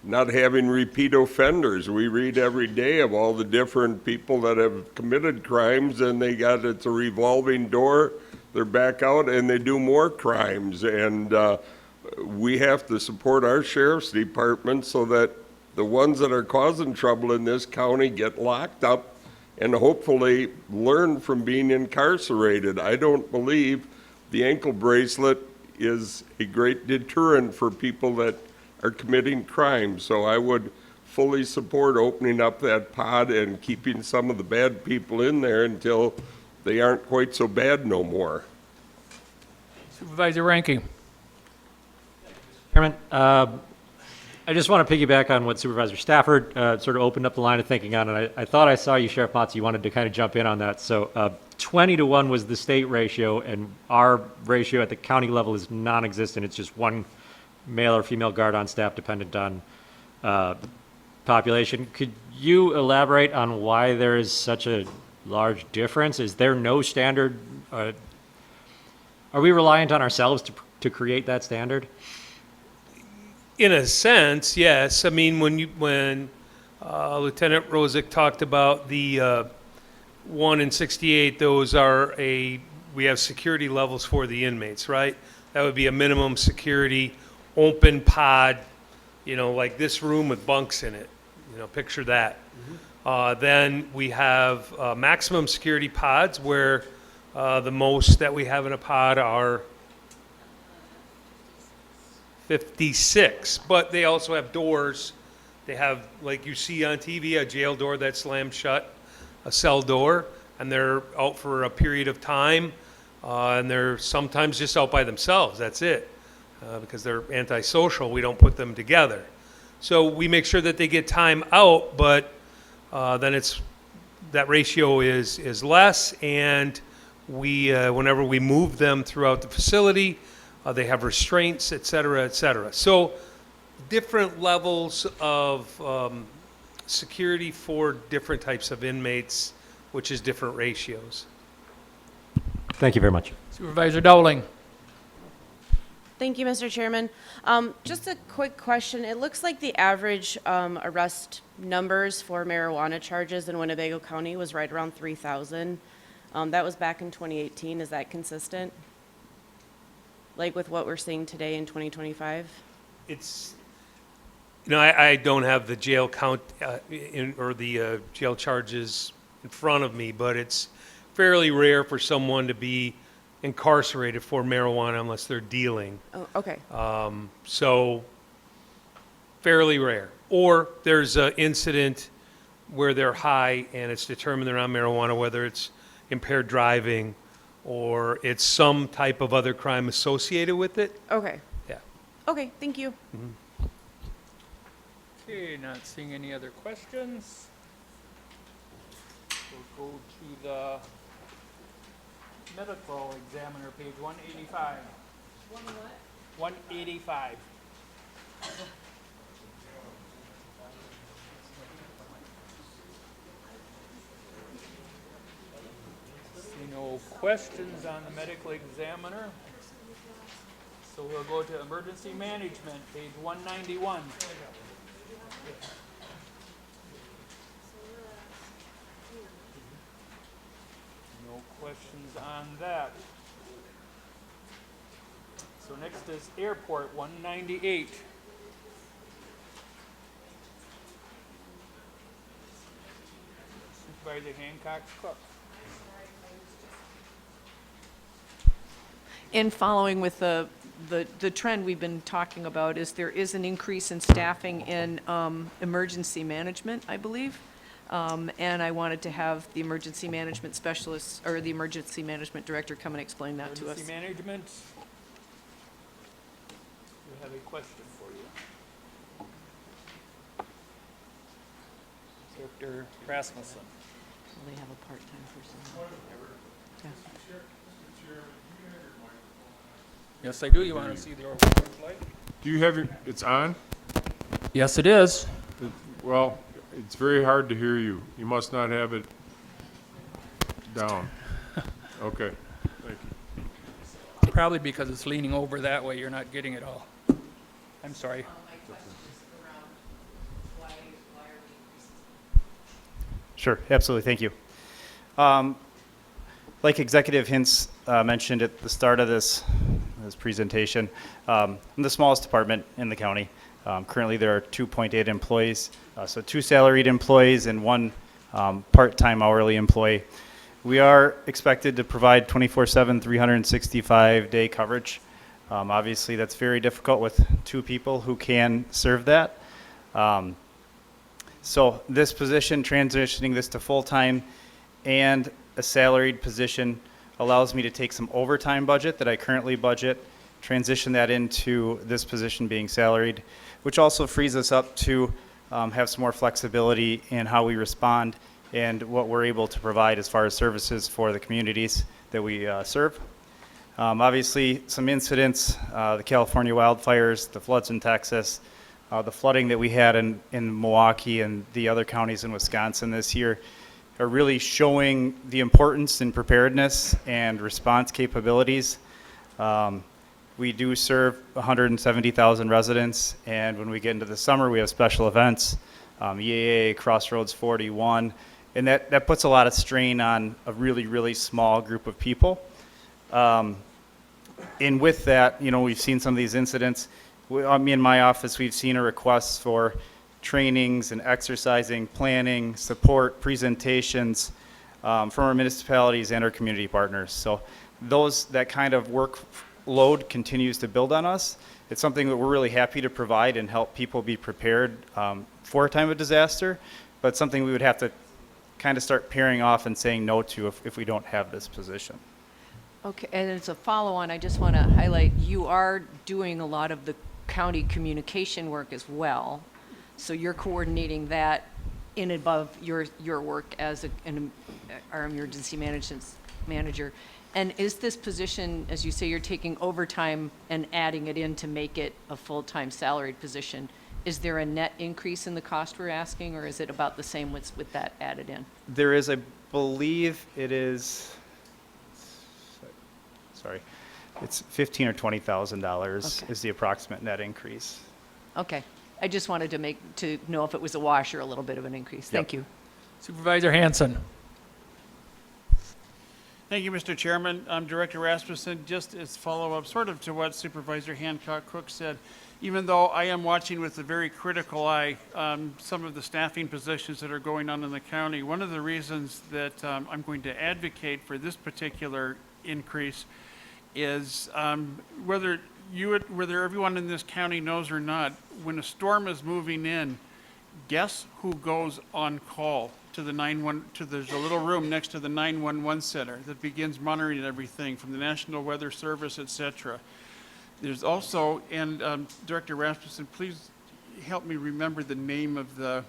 not having repeat offenders. We read every day of all the different people that have committed crimes, and it's a revolving door. They're back out and they do more crimes. And we have to support our sheriff's department so that the ones that are causing trouble in this county get locked up and hopefully learn from being incarcerated. I don't believe the ankle bracelet is a great deterrent for people that are committing crimes. So I would fully support opening up that pod and keeping some of the bad people in there until they aren't quite so bad no more. Supervisor Ranking. Chairman, I just want to piggyback on what Supervisor Stafford sort of opened up the line of thinking on, and I thought I saw you, Sheriff Motz, you wanted to kind of jump in on that. So 20 to 1 was the state ratio, and our ratio at the county level is non-existent. It's just one male or female guard on staff dependent on population. Could you elaborate on why there is such a large difference? Is there no standard? Are we reliant on ourselves to create that standard? In a sense, yes. I mean, when Lieutenant Rosick talked about the 1 in 68, those are we have security levels for the inmates, right? That would be a minimum security, open pod, like this room with bunks in it. Picture that. Then we have maximum security pods where the most that we have in a pod are 56, but they also have doors. They have, like you see on TV, a jail door that slams shut, a cell door, and they're out for a period of time, and they're sometimes just out by themselves, that's it. Because they're antisocial, we don't put them together. So we make sure that they get time out, but then that ratio is less, and we, whenever we move them throughout the facility, they have restraints, et cetera, et cetera. So different levels of security for different types of inmates, which is different ratios. Thank you very much. Supervisor Dowling. Thank you, Mr. Chairman. Just a quick question. It looks like the average arrest numbers for marijuana charges in Winnebago County was right around 3,000. That was back in 2018. Is that consistent? Like with what we're seeing today in 2025? It's, I don't have the jail count or the jail charges in front of me, but it's fairly rare for someone to be incarcerated for marijuana unless they're dealing. Oh, okay. So fairly rare. Or there's an incident where they're high and it's determined they're on marijuana, whether it's impaired driving or it's some type of other crime associated with it. Okay. Yeah. Okay, thank you. Okay, not seeing any other questions. We'll go to the medical examiner, page 185. 185. See no questions on the medical examiner. So we'll go to emergency management, page 191. No questions on that. So next is airport, 198. Supervisor Hancock Cook. In following with the trend we've been talking about is there is an increase in staffing in emergency management, I believe. And I wanted to have the emergency management specialist or the emergency management director come and explain that to us. Emergency management. We have a question for you. Director Rasmussen. Will they have a part-time person? Yeah. Yes, I do. You want to see the orange light? Do you have your, it's on? Yes, it is. Well, it's very hard to hear you. You must not have it down. Okay, thank you. Probably because it's leaning over that way, you're not getting it all. I'm sorry. Sure, absolutely, thank you. Like Executive Hintz mentioned at the start of this presentation, I'm the smallest department in the county. Currently, there are 2.8 employees, so 2 salaried employees and 1 part-time hourly employee. We are expected to provide 24/7, 365-day coverage. Obviously, that's very difficult with 2 people who can serve that. So this position, transitioning this to full-time and a salaried position, allows me to take some overtime budget that I currently budget, transition that into this position being salaried, which also frees us up to have some more flexibility in how we respond and what we're able to provide as far as services for the communities that we serve. Obviously, some incidents, the California wildfires, the floods in Texas, the flooding that we had in Milwaukee and the other counties in Wisconsin this year are really showing the importance in preparedness and response capabilities. We do serve 170,000 residents, and when we get into the summer, we have special events, EAA, Crossroads 41, and that puts a lot of strain on a really, really small group of people. And with that, we've seen some of these incidents. Me in my office, we've seen a request for trainings and exercising, planning, support, presentations from our municipalities and our community partners. So that kind of workload continues to build on us. It's something that we're really happy to provide and help people be prepared for a time of disaster, but something we would have to kind of start pairing off and saying no to if we don't have this position. Okay, and as a follow-on, I just want to highlight, you are doing a lot of the county communication work as well. So you're coordinating that in and above your work as our emergency management manager. And is this position, as you say, you're taking overtime and adding it in to make it a full-time salaried position? Is there a net increase in the cost we're asking, or is it about the same with that added in? There is, I believe it is, sorry, it's $15,000 or $20,000 is the approximate net increase. Okay, I just wanted to know if it was a wash or a little bit of an increase. Thank you. Supervisor Hanson. Thank you, Mr. Chairman. Director Rasmussen, just as follow-up sort of to what Supervisor Hancock-Cook said, even though I am watching with a very critical eye some of the staffing positions that are going on in the county, one of the reasons that I'm going to advocate for this particular increase is whether everyone in this county knows or not, when a storm is moving in, guess who goes on call to there's a little room next to the 911 center that begins monitoring everything from the National Weather Service, etc. There's also, and Director Rasmussen, please help me remember the name of the,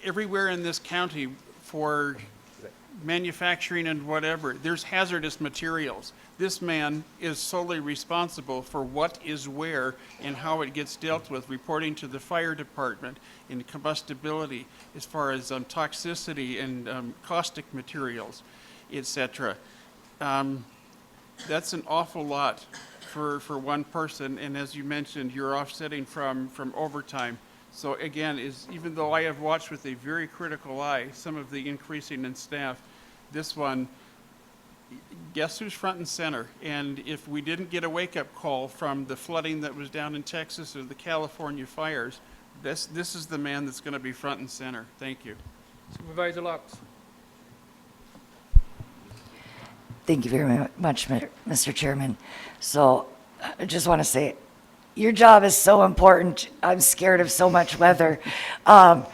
everywhere in this county for manufacturing and whatever, there's hazardous materials. This man is solely responsible for what is where and how it gets dealt with, reporting to the fire department in combustibility as far as toxicity and caustic materials, etc. That's an awful lot for one person, and as you mentioned, you're offsetting from overtime. So again, even though I have watched with a very critical eye some of the increasing in staff, this one, guess who's front and center? And if we didn't get a wake-up call from the flooding that was down in Texas or the California fires, this is the man that's going to be front and center. Thank you. Supervisor Lux. Thank you very much, Mr. Chairman. So I just want to say, your job is so important. I'm scared of so much weather. I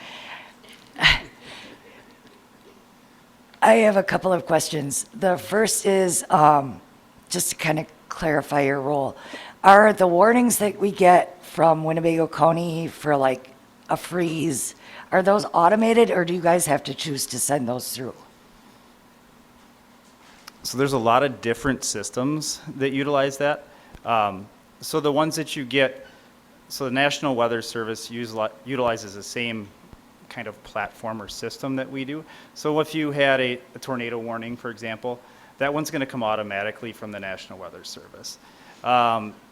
have a couple of questions. The first is just to kind of clarify your role. Are the warnings that we get from Winnebago County for like a freeze, are those automated, or do you guys have to choose to send those through? So there's a lot of different systems that utilize that. So the ones that you get, so the National Weather Service utilizes the same kind of platform or system that we do. So if you had a tornado warning, for example, that one's going to come automatically from the National Weather Service.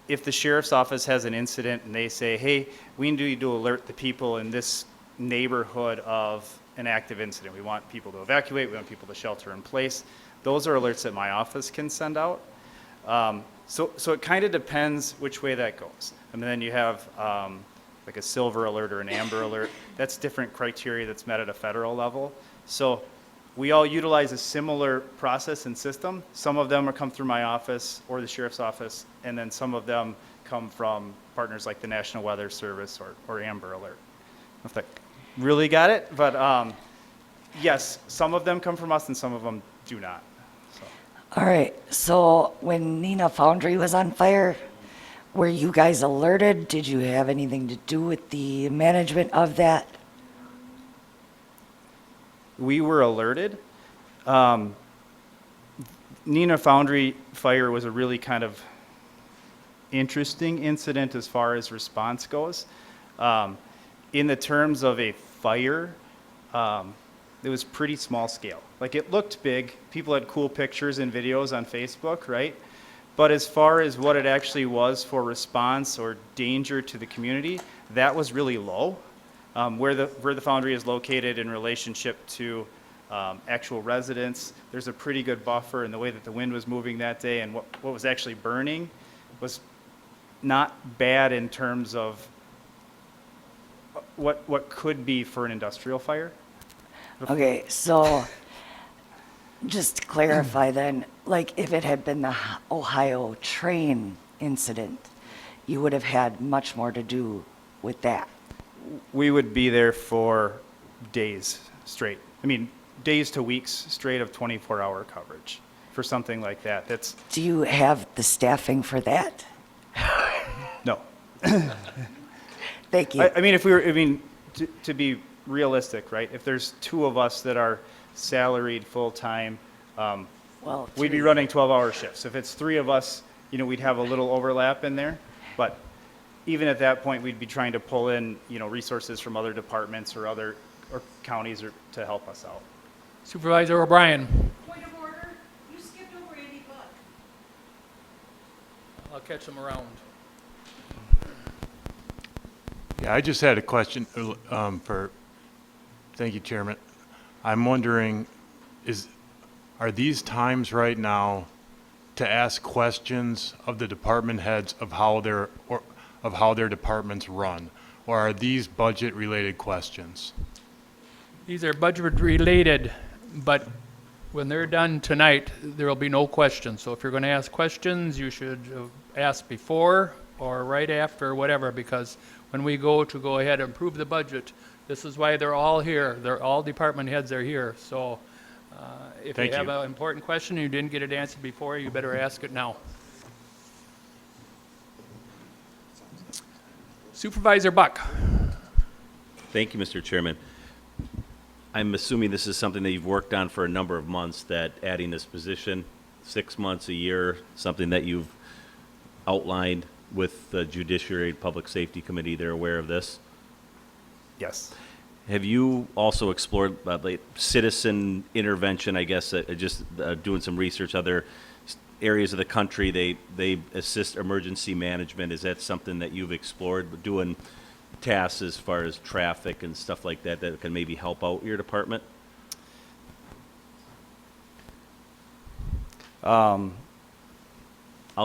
If the sheriff's office has an incident and they say, hey, we need to alert the people in this neighborhood of an active incident. We want people to evacuate, we want people to shelter in place. Those are alerts that my office can send out. So it kind of depends which way that goes. And then you have like a silver alert or an amber alert. That's different criteria that's met at a federal level. So we all utilize a similar process and system. Some of them come through my office or the sheriff's office, and then some of them come from partners like the National Weather Service or Amber Alert. I don't know if that really got it, but yes, some of them come from us and some of them do not. All right, so when Neenah Foundry was on fire, were you guys alerted? Did you have anything to do with the management of that? We were alerted. Neenah Foundry fire was a really kind of interesting incident as far as response goes. In the terms of a fire, it was pretty small scale. Like, it looked big. People had cool pictures and videos on Facebook, right? But as far as what it actually was for response or danger to the community, that was really low. Where the foundry is located in relationship to actual residents, there's a pretty good buffer, and the way that the wind was moving that day and what was actually burning was not bad in terms of what could be for an industrial fire. Okay, so just to clarify then, like if it had been the Ohio train incident, you would have had much more to do with that. We would be there for days straight. I mean, days to weeks straight of 24-hour coverage for something like that. That's Do you have the staffing for that? no. Thank you. I mean, if we were, I mean, to be realistic, right? If there's two of us that are salaried full-time, Well, we'd be two. running 12-hour shifts. If it's three of us, you know, we'd have a little overlap in there. But even at that point, we'd be trying to pull in, you know, resources from other departments or other or counties or to help us out. Supervisor O'Brien. Point of order, you skipped over Andy Buck. I'll catch him around. Yeah, I just had a question thank you, Chairman. I'm wondering, are these times right now to ask questions of the department heads of how their departments run? Or are these budget-related questions? These are budget-related, but when they're done tonight, there will be no questions. So if you're going to ask questions, you should ask before or right after, or whatever, because when we go ahead and approve the budget, this is why they're all here. They're all department heads are here. So if you have an important question and you didn't get it answered before, you better ask it now. Supervisor Buck. Thank you, Mr. Chairman. I'm assuming this is something that you've worked on for a number of months, that adding this position, 6 months, a year, something that you've outlined with the Judiciary Public Safety Committee. They're aware of this? Yes. Have you also explored like citizen intervention, I guess, just doing some research, other areas of the country, they assist emergency management? Is that something that you've explored, doing tasks as far as traffic and stuff like that, that can maybe help out your department? I'll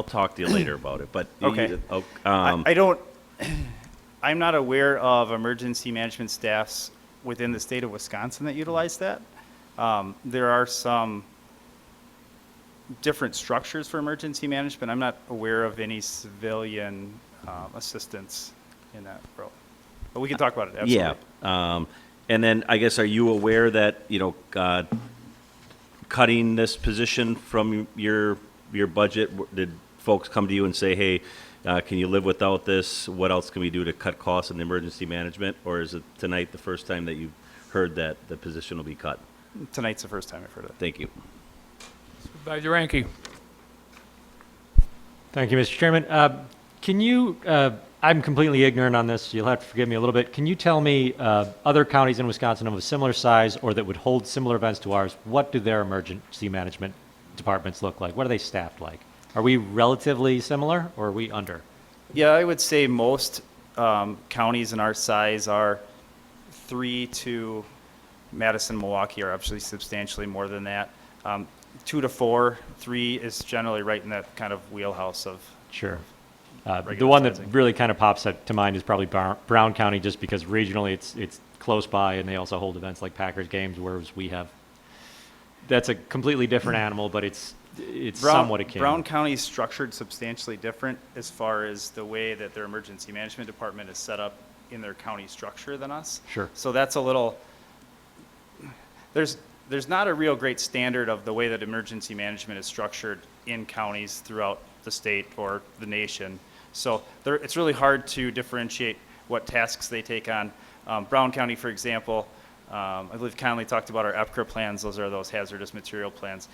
talk to you later about it, but Okay. I don't, I'm not aware of emergency management staffs within the state of Wisconsin that utilize that. There are some different structures for emergency management. I'm not aware of any civilian assistance in that role. But we can talk about it, absolutely. Yeah. And then I guess, are you aware that, cutting this position from your budget, did folks come to you and say, hey, can you live without this? What else can we do to cut costs in emergency management? Or is it tonight the first time that you've heard that the position will be cut? Tonight's the first time I've heard it. Thank you. Supervisor Ranke. Thank you, Mr. Chairman. Can you, I'm completely ignorant on this, you'll have to forgive me a little bit. Can you tell me other counties in Wisconsin of a similar size or that would hold similar events to ours, what do their emergency management departments look like? What are they staffed like? Are we relatively similar or are we under? Yeah, I would say most counties in our size are 3 to Madison, Milwaukee are actually substantially more than that. 2 to 4, 3 is generally right in that kind of wheelhouse of. Sure. The one that really kind of pops to mind is probably Brown County, just because regionally it's close by, and they also hold events like Packers games, whereas we have. That's a completely different animal, but it's somewhat akin. Brown County is structured substantially different as far as the way that their emergency management department is set up in their county structure than us. Sure. So that's a little. There's not a real great standard of the way that emergency management is structured in counties throughout the state or the nation. So it's really hard to differentiate what tasks they take on. Brown County, for example, I believe Conley talked about our EPCR plans. Those are those hazardous material plans.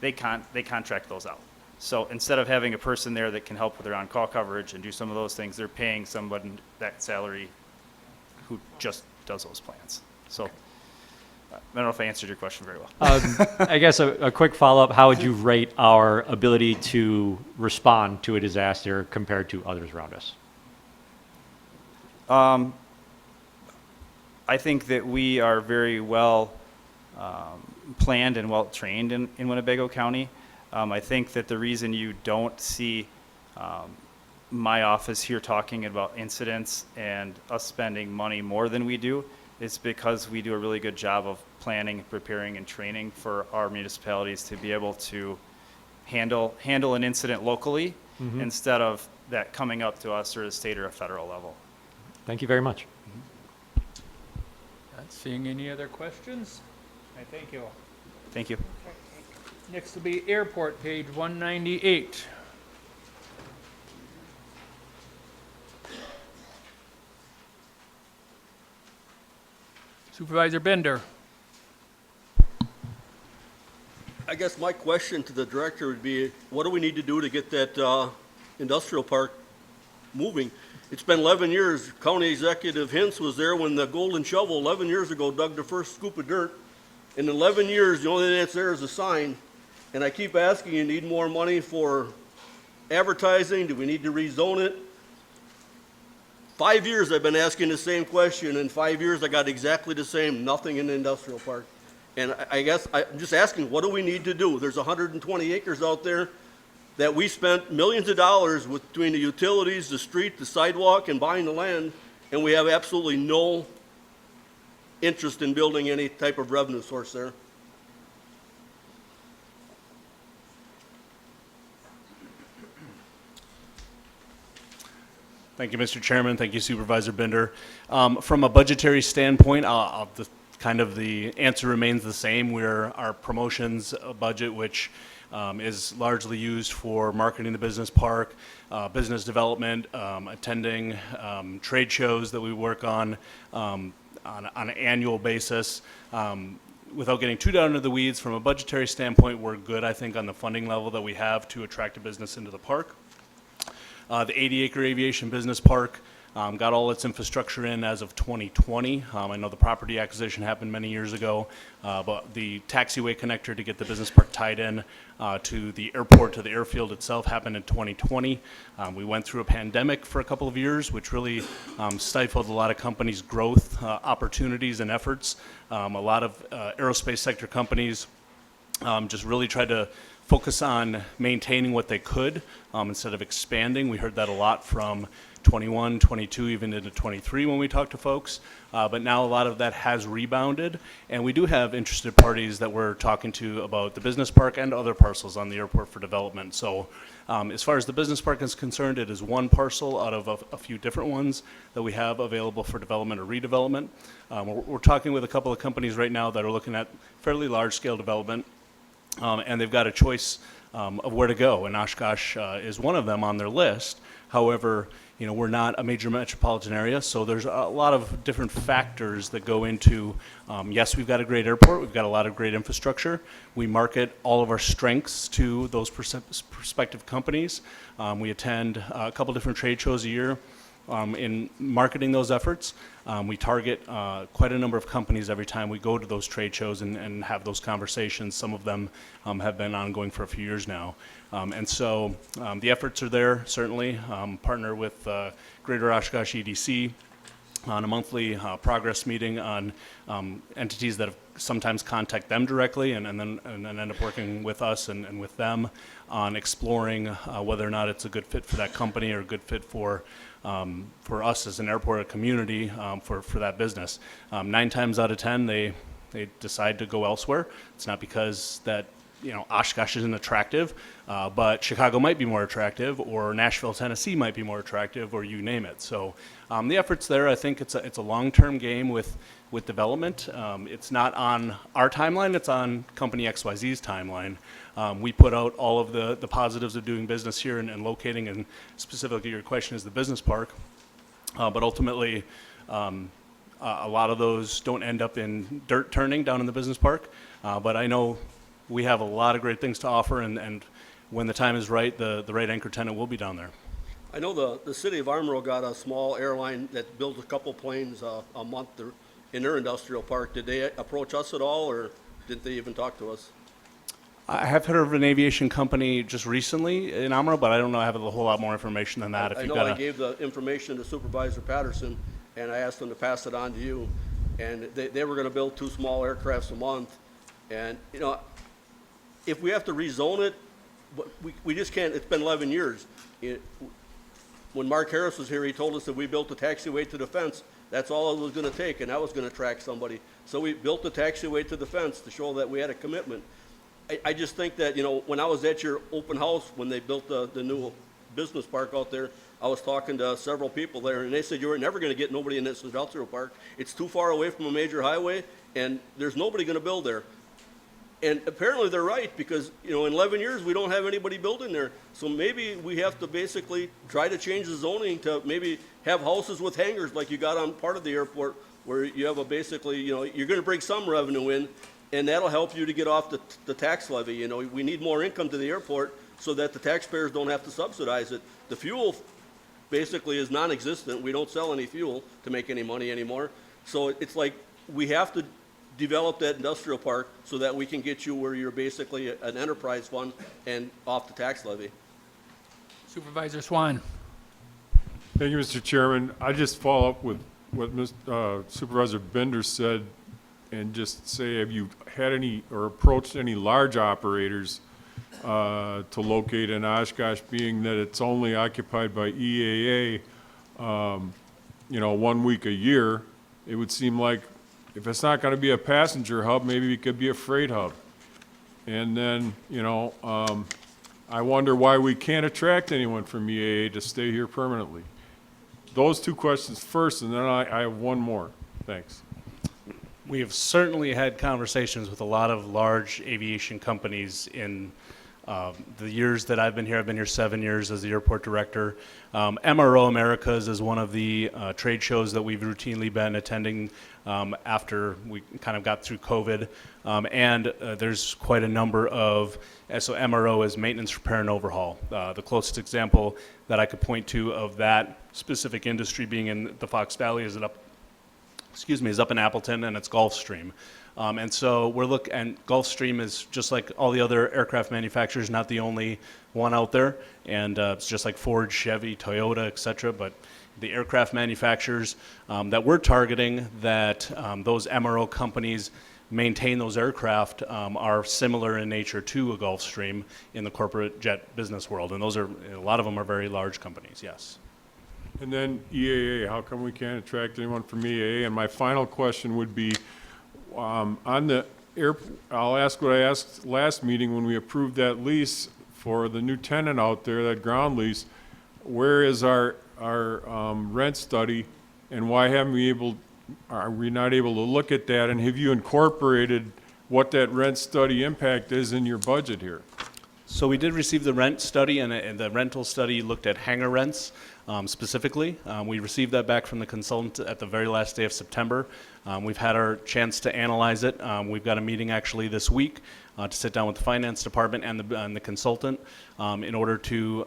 They contract those out. So instead of having a person there that can help with their on-call coverage and do some of those things, they're paying someone that salary who just does those plans. So I don't know if I answered your question very well. I guess a quick follow-up, how would you rate our ability to respond to a disaster compared to others around us? I think that we are very well planned and well trained in Winnebago County. I think that the reason you don't see my office here talking about incidents and us spending money more than we do is because we do a really good job of planning, preparing, and training for our municipalities to be able to handle an incident locally instead of that coming up to us or a state or a federal level. Thank you very much. Not seeing any other questions. I thank you all. Thank you. Next will be airport, page 198. Supervisor Bender. I guess my question to the director would be, what do we need to do to get that industrial park moving? It's been 11 years. County Executive Hintz was there when the golden shovel 11 years ago dug the first scoop of dirt. In 11 years, the only thing that's there is a sign. And I keep asking, you need more money for advertising? Do we need to rezone it? 5 years I've been asking the same question. In 5 years, I got exactly the same, nothing in the industrial park. And I guess I'm just asking, what do we need to do? There's 120 acres out there that we spent millions of dollars between the utilities, the street, the sidewalk, and buying the land, and we have absolutely no interest in building any type of revenue source there. Thank you, Mr. Chairman. Thank you, Supervisor Bender. From a budgetary standpoint, the answer remains the same. Our promotions budget, which is largely used for marketing the business park, business development, attending trade shows that we work on an annual basis. Without getting too down into the weeds, from a budgetary standpoint, we're good, I think, on the funding level that we have to attract a business into the park. The 80-acre aviation business park got all its infrastructure in as of 2020. I know the property acquisition happened many years ago, but the taxiway connector to get the business park tied in to the airport, to the airfield itself, happened in 2020. We went through a pandemic for a couple of years, which really stifled a lot of companies' growth opportunities and efforts. A lot of aerospace sector companies just really tried to focus on maintaining what they could instead of expanding. We heard that a lot from 21, 22, even into 23 when we talked to folks. But now a lot of that has rebounded, and we do have interested parties that we're talking to about the business park and other parcels on the airport for development. So as far as the business park is concerned, it is one parcel out of a few different ones that we have available for development or redevelopment. We're talking with a couple of companies right now that are looking at fairly large-scale development. And they've got a choice of where to go, and Oshkosh is one of them on their list. However, we're not a major metropolitan area, so there's a lot of different factors that go into, yes, we've got a great airport, we've got a lot of great infrastructure. We market all of our strengths to those prospective companies. We attend a couple different trade shows a year. In marketing those efforts, we target quite a number of companies every time we go to those trade shows and have those conversations. Some of them have been ongoing for a few years now. And so the efforts are there, certainly. Partner with Greater Oshkosh EDC on a monthly progress meeting on entities that have sometimes contact them directly and then end up working with us and with them on exploring whether or not it's a good fit for that company or a good fit for us as an airport, a community, for that business. 9 times out of 10, they decide to go elsewhere. It's not because that Oshkosh isn't attractive, but Chicago might be more attractive, or Nashville, Tennessee might be more attractive, or you name it. So the efforts there, I think it's a long-term game with development. It's not on our timeline, it's on Company XYZ's timeline. We put out all of the positives of doing business here and locating, and specifically your question is the business park. But ultimately, a lot of those don't end up in dirt turning down in the business park. But I know we have a lot of great things to offer, and when the time is right, the right anchor tenant will be down there. I know the city of Armoro got a small airline that builds a couple planes a month in their industrial park. Did they approach us at all, or didn't they even talk to us? I have heard of an aviation company just recently in Armoro, but I don't know. I have a whole lot more information than that. I gave the information to Supervisor Patterson, and I asked them to pass it on to you. And they were going to build 2 small aircrafts a month. And, if we have to rezone it, we just can't. It's been 11 years. When Mark Harris was here, he told us that we built a taxiway to the fence. That's all it was going to take, and that was going to attract somebody. So we built the taxiway to the fence to show that we had a commitment. I just think that, when I was at your open house when they built the new business park out there, I was talking to several people there, and they said, you're never going to get nobody in this industrial park. It's too far away from a major highway, and there's nobody going to build there. And apparently they're right, because, in 11 years, we don't have anybody building there. So maybe we have to basically try to change the zoning to maybe have houses with hangars like you got on part of the airport, where you have basically, you're going to bring some revenue in, and that'll help you to get off the tax levy. We need more income to the airport so that the taxpayers don't have to subsidize it. The fuel basically is non-existent. We don't sell any fuel to make any money anymore. So it's like we have to develop that industrial park so that we can get you where you're basically an enterprise fund and off the tax levy. Supervisor Swan. Thank you, Mr. Chairman. I just follow up with what Supervisor Bender said and just say, have you had any or approached any large operators to locate in Oshkosh, being that it's only occupied by EAA, 1 week a year? It would seem like if it's not going to be a passenger hub, maybe it could be a freight hub. And then, I wonder why we can't attract anyone from EAA to stay here permanently. Those two questions first, and then I have one more. Thanks. We have certainly had conversations with a lot of large aviation companies in the years that I've been here 7 years as the airport director. MRO Americas is one of the trade shows that we've routinely been attending after we kind of got through COVID. And there's quite a number of, so MRO is maintenance, repair, and overhaul. The closest example that I could point to of that specific industry being in the Fox Valley is up in Appleton, and it's Gulfstream. And so and Gulfstream is just like all the other aircraft manufacturers, not the only one out there. And it's just like Ford, Chevy, Toyota, et cetera. But the aircraft manufacturers that we're targeting, that those MRO companies maintain those aircraft, are similar in nature to a Gulfstream in the corporate jet business world. And a lot of them are very large companies, yes. And then EAA, how come we can't attract anyone from EAA? And my final question would be, on the I'll ask what I asked last meeting when we approved that lease for the new tenant out there, that ground lease. Where is our rent study, and why are we not able to look at that? And have you incorporated what that rent study impact is in your budget here? So we did receive the rent study, and the rental study looked at hangar rents specifically. We received that back from the consultant at the very last day of September. We've had our chance to analyze it. We've got a meeting actually this week to sit down with the finance department and the consultant in order to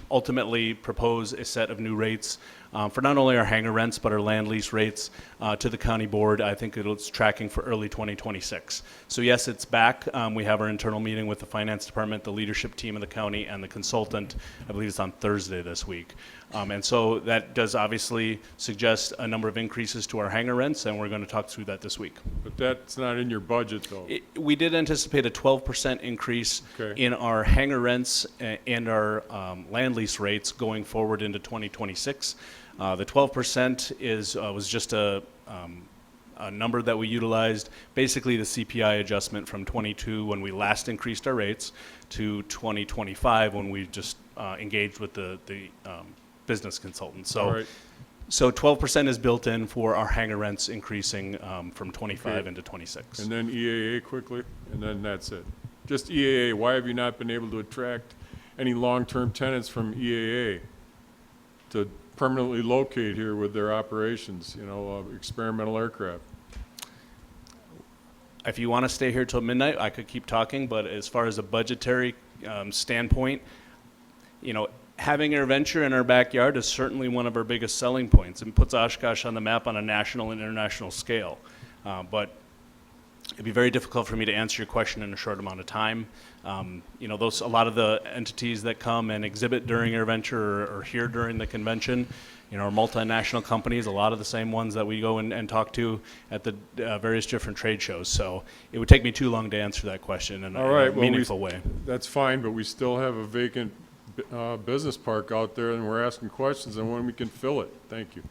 ultimately propose a set of new rates for not only our hangar rents but our land lease rates to the county board. I think it's tracking for early 2026. So yes, it's back. We have our internal meeting with the finance department, the leadership team of the county, and the consultant. I believe it's on Thursday this week. And so that does obviously suggest a number of increases to our hangar rents, and we're going to talk through that this week. But that's not in your budget, though. We did anticipate a 12% increase in our hangar rents and our land lease rates going forward into 2026. The 12% was just a number that we utilized, basically the CPI adjustment from 22 when we last increased our rates to 2025 when we just engaged with the business consultant. So, So 12% is built in for our hangar rents increasing from 25 into 26. And then EAA quickly, and then that's it. Just EAA, why have you not been able to attract any long-term tenants from EAA to permanently locate here with their operations, experimental aircraft? If you want to stay here till midnight, I could keep talking, but as far as a budgetary standpoint, having AirVenture in our backyard is certainly one of our biggest selling points and puts Oshkosh on the map on a national and international scale. But it'd be very difficult for me to answer your question in a short amount of time. A lot of the entities that come and exhibit during AirVenture or here during the convention, are multinational companies, a lot of the same ones that we go and talk to at the various different trade shows. So it would take me too long to answer that question in a meaningful way. That's fine, but we still have a vacant business park out there, and we're asking questions on when we can fill it. Thank you.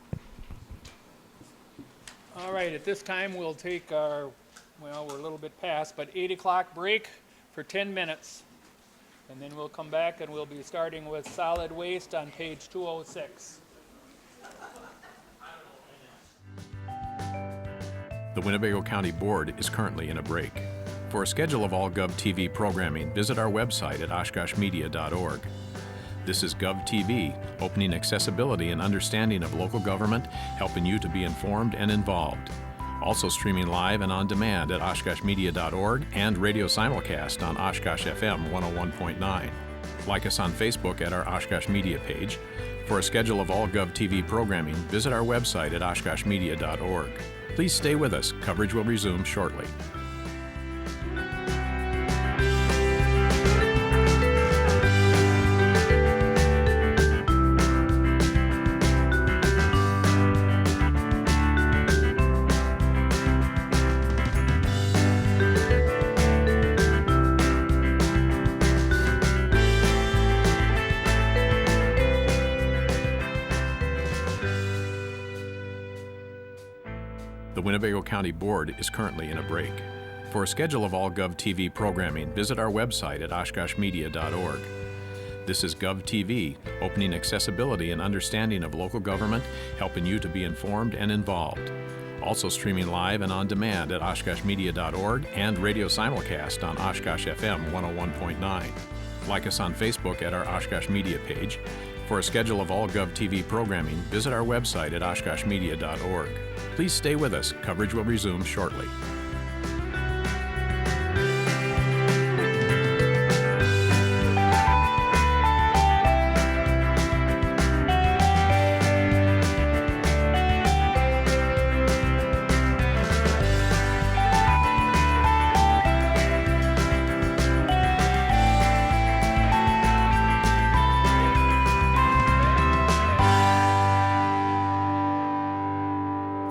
All right, at this time, we'll take our, we're a little bit past, but 8 o'clock break for 10 minutes. And then we'll come back and we'll be starting with solid waste on page 206. The Winnebago County Board is currently in a break. For a schedule of all GovTV programming, visit our website at oshkoshmedia.org. This is GovTV, opening accessibility and understanding of local government, helping you to be informed and involved. Also streaming live and on demand at oshkoshmedia.org and radio simulcast on Oshkosh FM 101.9. Like us on Facebook at our Oshkosh Media page. For a schedule of all GovTV programming, visit our website at oshkoshmedia.org. Please stay with us. Coverage will resume shortly. The Winnebago County Board is currently in a break. For a schedule of all GovTV programming, visit our website at oshkoshmedia.org. This is GovTV, opening accessibility and understanding of local government, helping you to be informed and involved. Also streaming live and on demand at oshkoshmedia.org and radio simulcast on Oshkosh FM 101.9. Like us on Facebook at our Oshkosh Media page. For a schedule of all GovTV programming, visit our website at oshkoshmedia.org. Please stay with us. Coverage will resume shortly.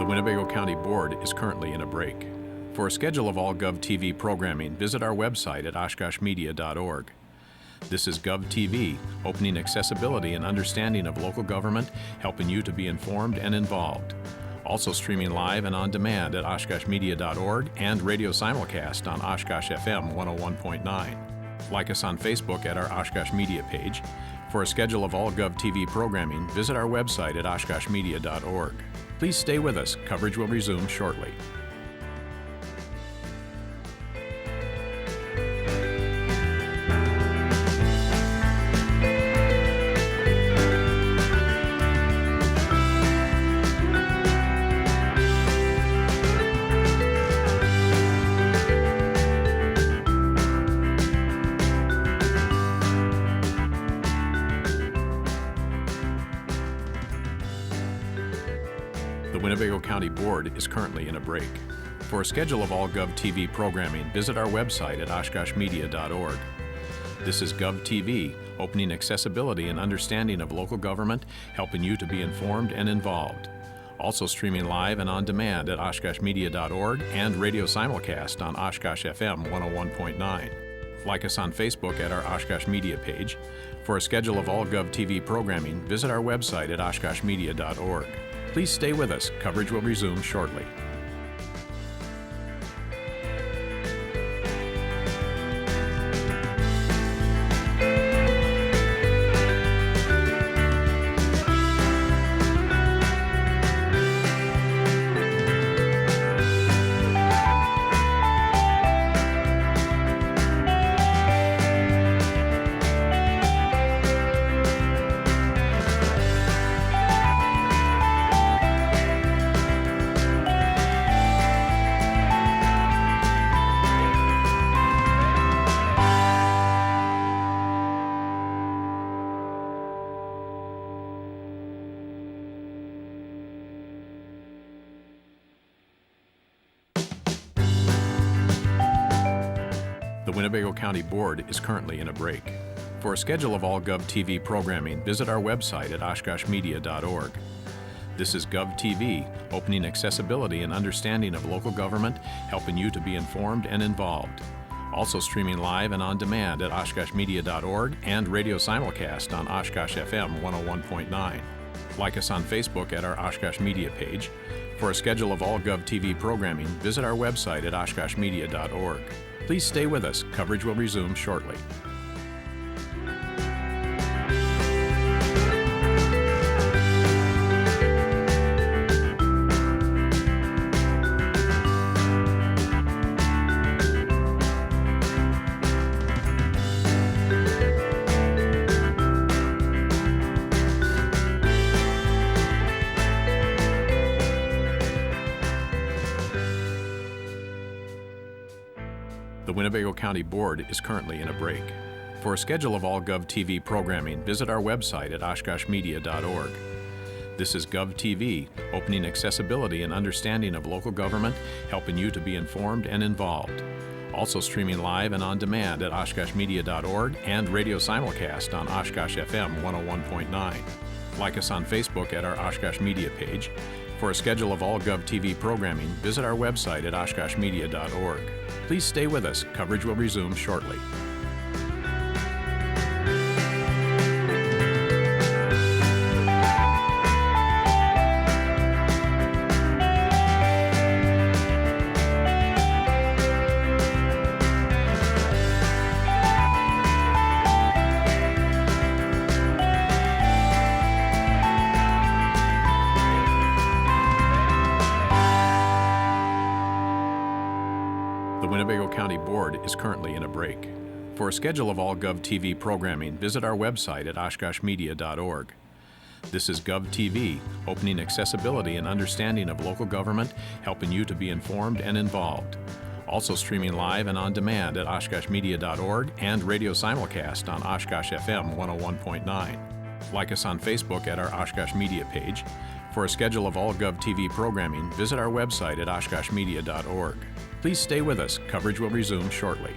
The Winnebago County Board is currently in a break. For a schedule of all GovTV programming, visit our website at oshkoshmedia.org. This is GovTV, opening accessibility and understanding of local government, helping you to be informed and involved. Also streaming live and on demand at oshkoshmedia.org and radio simulcast on Oshkosh FM 101.9. Like us on Facebook at our Oshkosh Media page. For a schedule of all GovTV programming, visit our website at oshkoshmedia.org. Please stay with us. Coverage will resume shortly. The Winnebago County Board is currently in a break. For a schedule of all GovTV programming, visit our website at oshkoshmedia.org. This is GovTV, opening accessibility and understanding of local government, helping you to be informed and involved. Also streaming live and on demand at oshkoshmedia.org and radio simulcast on Oshkosh FM 101.9. Like us on Facebook at our Oshkosh Media page. For a schedule of all GovTV programming, visit our website at oshkoshmedia.org. Please stay with us. Coverage will resume shortly. The Winnebago County Board is currently in a break. For a schedule of all GovTV programming, visit our website at oshkoshmedia.org. This is GovTV, opening accessibility and understanding of local government, helping you to be informed and involved. Also streaming live and on demand at oshkoshmedia.org and radio simulcast on Oshkosh FM 101.9. Like us on Facebook at our Oshkosh Media page. For a schedule of all GovTV programming, visit our website at oshkoshmedia.org. Please stay with us. Coverage will resume shortly. The Winnebago County Board is currently in a break. For a schedule of all GovTV programming, visit our website at oshkoshmedia.org. This is GovTV, opening accessibility and understanding of local government, helping you to be informed and involved. Also streaming live and on demand at oshkoshmedia.org and radio simulcast on Oshkosh FM 101.9. Like us on Facebook at our Oshkosh Media page. For a schedule of all GovTV programming, visit our website at oshkoshmedia.org. Please stay with us. Coverage will resume shortly. The Winnebago County Board is currently in a break. For a schedule of all GovTV programming, visit our website at oshkoshmedia.org. This is GovTV, opening accessibility and understanding of local government, helping you to be informed and involved. Also streaming live and on demand at oshkoshmedia.org and radio simulcast on Oshkosh FM 101.9. Like us on Facebook at our Oshkosh Media page. For a schedule of all GovTV programming, visit our website at oshkoshmedia.org. Please stay with us. Coverage will resume shortly.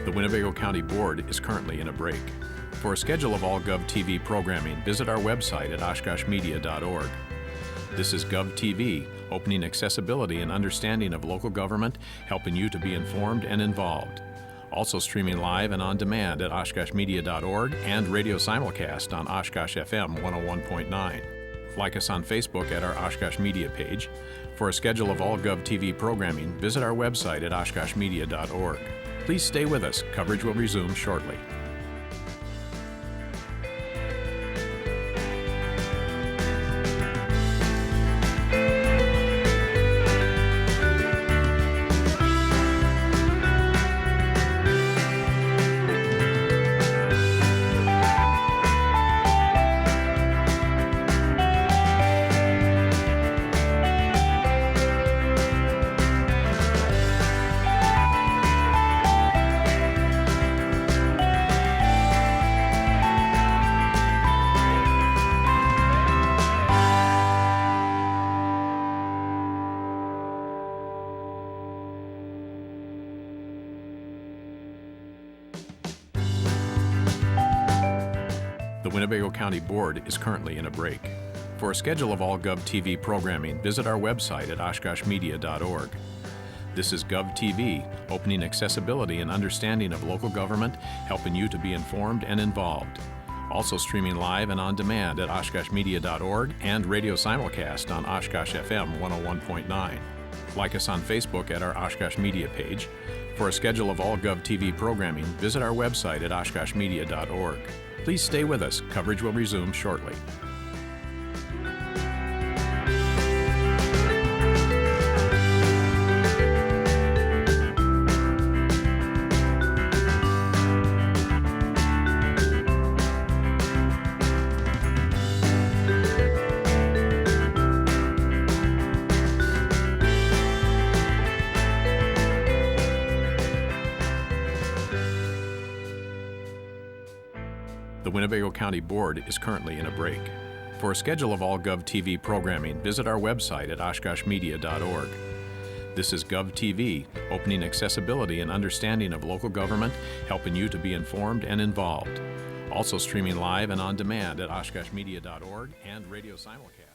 The Winnebago County Board is currently in a break. For a schedule of all GovTV programming, visit our website at oshkoshmedia.org. This is GovTV, opening accessibility and understanding of local government, helping you to be informed and involved. Also streaming live and on demand at oshkoshmedia.org and radio simulcast on Oshkosh FM 101.9. Like us on Facebook at our Oshkosh Media page. For a schedule of all GovTV programming, visit our website at oshkoshmedia.org. Please stay with us. Coverage will resume shortly. The Winnebago County Board is currently in a break. For a schedule of all GovTV programming, visit our website at oshkoshmedia.org. This is GovTV, opening accessibility and understanding of local government, helping you to be informed and involved. Also streaming live and on demand at oshkoshmedia.org and radio simulcast on Oshkosh FM 101.9. Like us on Facebook at our Oshkosh Media page. For a schedule of all GovTV programming, visit our website at oshkoshmedia.org. Please stay with us. Coverage will resume shortly. The Winnebago County Board is currently in a break. For a schedule of all GovTV programming, visit our website at oshkoshmedia.org. This is GovTV, opening accessibility and understanding of local government, helping you to be informed and involved. Also streaming live and on demand at oshkoshmedia.org and radio simulcast.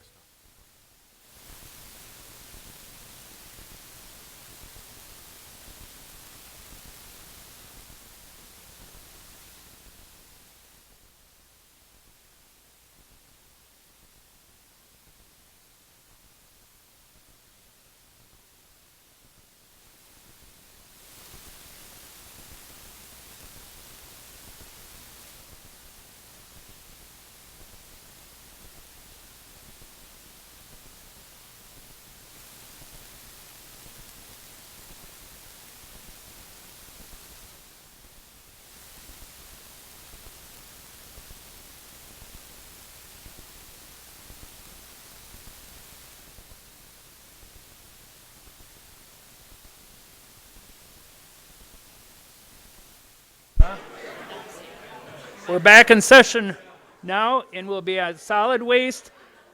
We're back in session now, and we'll be at solid waste,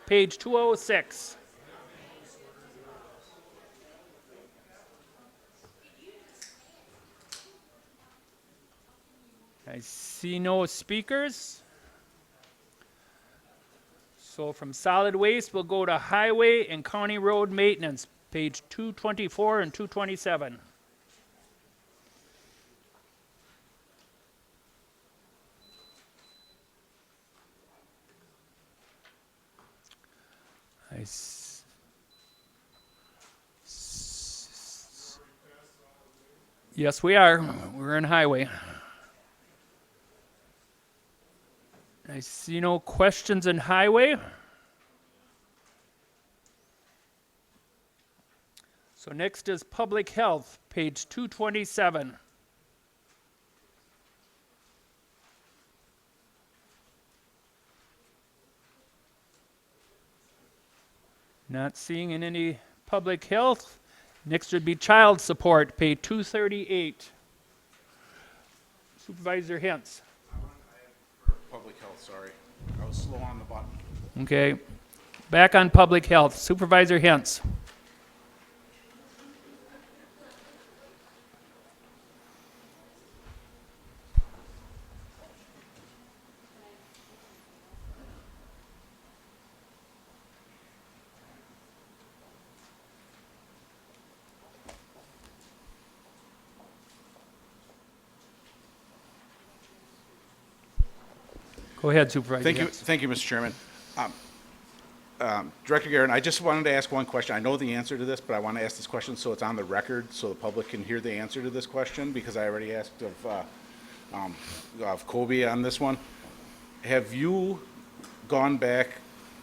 page 206. I see no speakers. So from solid waste, we'll go to highway and county road maintenance, page 224 and 227. Yes, we are. We're in highway. I see no questions in highway. So next is public health, page 227. Not seeing in any public health. Next would be child support, page 238. Supervisor Hintz. Public health, sorry. I was slow on the button. Okay. Back on public health, Supervisor Hintz. Go ahead, Supervisor. Thank you, Mr. Chairman. Director Guerin, I just wanted to ask one question. I know the answer to this, but I want to ask this question so it's on the record, so the public can hear the answer to this question, because I already asked of Kobe on this one. Have you gone back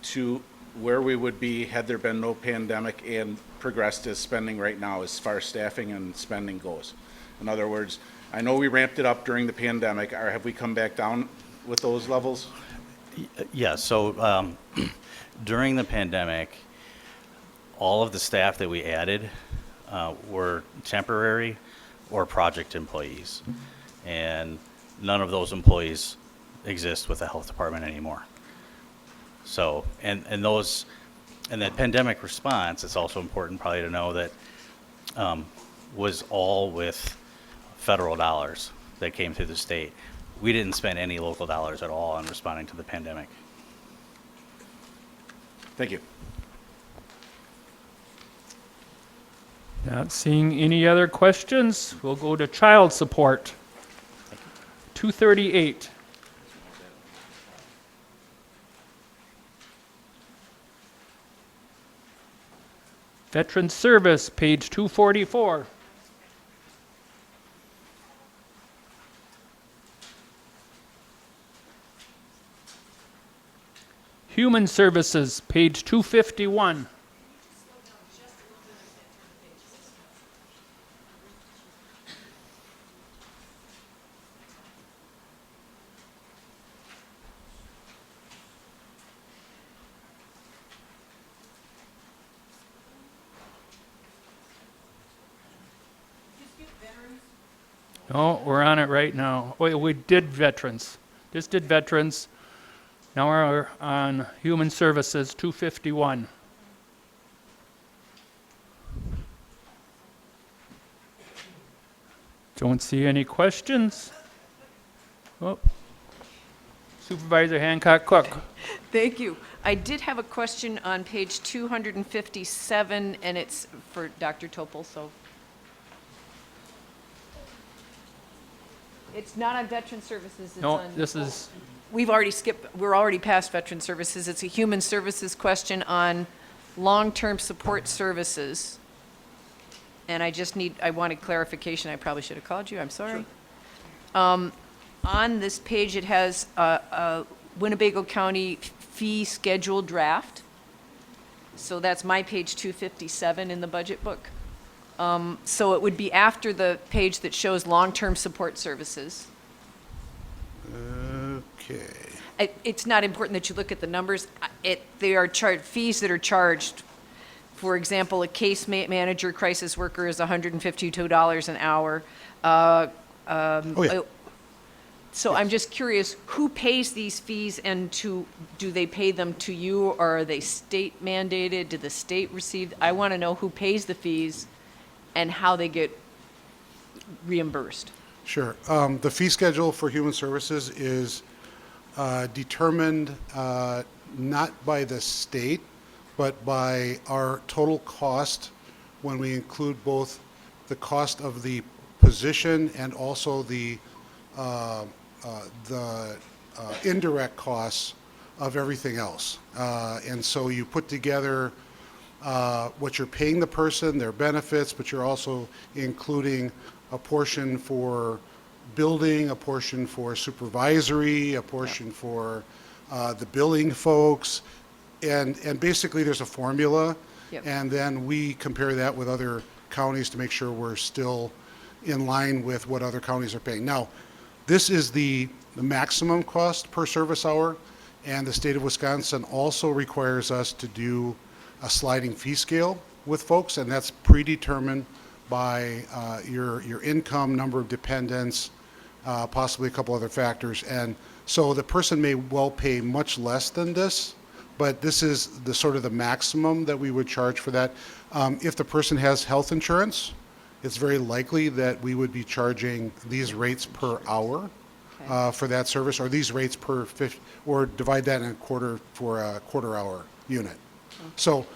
to where we would be had there been no pandemic and progressed as spending right now as far as staffing and spending goes? In other words, I know we ramped it up during the pandemic. Or have we come back down with those levels? Yeah, so during the pandemic, all of the staff that we added were temporary or project employees. And none of those employees exist with the health department anymore. So, and that pandemic response, it's also important probably to know that was all with federal dollars that came through the state. We didn't spend any local dollars at all on responding to the pandemic. Thank you. Not seeing any other questions, we'll go to child support. 238. Veteran service, page 244. Human services, page 251. No, we're on it right now. Wait, we did veterans. Just did veterans. Now we're on human services, 251. Don't see any questions. Oh. Supervisor Hancock Cook. Thank you. I did have a question on page 257, and it's for Dr. Topol, so. It's not on veteran services, it's No, on. this is, We're already past veteran services. It's a human services question on long-term support services. And I wanted clarification. I probably should have called you, I'm sorry. On this page, it has a Winnebago County fee schedule draft. So that's my page 257 in the budget book. So it would be after the page that shows long-term support services. Okay. It's not important that you look at the numbers. They are fees that are charged. For example, a case manager, crisis worker is $152 an hour. Oh, yeah. So I'm just curious, who pays these fees and do they pay them to you or are they state mandated? Did the state receive? I want to know who pays the fees and how they get reimbursed. Sure. The fee schedule for human services is determined not by the state, but by our total cost when we include both the cost of the position and also the indirect costs of everything else. And so you put together what you're paying the person, their benefits, but you're also including a portion for building, a portion for supervisory, a portion for the billing folks, and basically there's a formula, Yep. and then we compare that with other counties to make sure we're still in line with what other counties are paying. Now, this is the maximum cost per service hour, and the state of Wisconsin also requires us to do a sliding fee scale with folks, and that's predetermined by your income, number of dependents, possibly a couple other factors. And so the person may well pay much less than this, but this is the sort of the maximum that we would charge for that. If the person has health insurance, it's very likely that we would be charging these rates per hour for that service, or these rates per or divide that in a quarter for a quarter-hour unit. So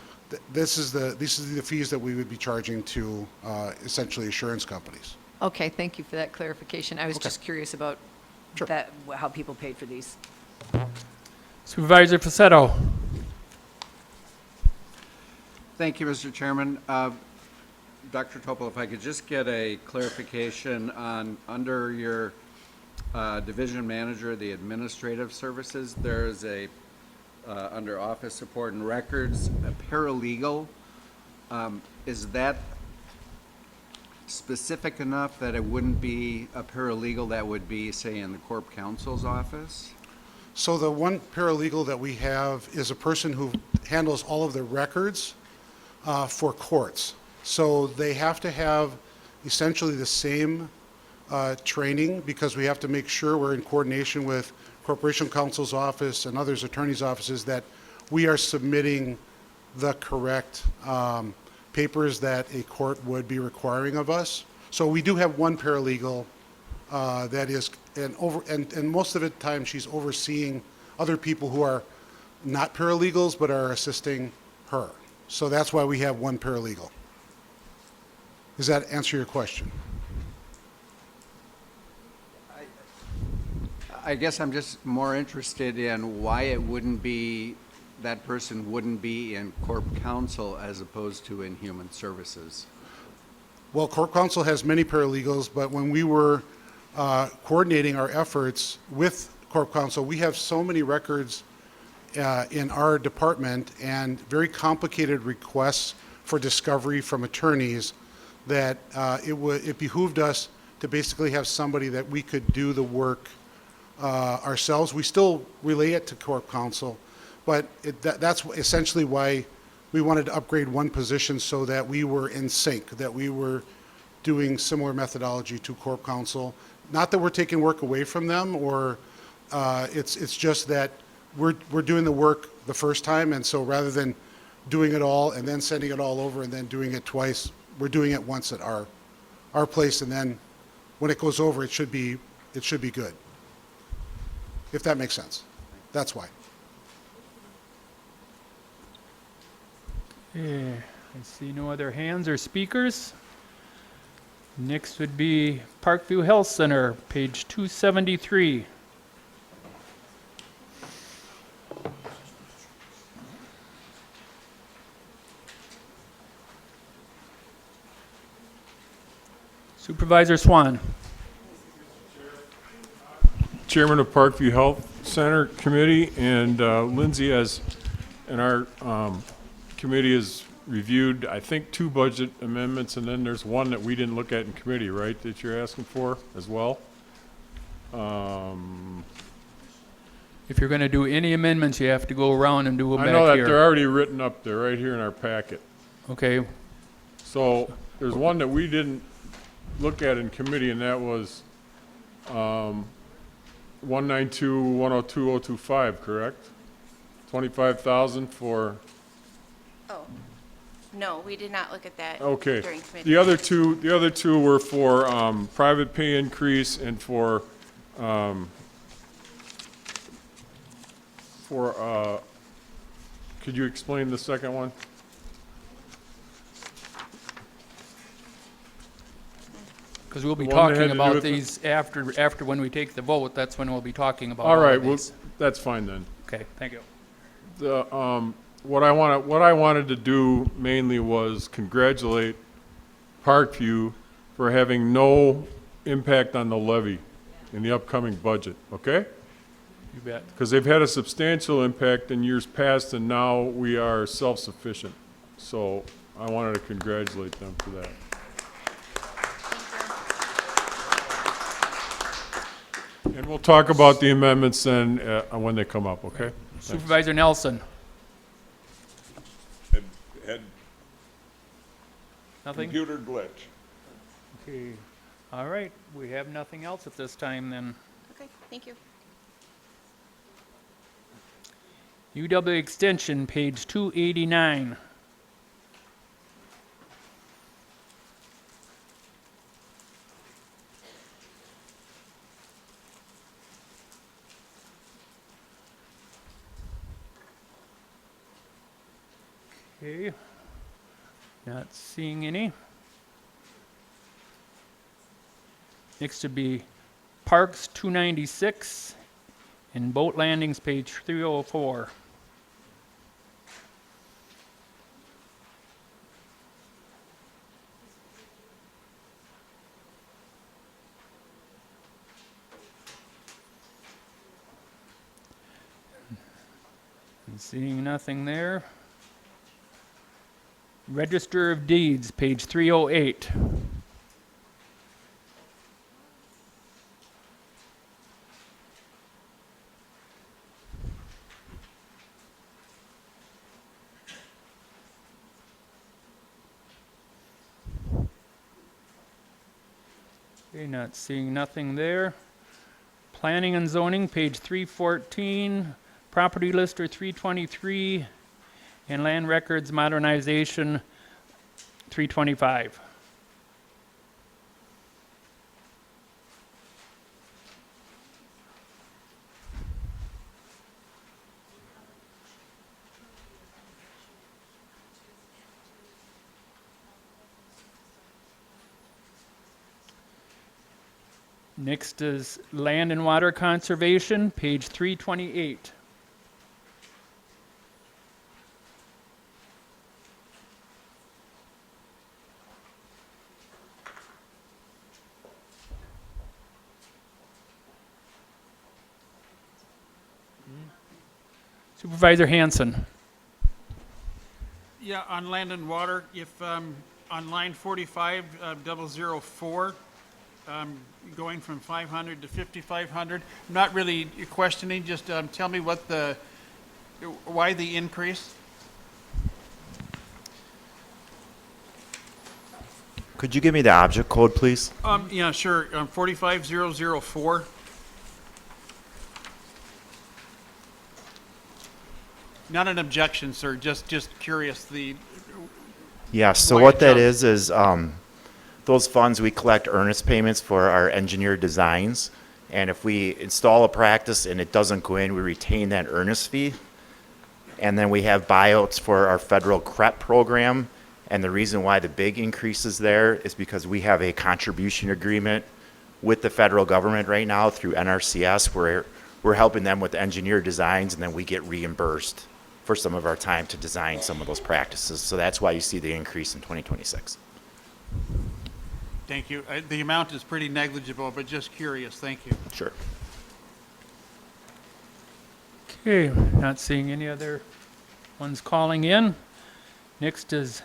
these is the fees that we would be charging to essentially insurance companies. Okay, thank you for that clarification. I was just curious about that, how people paid for these. Supervisor Facetto. Thank you, Mr. Chairman. Dr. Topol, if I could just get a clarification on, under your division manager, the administrative services, there is a, under office support and records, a paralegal. Is that specific enough that it wouldn't be a paralegal that would be, say, in the Corp Counsel's office? So the one paralegal that we have is a person who handles all of the records for courts. So they have to have essentially the same training, because we have to make sure we're in coordination with Corporation Counsel's office and others attorneys' offices that we are submitting the correct papers that a court would be requiring of us. So we do have one paralegal that is, and most of the time she's overseeing other people who are not paralegals but are assisting her. So that's why we have one paralegal. Does that answer your question? I guess I'm just more interested in why it wouldn't be, that person wouldn't be in Corp Counsel as opposed to in Human Services. Well, Corp Counsel has many paralegals, but when we were coordinating our efforts with Corp Counsel, we have so many records in our department and very complicated requests for discovery from attorneys that it behooved us to basically have somebody that we could do the work ourselves. We still relay it to Corp Counsel, but that's essentially why we wanted to upgrade one position, so that we were in sync, that we were doing similar methodology to Corp Counsel. Not that we're taking work away from them, or it's just that we're doing the work the first time, and so rather than doing it all and then sending it all over and then doing it twice, we're doing it once at our place, and then when it goes over, it should be good. If that makes sense. That's why. Yeah, I see no other hands or speakers. Next would be Parkview Health Center, page 273. Supervisor Swan. Chairman of Parkview Health Center Committee, and Lindsay has, and our committee has reviewed, I think, 2 budget amendments, and then there's one that we didn't look at in committee, right, that you're asking for as well? If you're going to do any amendments, you have to go around and do them back I here. know that they're already written up there, right here in our packet. Okay. So there's one that we didn't look at in committee, and that was 192-102-025, correct? 25,000 for, Oh, no, we did not look at that okay. during committee. The other two were for private pay increase and for, could you explain the second one? Because we'll be The one that had talking to do about with the- these after when we take the vote, that's when we'll be talking about All all right, of well, these. that's fine then. Okay, thank you. The, what I wanted to do mainly was congratulate Parkview for having no impact on the levy in the upcoming budget, okay? You bet. Because they've had a substantial impact in years past, and now we are self-sufficient. So I wanted to congratulate them for that. And we'll talk about the amendments then when they come up, okay? Thanks. Supervisor Nelson? Had Nothing? computer glitch. Okay, all right, we have nothing else at this time then. Okay, thank you. UW Extension, page 289. Okay, not seeing any. Next would be Parks 296 and Boat Landings, page 304. And seeing nothing there. Register of Deeds, page 308. Okay, not seeing nothing there. Planning and Zoning, page 314. Property Lister 323. And Land Records Modernization 325. Next is Land and Water Conservation, page 328. Supervisor Hanson. Yeah, on land and water, if, on line 45, 004, going from 500 to 5,500, not really questioning, just tell me what why the increase? Could you give me the object code, please? Yeah, sure, 45004. Not an objection, sir, just curious, Yeah, so why what it that jumped. is those funds, we collect earnest payments for our engineered designs. And if we install a practice and it doesn't go in, we retain that earnest fee. And then we have buyouts for our federal CREP program. And the reason why the big increase is there is because we have a contribution agreement with the federal government right now through NRCS, where we're helping them with engineered designs, and then we get reimbursed for some of our time to design some of those practices. So that's why you see the increase in 2026. Thank you. The amount is pretty negligible, but just curious, thank you. Sure. Okay, not seeing any other ones calling in. Next is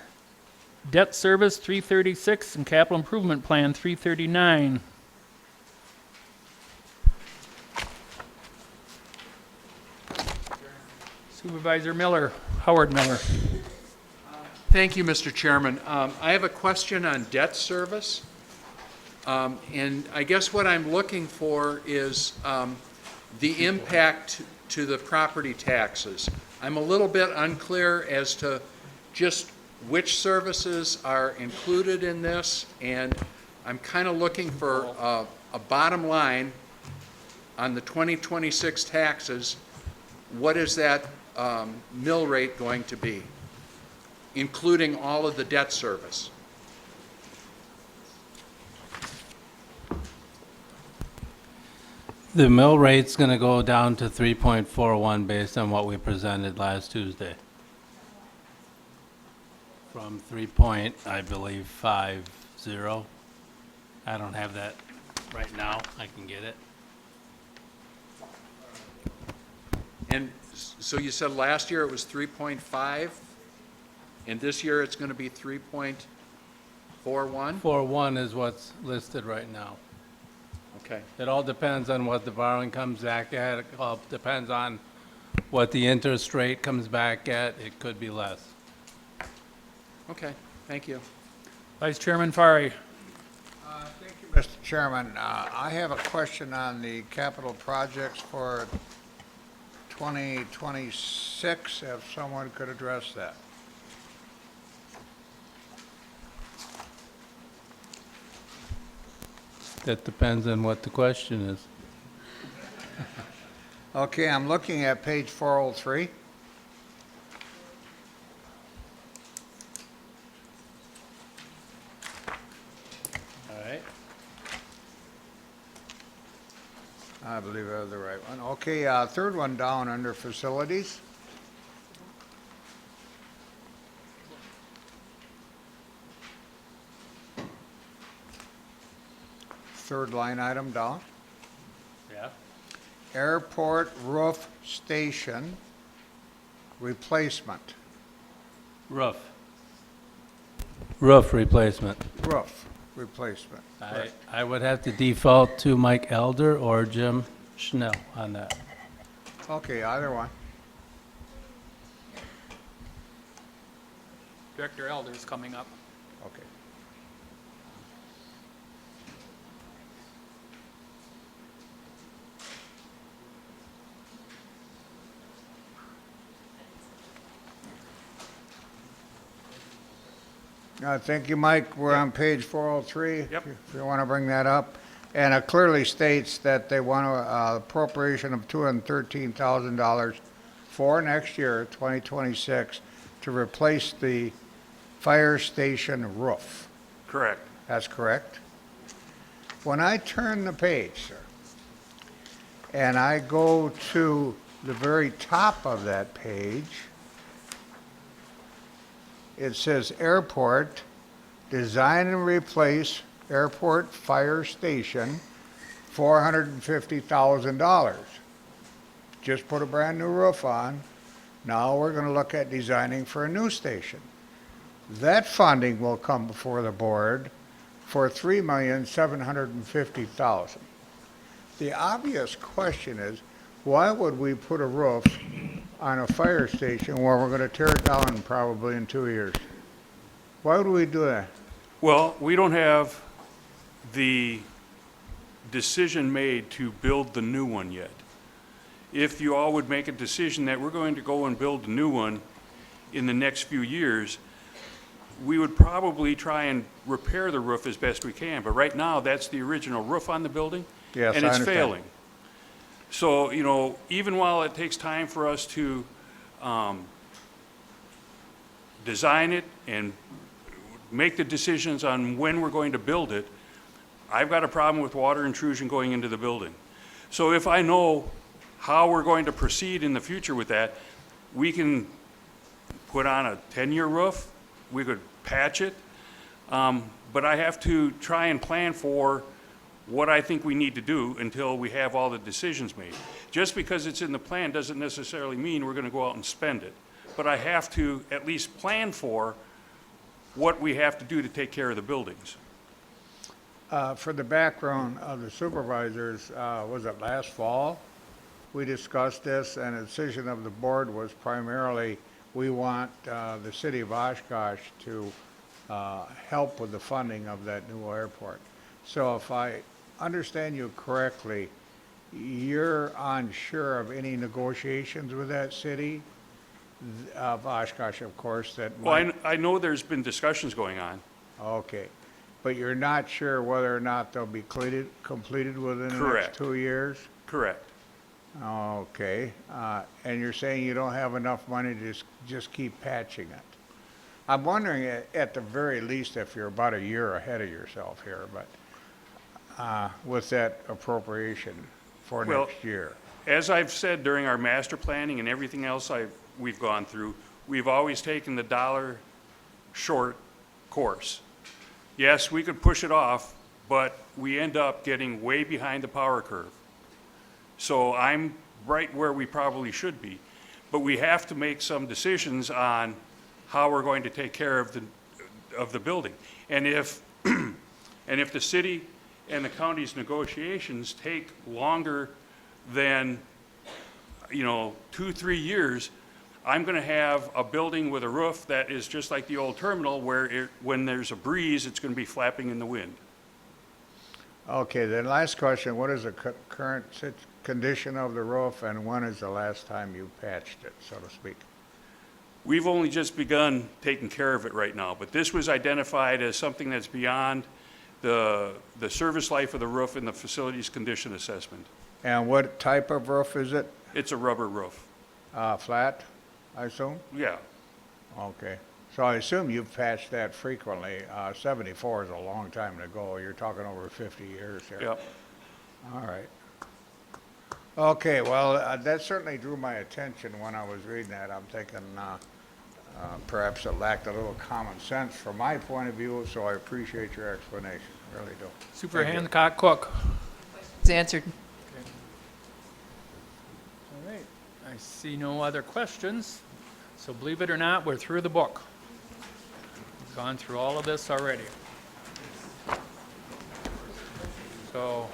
Debt Service 336 and Capital Improvement Plan 339. Supervisor Miller, Howard Miller. Thank you, Mr. Chairman. I have a question on debt service. And I guess what I'm looking for is the impact to the property taxes. I'm a little bit unclear as to just which services are included in this, and I'm kind of looking for a bottom line on the 2026 taxes. What is that mill rate going to be, including all of the debt service? The mill rate's going to go down to 3.41 based on what we presented last Tuesday. From 3 point, I believe, 50. I don't have that right now. I can get it. And so you said last year it was 3.5, and this year it's going to be 3.41? 4.1 is what's listed right now. Okay. It all depends on what the borrowing comes back at. It all depends on what the interest rate comes back at. It could be less. Okay, thank you. Vice Chairman Fari. Thank you, Mr. Chairman. I have a question on the capital projects for 2026, if someone could address that. That depends on what the question is. Okay, I'm looking at page 403. All right. I believe I have the right one. Okay, third one down under facilities. Third line item down. Yeah. Airport roof station replacement. Roof. Roof replacement. Roof replacement. I would have to default to Mike Elder or Jim Schnell on that. Okay, either one. Director Elder's coming up. Okay. Thank you, Mike. We're on page 403. Yep. If you want to bring that up. And it clearly states that they want an appropriation of $213,000 for next year, 2026, to replace the fire station roof. Correct. That's correct? When I turn the page, sir, and I go to the very top of that page, it says airport, design and replace airport fire station, $450,000. Just put a brand new roof on. Now we're going to look at designing for a new station. That funding will come before the board for $3,750,000. The obvious question is, why would we put a roof on a fire station where we're going to tear it down probably in 2 years? Why would we do that? Well, we don't have the decision made to build the new one yet. If you all would make a decision that we're going to go and build a new one in the next few years, we would probably try and repair the roof as best we can. But right now, that's the original roof on the building, Yes, and I it's understand. failing. So, you know, even while it takes time for us to design it and make the decisions on when we're going to build it, I've got a problem with water intrusion going into the building. So if I know how we're going to proceed in the future with that, we can put on a 10-year roof, we could patch it, but I have to try and plan for what I think we need to do until we have all the decisions made. Just because it's in the plan doesn't necessarily mean we're going to go out and spend it. But I have to at least plan for what we have to do to take care of the buildings. For the background of the supervisors, was it last fall? We discussed this, and the decision of the board was primarily, we want the city of Oshkosh to help with the funding of that new airport. So if I understand you correctly, you're unsure of any negotiations with that city of Oshkosh, of course, that Well, might... I know there's been discussions going on. Okay, but you're not sure whether or not they'll be completed within the Correct. next 2 years? Correct. Okay, and you're saying you don't have enough money to just keep patching it? I'm wondering, at the very least, if you're about a year ahead of yourself here, but with that appropriation for Well, next year. As I've said during our master planning and everything else we've gone through, we've always taken the dollar short course. Yes, we could push it off, but we end up getting way behind the power curve. So I'm right where we probably should be. But we have to make some decisions on how we're going to take care of the building. And if, and if the city and the county's negotiations take longer than, 2-3 years, I'm going to have a building with a roof that is just like the old terminal where when there's a breeze, it's going to be flapping in the wind. Okay, then last question, what is the current condition of the roof, and when is the last time you patched it, so to speak? We've only just begun taking care of it right now, but this was identified as something that's beyond the service life of the roof in the facilities condition assessment. And what type of roof is it? It's a rubber roof. Flat, I assume? Yeah. Okay, so I assume you've patched that frequently. 74 is a long time to go. You're talking over 50 years here. Yep. All right. Okay, well, that certainly drew my attention when I was reading that. I'm thinking perhaps it lacked a little common sense from my point of view, so I appreciate your explanation, really do. Super Thank you. Hancock Cook. It's answered. All right, I see no other questions, so believe it or not, we're through the book. We've gone through all of this already. So,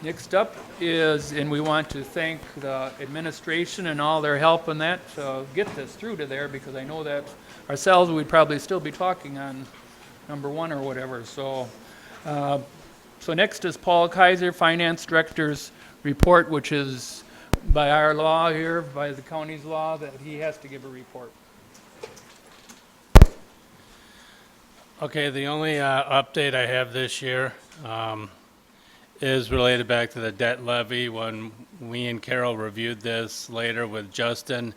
next up is, and we want to thank the administration and all their help in that to get this through to there, because I know that ourselves, we'd probably still be talking on number 1 or whatever, so. So next is Paul Kaiser, Finance Director's report, which is by our law here, by the county's law, that he has to give a report. Okay, the only update I have this year is related back to the debt levy. When we and Carol reviewed this later with Justin,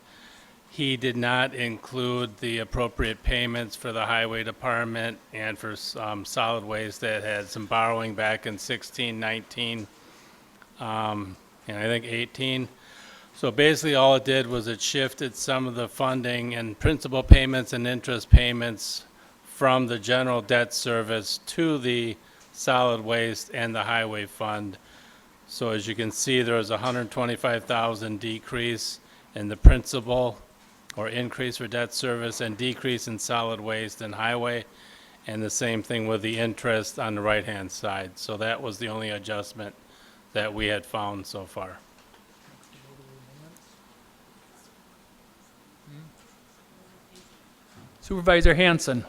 he did not include the appropriate payments for the highway department and for solid waste that had some borrowing back in 16, 19, and I think 18. So basically all it did was it shifted some of the funding and principal payments and interest payments from the general debt service to the solid waste and the highway fund. So as you can see, there was a $125,000 decrease in the principal or increase for debt service and decrease in solid waste and highway, and the same thing with the interest on the right-hand side. So that was the only adjustment that we had found so far. Supervisor Hanson.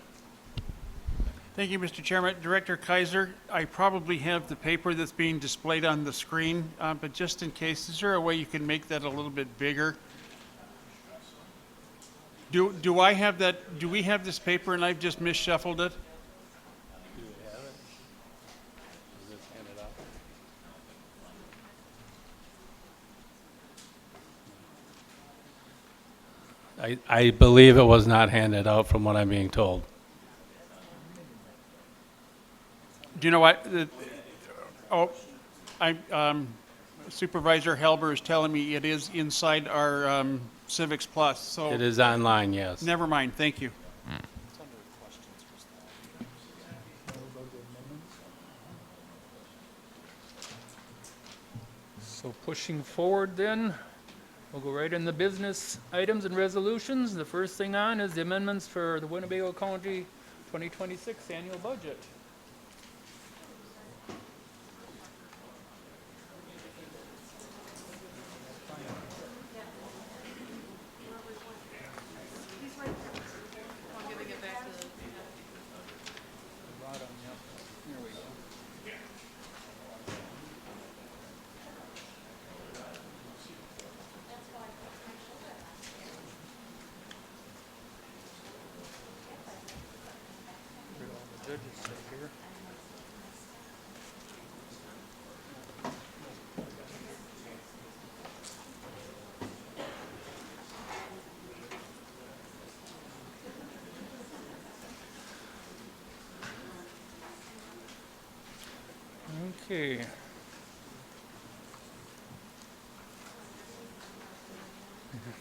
Thank you, Mr. Chairman. Director Kaiser, I probably have the paper that's being displayed on the screen, but just in case, is there a way you can make that a little bit bigger? Do I have that, do we have this paper and I've just misshuffled it? I believe it was not handed out from what I'm being told. Do you know what? Supervisor Helber is telling me it is inside our Civics Plus, so. It is online, yes. Never mind, thank you. So pushing forward then, we'll go right in the business items and resolutions. The first thing on is the amendments for the Winnebago County 2026 annual budget. Okay.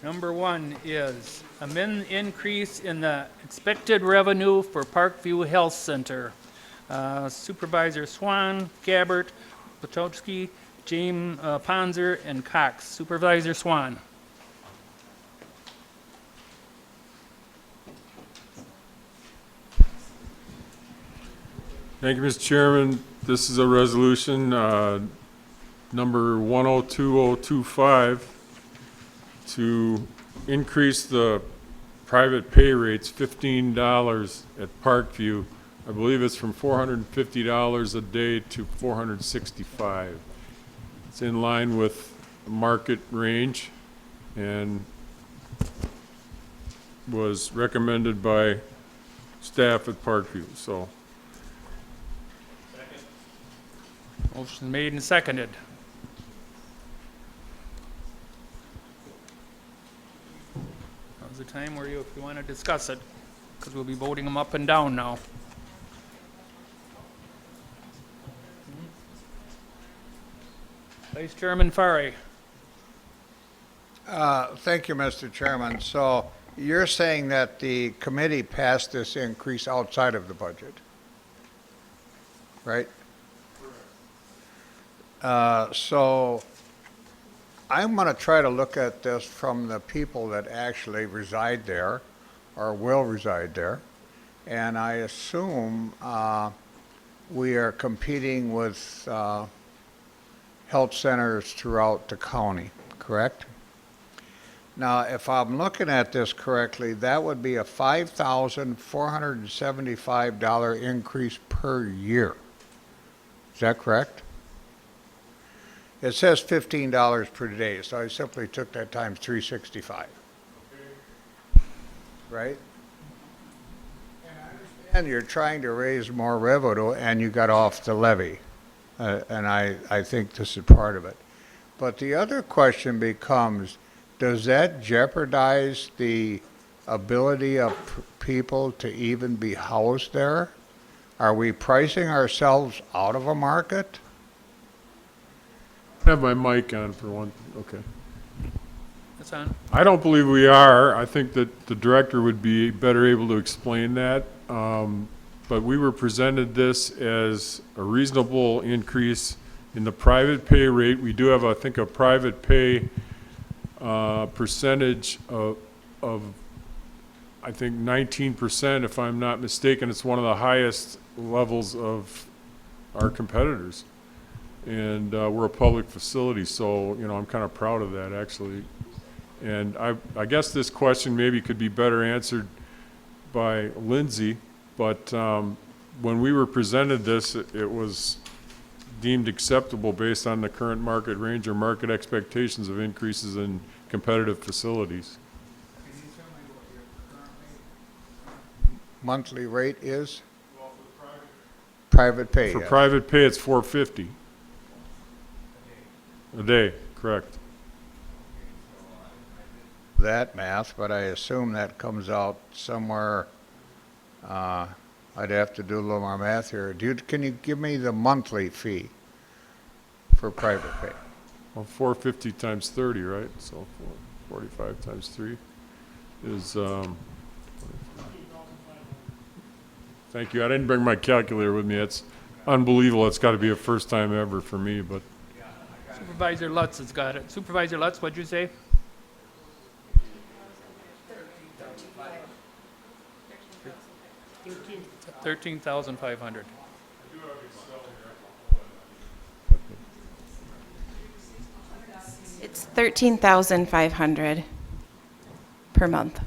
Number one is amend increase in the expected revenue for Parkview Health Center. Supervisor Swan, Gabbert, Potowski, James Panzer, and Cox. Supervisor Swan. Thank you, Mr. Chairman. This is a resolution, number 102025, to increase the private pay rates $15 at Parkview. I believe it's from $450 a day to $465. It's in line with the market range and was recommended by staff at Parkview, so. Motion made and seconded. Now's the time where if you want to discuss it, because we'll be voting them up and down now. Vice Chairman Farry. Thank you, Mr. Chairman. So you're saying that the committee passed this increase outside of the budget, right? So I'm going to try to look at this from the people that actually reside there or will reside there. And I assume we are competing with health centers throughout the county, correct? Now, if I'm looking at this correctly, that would be a $5,475 increase per year. Is that correct? It says $15 per day, so I simply took that times 365. Right? And you're trying to raise more revenue and you got off the levy. And I think this is part of it. But the other question becomes, does that jeopardize the ability of people to even be housed there? Are we pricing ourselves out of a market? I have my mic on for one, okay. That's on. I don't believe we are. I think that the director would be better able to explain that. But we were presented this as a reasonable increase in the private pay rate. We do have, I think, a private pay percentage of, I think, 19%, if I'm not mistaken. It's one of the highest levels of our competitors. And we're a public facility, so, you know, I'm kind of proud of that, actually. And I guess this question maybe could be better answered by Lindsay, but when we were presented this, it was deemed acceptable based on the current market range or market expectations of increases in competitive facilities. Monthly rate is? Private pay, For yes. private pay, it's $450 a day, correct. That math, but I assume that comes out somewhere, I'd have to do a little more math here. Can you give me the monthly fee for private pay? Well, 450 times 30, right? So 45 times 3 is, thank you. I didn't bring my calculator with me. It's unbelievable. It's got to be a first time ever for me, but. Supervisor Lutz has got it. Supervisor Lutz, what'd you say? $13,500. It's 13,500 per month.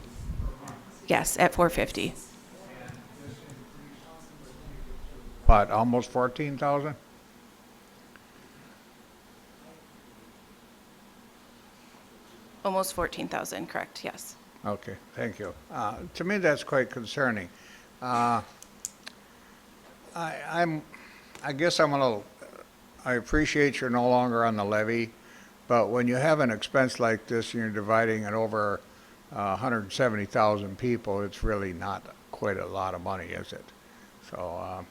Yes, at 450. What, almost 14,000? Almost 14,000, correct, yes. Okay, thank you. To me, that's quite concerning. I guess I'm a little, I appreciate you're no longer on the levy, but when you have an expense like this and you're dividing it over 170,000 people, it's really not quite a lot of money, is it? So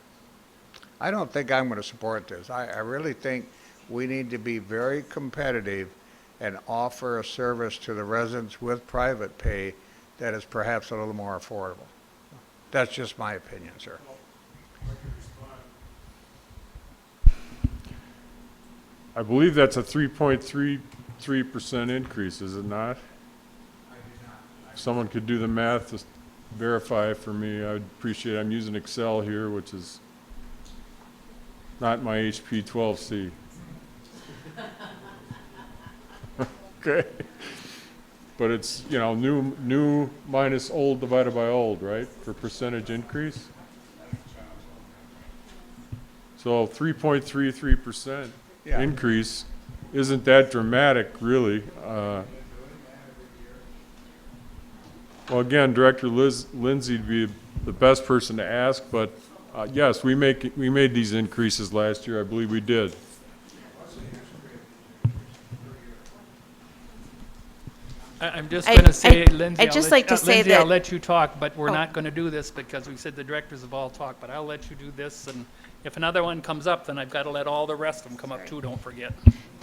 I don't think I'm going to support this. I really think we need to be very competitive and offer a service to the residents with private pay that is perhaps a little more affordable. That's just my opinion, sir. I believe that's a 3.33% increase, is it not? If someone could do the math to verify for me, I'd appreciate it. I'm using Excel here, which is not my HP 12C. Okay. But it's, you know, new minus old divided by old, right, for percentage increase? So 3.33% increase isn't that dramatic, really. Well, again, Director Lindsay would be the best person to ask, but yes, we made these increases last year. I believe we did. I'm just going to say, Lindsay, I'd just like to say Lindsay, that- I'll let you talk, but we're Oh. not going to do this because we said the directors have all talked, but I'll let you do this, and if another one comes up, then I've got to let all the rest of them come up too, don't forget.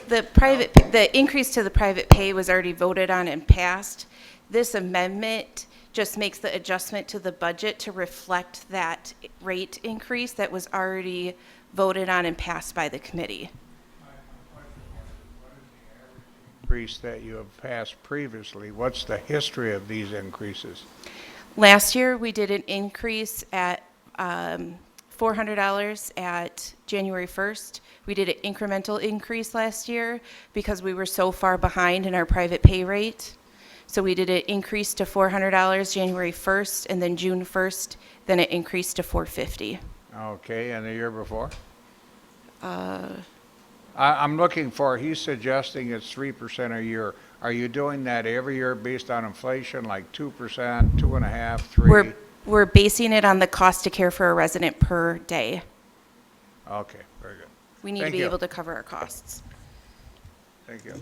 The increase to the private pay was already voted on and passed. This amendment just makes the adjustment to the budget to reflect that rate increase that was already voted on and passed by the committee. Increase that you have passed previously, what's the history of these increases? Last year, we did an increase at $400 at January 1st. We did an incremental increase last year because we were so far behind in our private pay rate. So we did an increase to $400 January 1st, and then June 1st, then it increased to $450. Okay, and the year before? I'm looking for, he's suggesting it's 3% a year. Are you doing that every year based on inflation, like 2%, 2.5%, 3%? We're basing it on the cost to care for a resident per day. Okay, very good. We need to Thank be you. able to cover our costs. Thank you.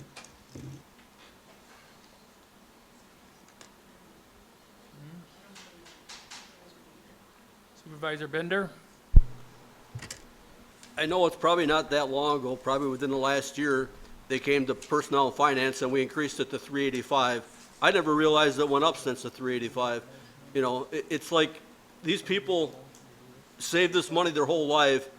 Supervisor Bender? I know it's probably not that long ago, probably within the last year, they came to Personnel and Finance and we increased it to 385. I never realized it went up since the 385. You know, it's like these people save this money their whole life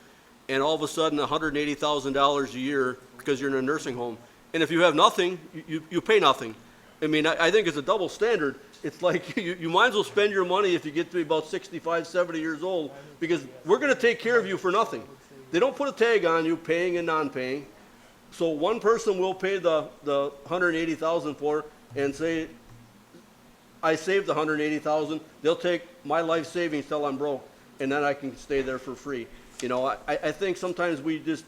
and all of a sudden $180,000 a year because you're in a nursing home. And if you have nothing, you pay nothing. I mean, I think it's a double standard. It's like you might as well spend your money if you get to be about 65, 70 years old because we're going to take care of you for nothing. They don't put a tag on you paying and non-paying. So one person will pay the $180,000 for and say, I saved the $180,000. They'll take my life savings till I'm broke, and then I can stay there for free. You know, I think sometimes we just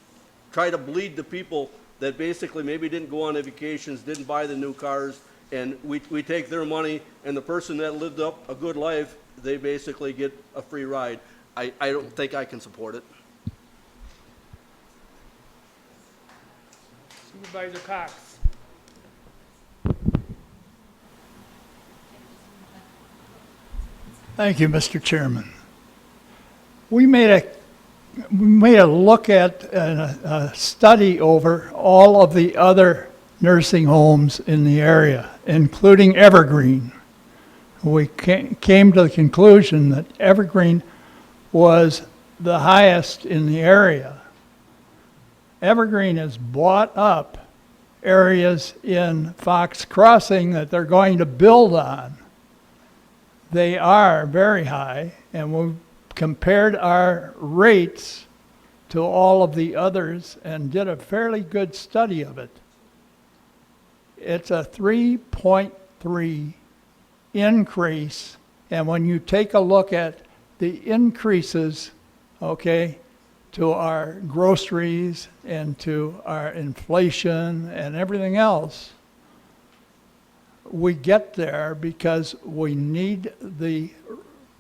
try to bleed the people that basically maybe didn't go on the vacations, didn't buy the new cars, and we take their money, and the person that lived up a good life, they basically get a free ride. I don't think I can support it. Supervisor Cox? Thank you, Mr. Chairman. We made a look at a study over all of the other nursing homes in the area, including Evergreen. We came to the conclusion that Evergreen was the highest in the area. Evergreen has bought up areas in Fox Crossing that they're going to build on. They are very high, and we compared our rates to all of the others and did a fairly good study of it. It's a 3.3 increase, and when you take a look at the increases, okay, to our groceries and to our inflation and everything else, we get there because we need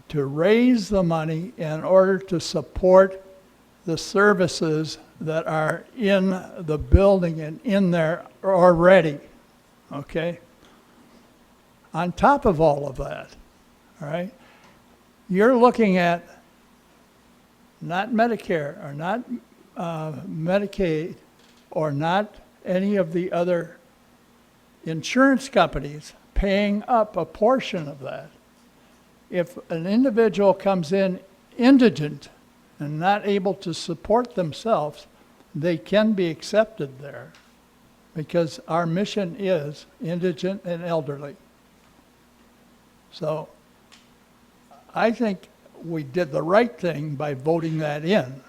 to raise the money in order to support the services that are in the building and in there already, okay? On top of all of that, all right, you're looking at not Medicare or not Medicaid or not any of the other insurance companies paying up a portion of that. If an individual comes in indigent and not able to support themselves, they can be accepted there because our mission is indigent and elderly. So I think we did the right thing by voting that in.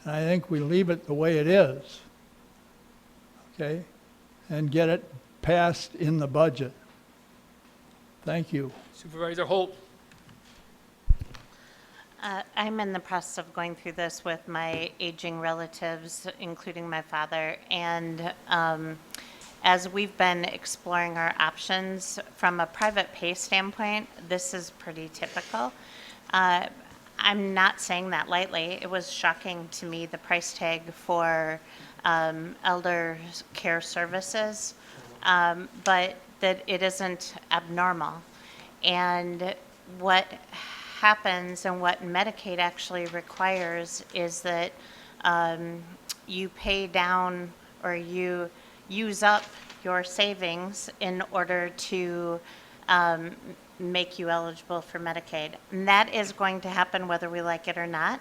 And I think we leave it the way it is, okay, and get it passed in the budget. Thank you. Supervisor Holt. I'm in the process of going through this with my aging relatives, including my father, and as we've been exploring our options from a private pay standpoint, this is pretty typical. I'm not saying that lightly. It was shocking to me, the price tag for elder care services, but that it isn't abnormal. And what happens and what Medicaid actually requires is that you pay down or you use up your savings in order to make you eligible for Medicaid. And that is going to happen whether we like it or not.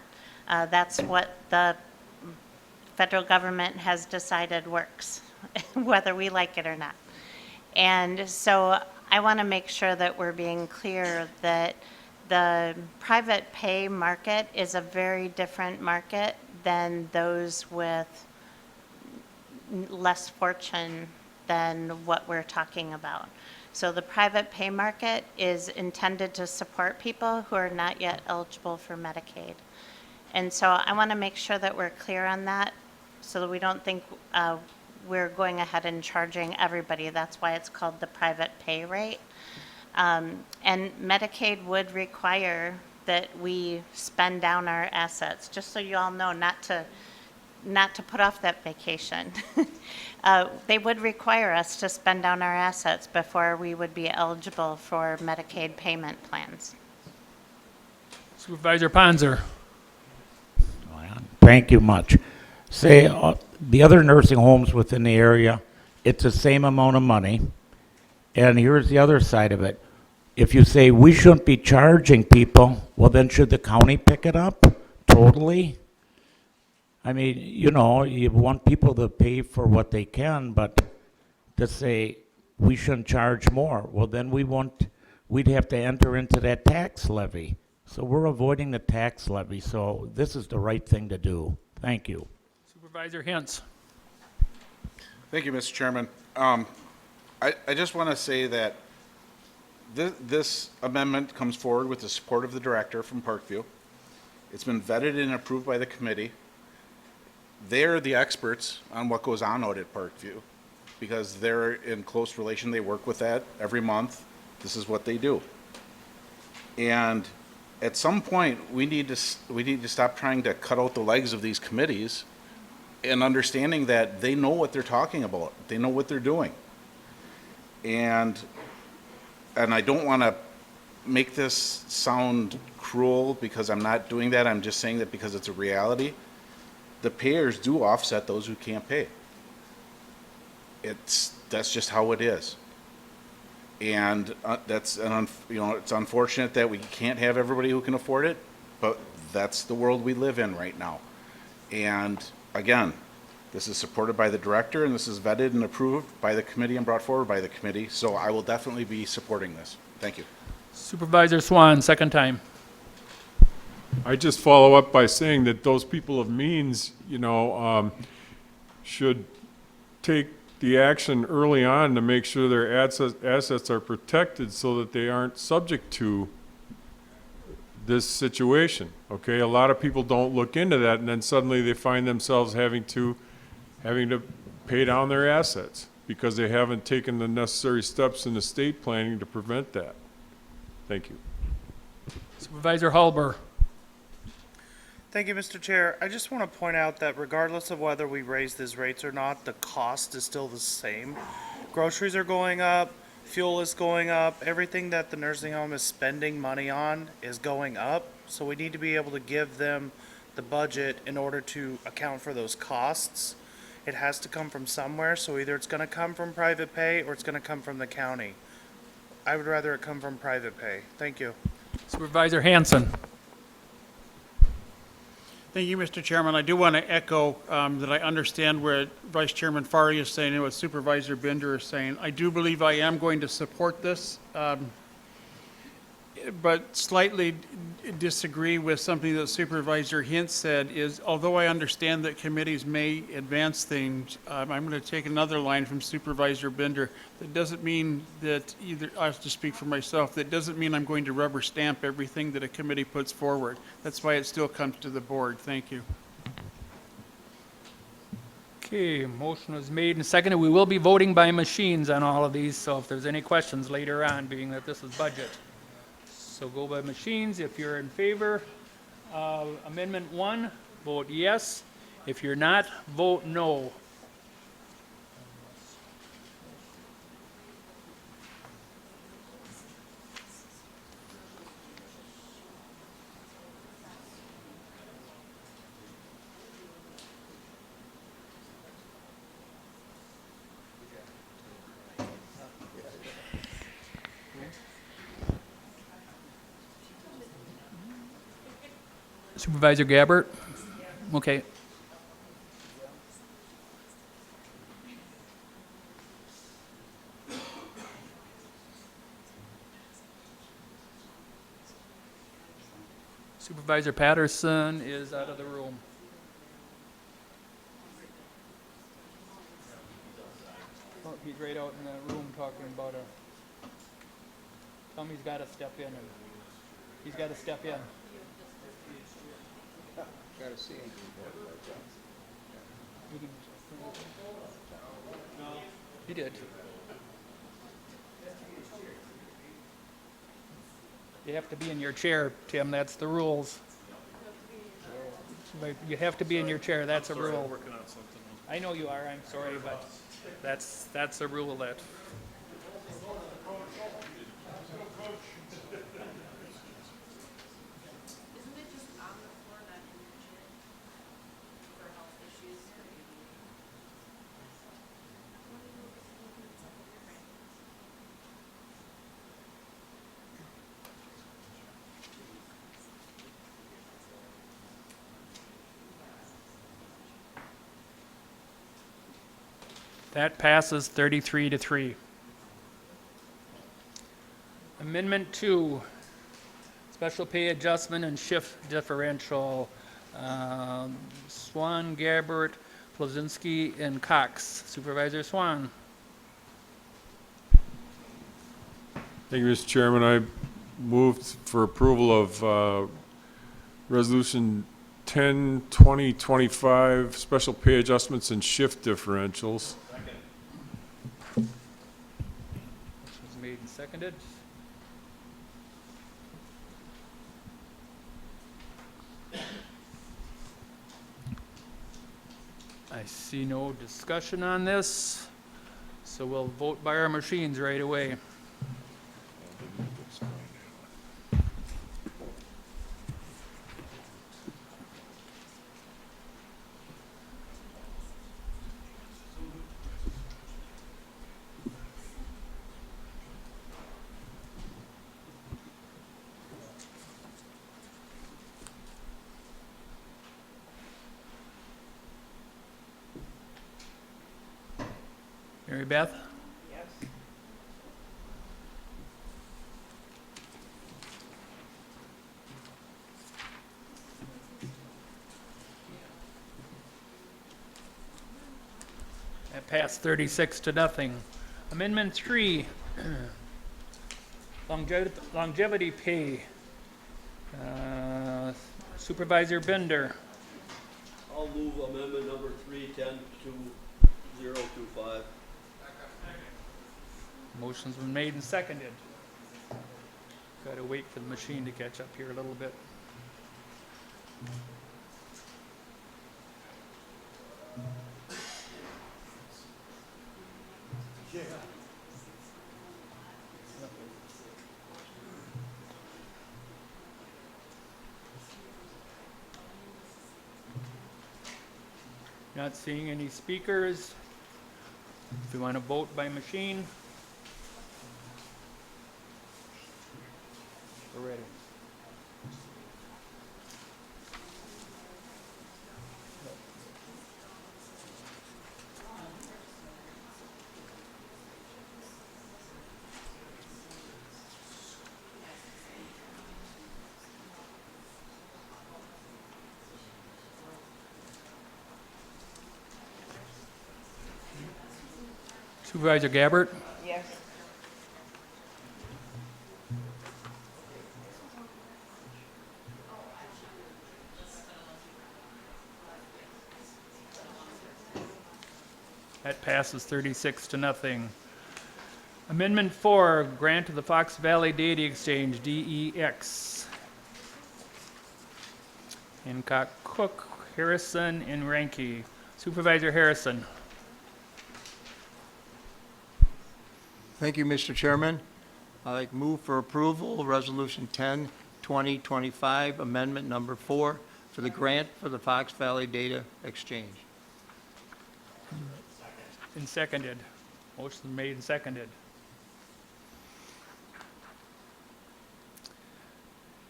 That's what the federal government has decided works, whether we like it or not. And so I want to make sure that we're being clear that the private pay market is a very different market than those with less fortune than what we're talking about. So the private pay market is intended to support people who are not yet eligible for Medicaid. And so I want to make sure that we're clear on that so that we don't think we're going ahead and charging everybody. That's why it's called the private pay rate. And Medicaid would require that we spend down our assets, just so you all know, not to put off that vacation. They would require us to spend down our assets before we would be eligible for Medicaid payment plans. Supervisor Panzer. Thank you much. Say, the other nursing homes within the area, it's the same amount of money. And here's the other side of it. If you say we shouldn't be charging people, well, then should the county pick it up totally? I mean, you know, you want people to pay for what they can, but to say we shouldn't charge more, well, then we'd have to enter into that tax levy. So we're avoiding the tax levy, so this is the right thing to do. Thank you. Supervisor Hintz. Thank you, Mr. Chairman. I just want to say that this amendment comes forward with the support of the director from Parkview. It's been vetted and approved by the committee. They're the experts on what goes on out at Parkview because they're in close relation. They work with that every month. This is what they do. And at some point, we need to stop trying to cut out the legs of these committees and understanding that they know what they're talking about. They know what they're doing. And I don't want to make this sound cruel because I'm not doing that. I'm just saying that because it's a reality. The payers do offset those who can't pay. That's just how it is. And it's unfortunate that we can't have everybody who can afford it, but that's the world we live in right now. And again, this is supported by the director, and this is vetted and approved by the committee and brought forward by the committee. So I will definitely be supporting this. Thank you. Supervisor Swan, second time. I just follow up by saying that those people of means, should take the action early on to make sure their assets are protected so that they aren't subject to this situation. Okay, a lot of people don't look into that, and then suddenly they find themselves having to pay down their assets because they haven't taken the necessary steps in estate planning to prevent that. Thank you. Supervisor Halber. Thank you, Mr. Chair. I just want to point out that regardless of whether we raise these rates or not, the cost is still the same. Groceries are going up, fuel is going up, everything that the nursing home is spending money on is going up. So we need to be able to give them the budget in order to account for those costs. It has to come from somewhere, so either it's going to come from private pay or it's going to come from the county. I would rather it come from private pay. Thank you. Supervisor Hanson. Thank you, Mr. Chairman. I do want to echo that I understand where Vice Chairman Farley is saying and what Supervisor Bender is saying. I do believe I am going to support this, but slightly disagree with something that Supervisor Hintz said is, although I understand that committees may advance things, I'm going to take another line from Supervisor Bender. That doesn't mean that either, I have to speak for myself, that doesn't mean I'm going to rubber stamp everything that a committee puts forward. That's why it still comes to the board. Thank you. Okay, motion was made and seconded. We will be voting by machines on all of these, so if there's any questions later on, being that this is budget. So go by machines. If you're in favor of Amendment 1, vote yes. If you're not, vote no. Supervisor Gabbert? Okay. Supervisor Patterson is out of the room. Oh, he's right out in the room talking about tell him he's got to step in. He's got to step in. Got to see him. He did. You have to be in your chair, Tim. That's the rules. You have to be in your chair. That's a rule. I know you are. I'm sorry, but that's a rule that. That passes 33-3. Amendment 2, special pay adjustment and shift differential. Swan, Gabbert, Plazinski, and Cox. Supervisor Swan. Thank you, Mr. Chairman. I moved for approval of Resolution 10, 2025, special pay adjustments and shift differentials. Motion was made and seconded. I see no discussion on this, so we'll vote by our machines right away. Mary Beth? Yes. That passed 36-0. Amendment 3, longevity pay. Supervisor Bender. I'll move amendment number 310-2025. Motion's been made and seconded. Got to wait for the machine to catch up here a little bit. Not seeing any speakers. If you want to vote by machine. We're ready. Supervisor Gabbert? Yes. That passes 36-0. Amendment 4, grant to the Fox Valley Data Exchange, DEX. Hancock, Cook, Harrison, and Ranky. Supervisor Harrison. Thank you, Mr. Chairman. I'd like to move for approval, Resolution 10, 2025, Amendment Number 4, for the grant for the Fox Valley Data Exchange. And seconded. Motion made and seconded.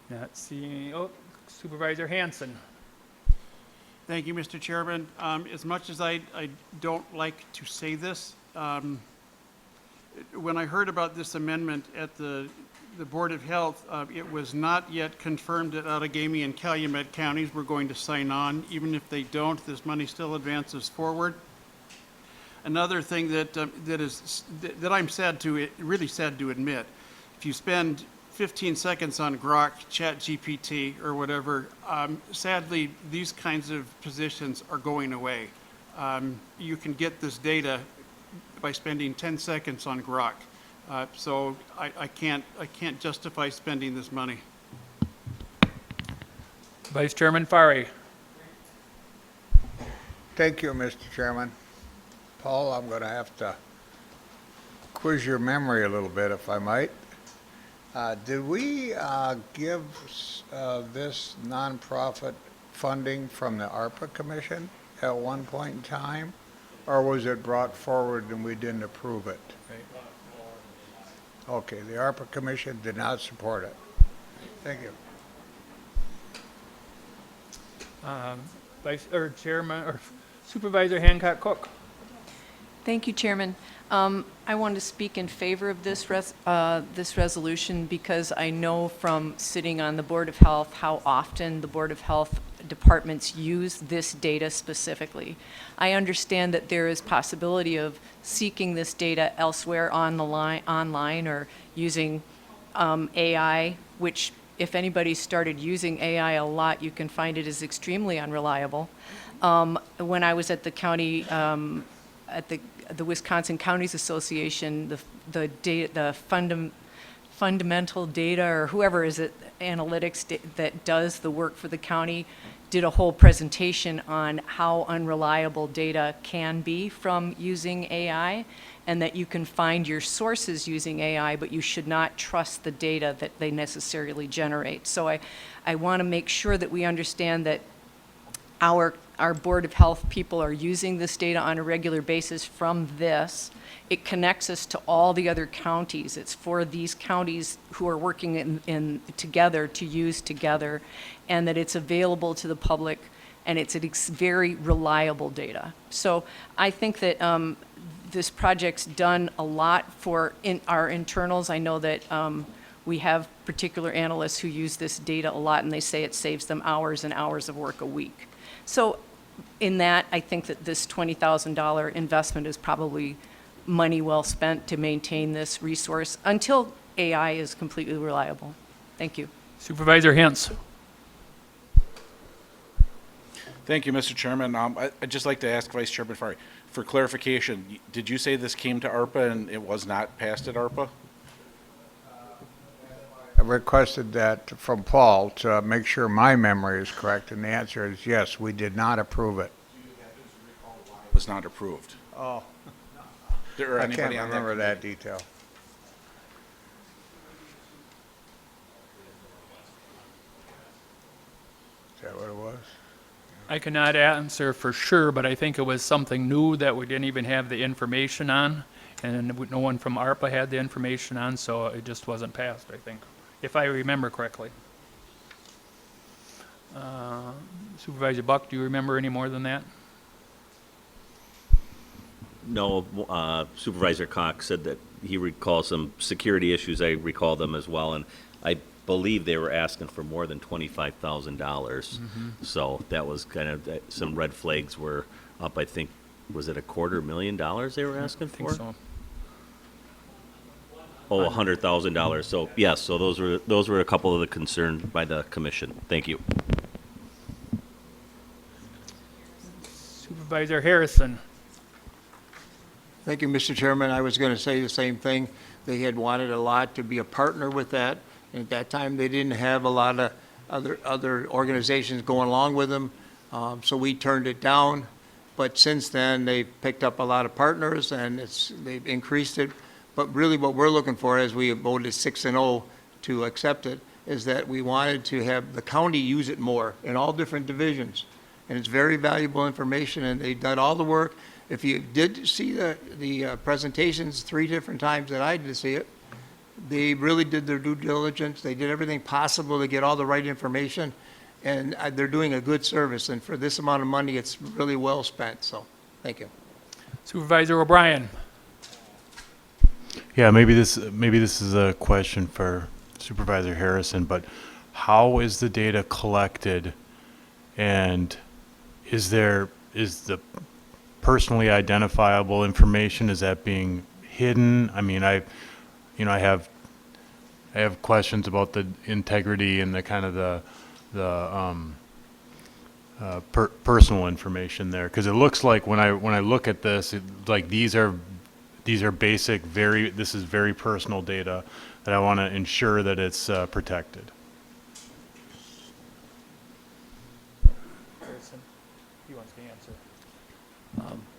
Not seeing, oh, Supervisor Hanson. Thank you, Mr. Chairman. As much as I don't like to say this, when I heard about this amendment at the Board of Health, it was not yet confirmed that Outagamie and Calumet counties were going to sign on. Even if they don't, this money still advances forward. Another thing that I'm sad to, really sad to admit, if you spend 15 seconds on Grok, ChatGPT, or whatever, sadly, these kinds of positions are going away. You can get this data by spending 10 seconds on Grok. So I can't justify spending this money. Vice Chairman Fari. Thank you, Mr. Chairman. Paul, I'm going to have to quiz your memory a little bit, if I might. Did we give this nonprofit funding from the ARPA Commission at one point in time? Or was it brought forward and we didn't approve it? Okay, the ARPA Commission did not support it. Thank you. Chairman or Supervisor Hancock Cook. Thank you, Chairman. I want to speak in favor of this resolution because I know from sitting on the Board of Health how often the Board of Health departments use this data specifically. I understand that there is possibility of seeking this data elsewhere on the online or using AI, which if anybody started using AI a lot, you can find it is extremely unreliable. When I was at the county, at the Wisconsin Counties Association, the fundamental data, or whoever is it, analytics that does the work for the county, did a whole presentation on how unreliable data can be from using AI, and that you can find your sources using AI, but you should not trust the data that they necessarily generate. So I want to make sure that we understand that our Board of Health people are using this data on a regular basis from this. It connects us to all the other counties. It's for these counties who are working in together to use together, and that it's available to the public, and it's very reliable data. So I think that this project's done a lot for our internals. I know that we have particular analysts who use this data a lot, and they say it saves them hours and hours of work a week. So in that, I think that this $20,000 investment is probably money well spent to maintain this resource until AI is completely reliable. Thank you. Supervisor Hintz. Thank you, Mr. Chairman. I'd just like to ask Vice Chairman Fari for clarification. Did you say this came to ARPA and it was not passed at ARPA? I requested that from Paul to make sure my memory is correct, and the answer is yes, we did not approve it. was not approved. Oh, Or I can't anybody on that remember that committee. detail. Is that what it was? I cannot answer for sure, but I think it was something new that we didn't even have the information on, and no one from ARPA had the information on, so it just wasn't passed, I think, if I remember correctly. Supervisor Buck, do you remember any more than that? No, Supervisor Cox said that he recalls some security issues. I recall them as well, and I believe they were asking for more than $25,000. So that was kind of, some red flags were up, I think, was it $250,000 they were asking I think for? so. Oh, $100,000. So, yes, so those were a couple of the concerns by the commission. Thank you. Supervisor Harrison. Thank you, Mr. Chairman. I was going to say the same thing. They had wanted a lot to be a partner with that. And at that time, they didn't have a lot of other organizations going along with them. So we turned it down. But since then, they've picked up a lot of partners and they've increased it. But really what we're looking for, as we voted 6-0 to accept it, is that we wanted to have the county use it more in all different divisions. And it's very valuable information, and they've done all the work. If you did see the presentations 3 different times that I did see it, they really did their due diligence. They did everything possible to get all the right information, and they're doing a good service. And for this amount of money, it's really well spent. So, thank you. Supervisor O'Brien. Yeah, maybe this is a question for Supervisor Harrison, but how is the data collected, and is the personally identifiable information, is that being hidden? I mean, I have questions about the integrity and the kind of the personal information there, because it looks like when I look at this, like these are basic, this is very personal data that I want to ensure that it's protected. He wants to answer.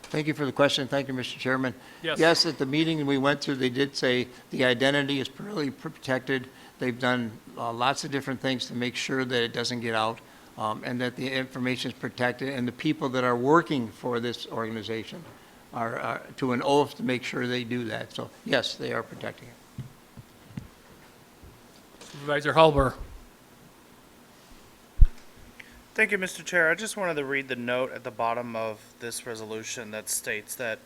Thank you for the question. Thank you, Mr. Chairman. Yes. Yes, at the meeting we went to, they did say the identity is really protected. They've done lots of different things to make sure that it doesn't get out, and that the information is protected, and the people that are working for this organization are to an oath to make sure they do that. So, yes, they are protecting it. Supervisor Hulber. Thank you, Mr. Chair. I just wanted to read the note at the bottom of this resolution that states that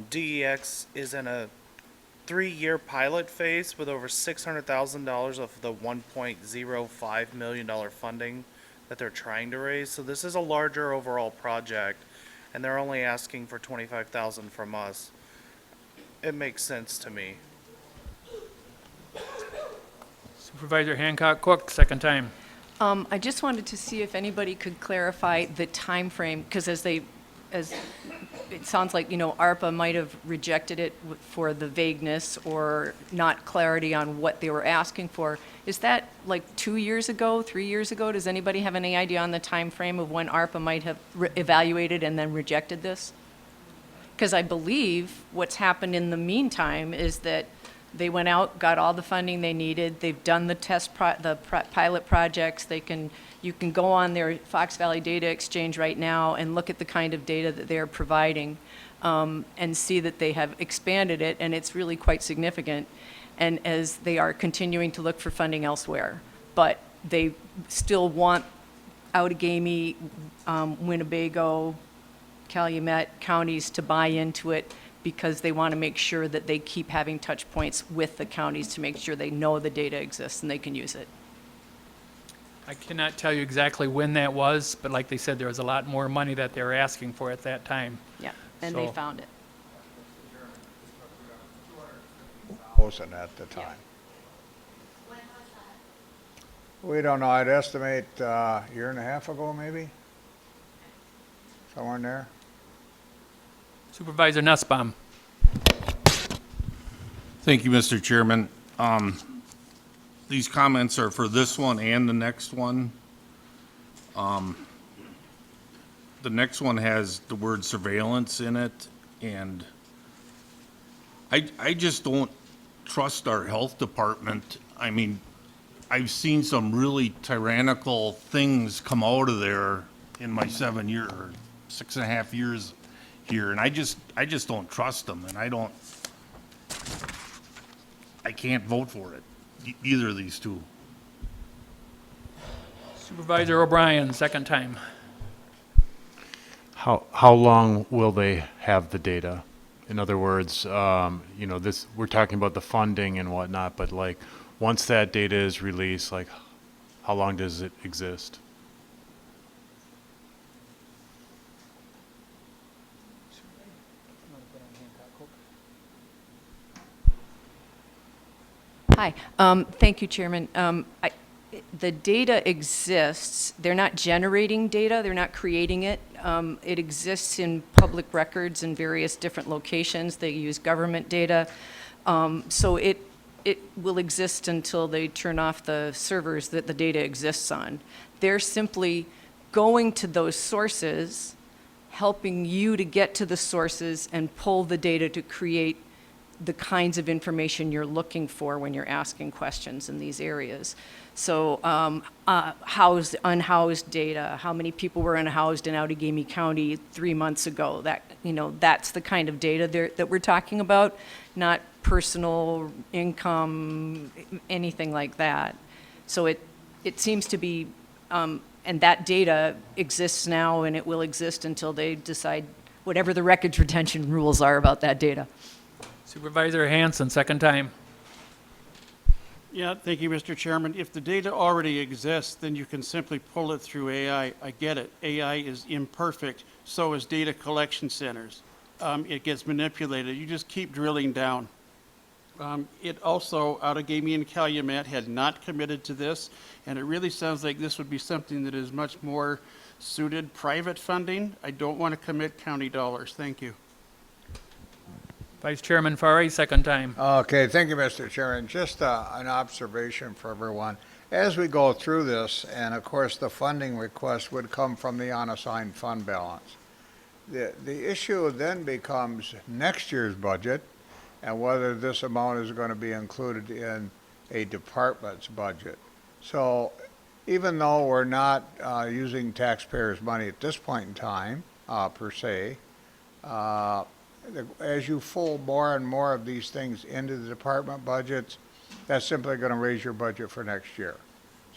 DEX is in a 3-year pilot phase with over $600,000 of the $1.05 million funding that they're trying to raise. So this is a larger overall project, and they're only asking for $25,000 from us. It makes sense to me. Supervisor Hancock Cook, second time. I just wanted to see if anybody could clarify the time frame, because as it sounds like, ARPA might have rejected it for the vagueness or not clarity on what they were asking for. Is that like 2 years ago, 3 years ago? Does anybody have any idea on the time frame of when ARPA might have evaluated and then rejected this? Because I believe what's happened in the meantime is that they went out, got all the funding they needed. They've done the pilot projects. You can go on their Fox Valley Data Exchange right now and look at the kind of data that they're providing, and see that they have expanded it, and it's really quite significant. And as they are continuing to look for funding elsewhere, but they still want Outagamie, Winnebago, Calumet counties to buy into it, because they want to make sure that they keep having touch points with the counties to make sure they know the data exists and they can use it. I cannot tell you exactly when that was, but like they said, there was a lot more money that they were asking for at that time. Yeah, and they So- found it. Wasn't at the time. We don't know. I'd estimate a year and a half ago, maybe. Somewhere in there. Supervisor Nussbaum. Thank you, Mr. Chairman. These comments are for this one and the next one. the next one has the word surveillance in it, and I just don't trust our health department. I mean, I've seen some really tyrannical things come out of there in my 6.5 years here, and I just don't trust them, and I can't vote for it, either of these two. Supervisor O'Brien, second time. How long will they have the data? In other words, you know, we're talking about the funding and whatnot, but like, once that data is released, like, how long does it exist? Hi, thank you, Chairman. The data exists. They're not generating data, they're not creating it. It exists in public records in various different locations. They use government data. So it will exist until they turn off the servers that the data exists on. They're simply going to those sources, helping you to get to the sources and pull the data to create the kinds of information you're looking for when you're asking questions in these areas. So housed, unhoused data, how many people were unhoused in Outagamie County 3 months ago, that, you know, that's the kind of data that we're talking about, not personal income, anything like that. So it seems to be, and that data exists now and it will exist until they decide whatever the records retention rules are about that data. Supervisor Hanson, second time. Yeah, thank you, Mr. Chairman. If the data already exists, then you can simply pull it through AI. I get it. AI is imperfect. So is data collection centers. It gets manipulated. You just keep drilling down. It also, Outagamie and Calumet had not committed to this, and it really sounds like this would be something that is much more suited private funding. I don't want to commit county dollars. Thank you. Vice Chairman Farry, second time. Okay, thank you, Mr. Chairman. Just an observation for everyone. As we go through this, and of course the funding request would come from the unassigned fund balance, the issue then becomes next year's budget and whether this amount is going to be included in a department's budget. So even though we're not using taxpayers' money at this point in time, per se, as you fold more and more of these things into the department budgets, that's simply going to raise your budget for next year.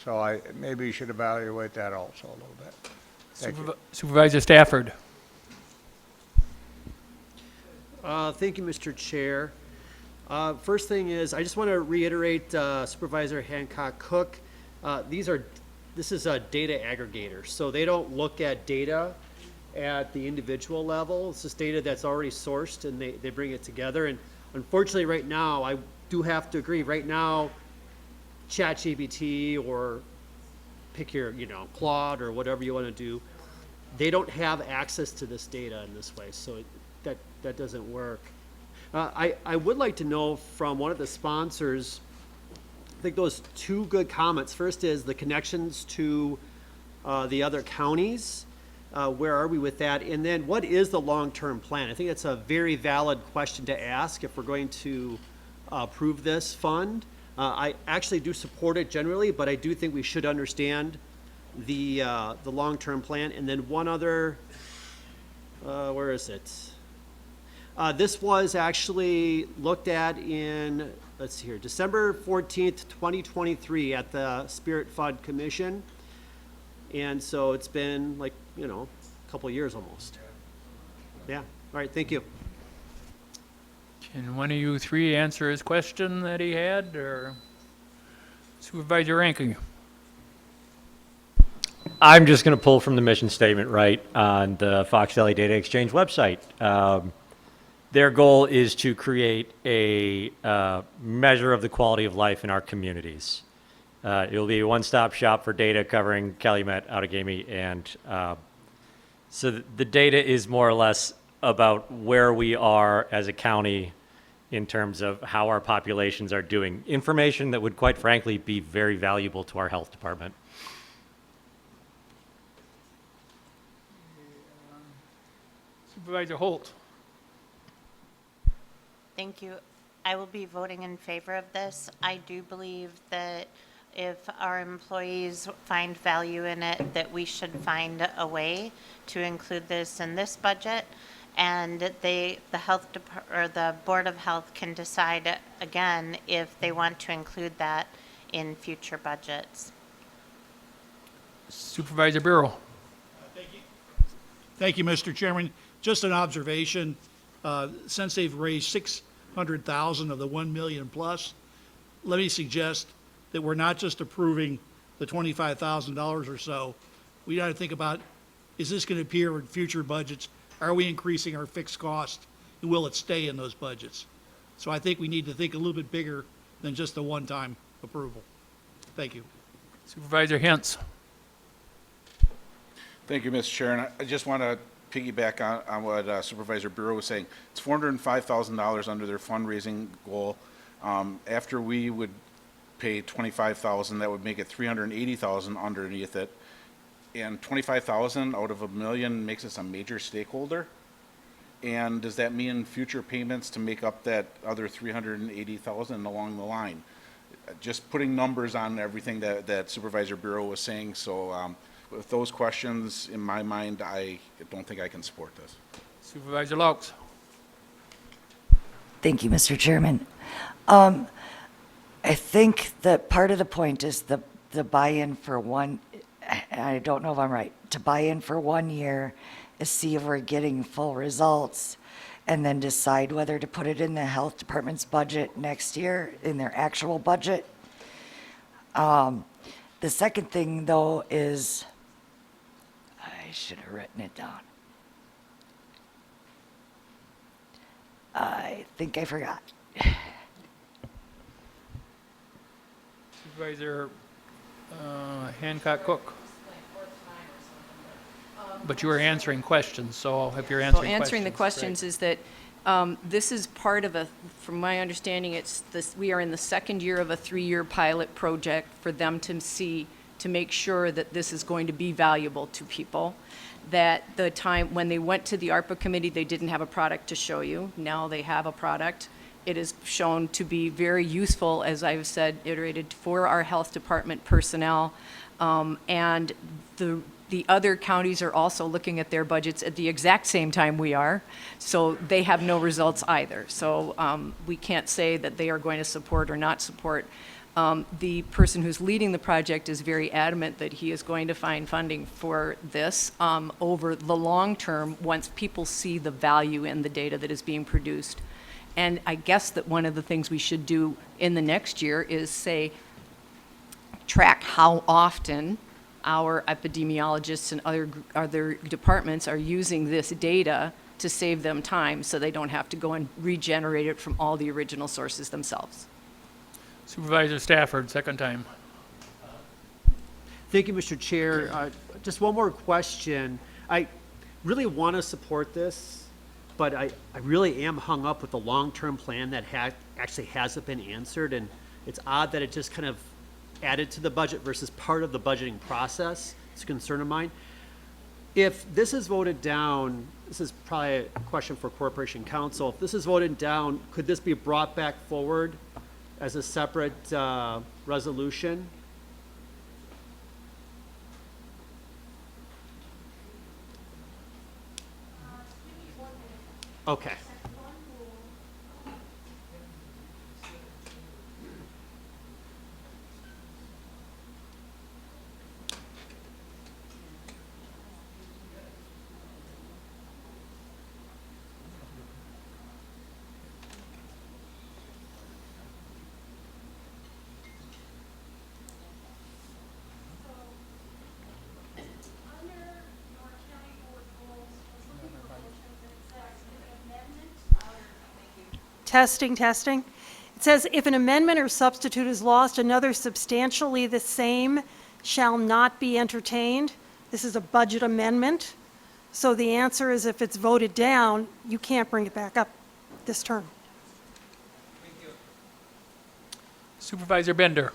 So maybe you should evaluate that also a little bit. Thank you. Supervisor Stafford. Thank you, Mr. Chair. First thing is, I just want to reiterate Supervisor Hancock-Cook. This is a data aggregator, so they don't look at data at the individual level. It's just data that's already sourced and they bring it together. And unfortunately right now, I do have to agree, right now, ChatGPT or pick your, Claude or whatever you want to do, they don't have access to this data in this way, so that doesn't work. I would like to know from one of the sponsors, I think those two good comments. First is the connections to the other counties. Where are we with that? And then what is the long-term plan? I think that's a very valid question to ask if we're going to approve this fund. I actually do support it generally, but I do think we should understand the long-term plan. And then one other, where is it? This was actually looked at in, let's see here, December 14th, 2023 at the Spirit Fund Commission. And so it's been like, a couple years almost. Yeah, all right, thank you. Can one of you three answer his question that he had, or Supervisor Rankin? I'm just going to pull from the mission statement right on the Fox Valley Data Exchange website. Their goal is to create a measure of the quality of life in our communities. It will be a one-stop shop for data covering Calumet, Outagamie, and so the data is more or less about where we are as a county in terms of how our populations are doing. Information that would, quite frankly, be very valuable to our health department. Supervisor Holt. Thank you. I will be voting in favor of this. I do believe that if our employees find value in it, that we should find a way to include this in this budget. And the or the Board of Health can decide again if they want to include that in future budgets. Supervisor Bureau. Thank you, Mr. Chairman. Just an observation, since they've raised 600,000 of the 1 million plus, let me suggest that we're not just approving the $25,000 or so. We got to think about, is this going to appear in future budgets? Are we increasing our fixed cost? And will it stay in those budgets? So I think we need to think a little bit bigger than just a one-time approval. Thank you. Supervisor Hintz. Thank you, Mr. Chair. And I just want to piggyback on what Supervisor Bureau was saying. It's $405,000 under their fundraising goal. After we would pay $25,000, that would make it $380,000 underneath it. And $25,000 out of $1 million makes us a major stakeholder. And does that mean future payments to make up that other $380,000 along the line? Just putting numbers on everything that Supervisor Bureau was saying. So with those questions in my mind, I don't think I can support this. Supervisor Laux. Thank you, Mr. Chairman. I think that part of the point is the buy-in for one, I don't know if I'm right, to buy in for 1 year, is see if we're getting full results, and then decide whether to put it in the health department's budget next year, in their actual budget. The second thing, though, is, I should have written it down. I think I forgot. Supervisor Hancock Cook. But you were answering questions, so if you're answering questions. So answering the questions is that this is part of a, from my understanding, it's this, we are in the second year of a 3-year pilot project for them to see, to make sure that this is going to be valuable to people. That the time when they went to the ARPA committee, they didn't have a product to show you. Now they have a product. It is shown to be very useful, as I've said, iterated, for our health department personnel. And the other counties are also looking at their budgets at the exact same time we are, so they have no results either. So we can't say that they are going to support or not support. The person who's leading the project is very adamant that he is going to find funding for this over the long term once people see the value in the data that is being produced. And I guess that one of the things we should do in the next year is say, track how often our epidemiologists and other departments are using this data to save them time so they don't have to go and regenerate it from all the original sources themselves. Supervisor Stafford, second time. Thank you, Mr. Chair. Just one more question. I really want to support this, but I really am hung up with the long-term plan that actually hasn't been answered, and it's odd that it just kind of added to the budget versus part of the budgeting process. It's a concern of mine. If this is voted down, this is probably a question for Corporation Counsel. If this is voted down, could this be brought back forward as a separate resolution? Okay. Testing. It says, if an amendment or substitute is lost, another substantially the same shall not be entertained. This is a budget amendment. So the answer is, if it's voted down, you can't bring it back up this term. Supervisor Bender.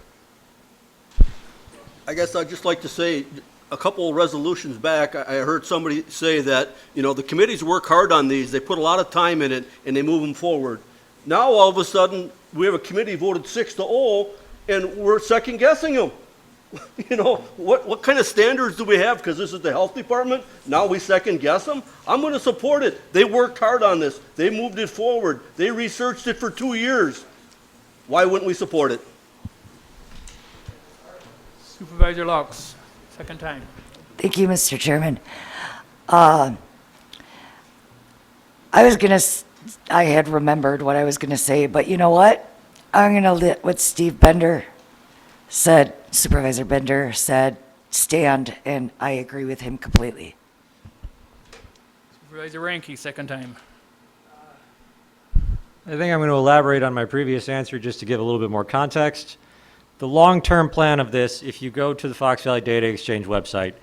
I guess I'd just like to say, a couple of resolutions back, I heard somebody say that, you know, the committees work hard on these, they put a lot of time in it, and they move them forward. Now, all of a sudden, we have a committee voted 6-0, and we're second guessing them. You know, what kind of standards do we have? Because this is the health department, now we second guess them? I'm gonna support it. They worked hard on this. They moved it forward. They researched it for 2 years. Why wouldn't we support it? Supervisor Laux, second time. Thank you, Mr. Chairman. I had remembered what I was gonna say, but you know what? I'm gonna let what Steve Bender said, Supervisor Bender said, stand, and I agree with him completely. Supervisor Ranky, second time. I think I'm going to elaborate on my previous answer just to give a little bit more context. The long-term plan of this, if you go to the Fox Valley Data Exchange website,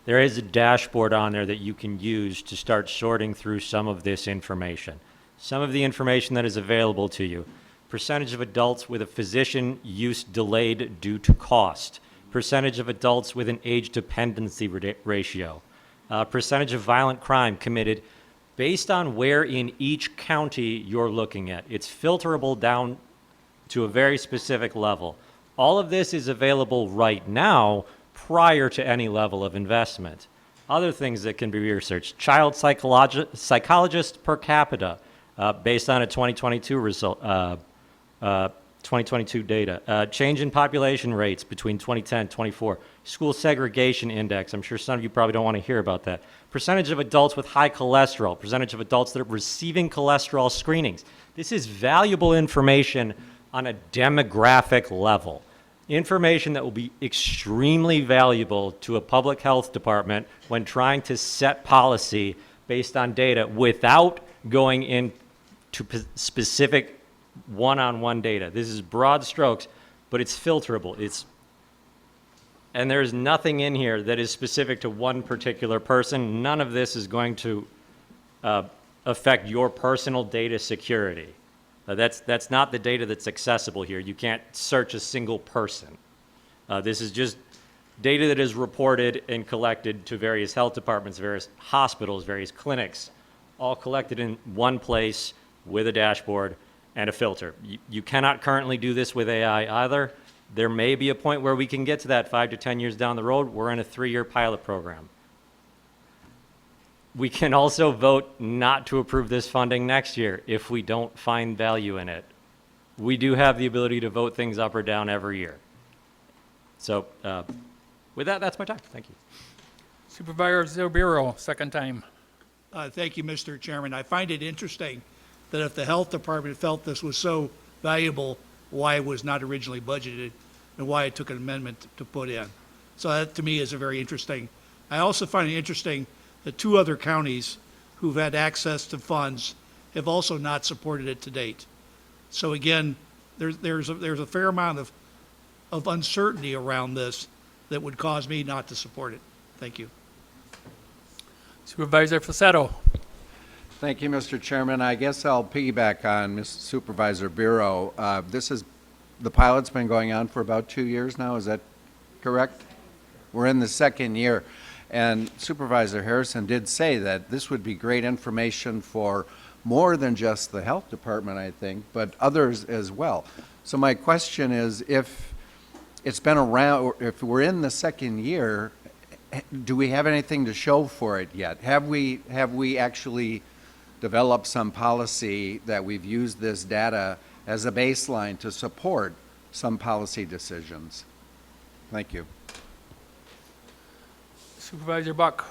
there is a dashboard on there that you can use to start sorting through some of this information. Some of the information that is available to you. Percentage of adults with a physician use delayed due to cost. Percentage of adults with an age dependency ratio. Percentage of violent crime committed based on where in each county you're looking at. It's filterable down to a very specific level. All of this is available right now prior to any level of investment. Other things that can be researched, child psychologist per capita, based on a 2022 result, 2022 data. Change in population rates between 2010 and 24. School segregation index. I'm sure some of you probably don't want to hear about that. Percentage of adults with high cholesterol. Percentage of adults that are receiving cholesterol screenings. This is valuable information on a demographic level. Information that will be extremely valuable to a public health department when trying to set policy based on data without going into specific one-on-one data. This is broad strokes, but it's filterable. And there's nothing in here that is specific to one particular person. None of this is going to affect your personal data security. That's not the data that's accessible here. You can't search a single person. This is just data that is reported and collected to various health departments, various hospitals, various clinics, all collected in one place with a dashboard and a filter. You cannot currently do this with AI either. There may be a point where we can get to that 5 to 10 years down the road. We're in a 3-year pilot program. We can also vote not to approve this funding next year if we don't find value in it. We do have the ability to vote things up or down every year. So with that, that's my time. Thank you. Supervisor Bureau, second time. Thank you, Mr. Chairman. I find it interesting that if the health department felt this was so valuable, why it was not originally budgeted and why it took an amendment to put in. So that to me is a very interesting. I also find it interesting that 2 other counties who've had access to funds have also not supported it to date. So again, there's a fair amount of uncertainty around this that would cause me not to support it. Thank you. Supervisor Facetto. Thank you, Mr. Chairman. I guess I'll piggyback on Mr. Supervisor Bureau. The pilot's been going on for about 2 years now, is that correct? We're in the 2nd year. And Supervisor Harrison did say that this would be great information for more than just the health department, I think, but others as well. So my question is, if it's been around, if we're in the 2nd year, do we have anything to show for it yet? Have we actually developed some policy that we've used this data as a baseline to support some policy decisions? Thank you. Supervisor Buck.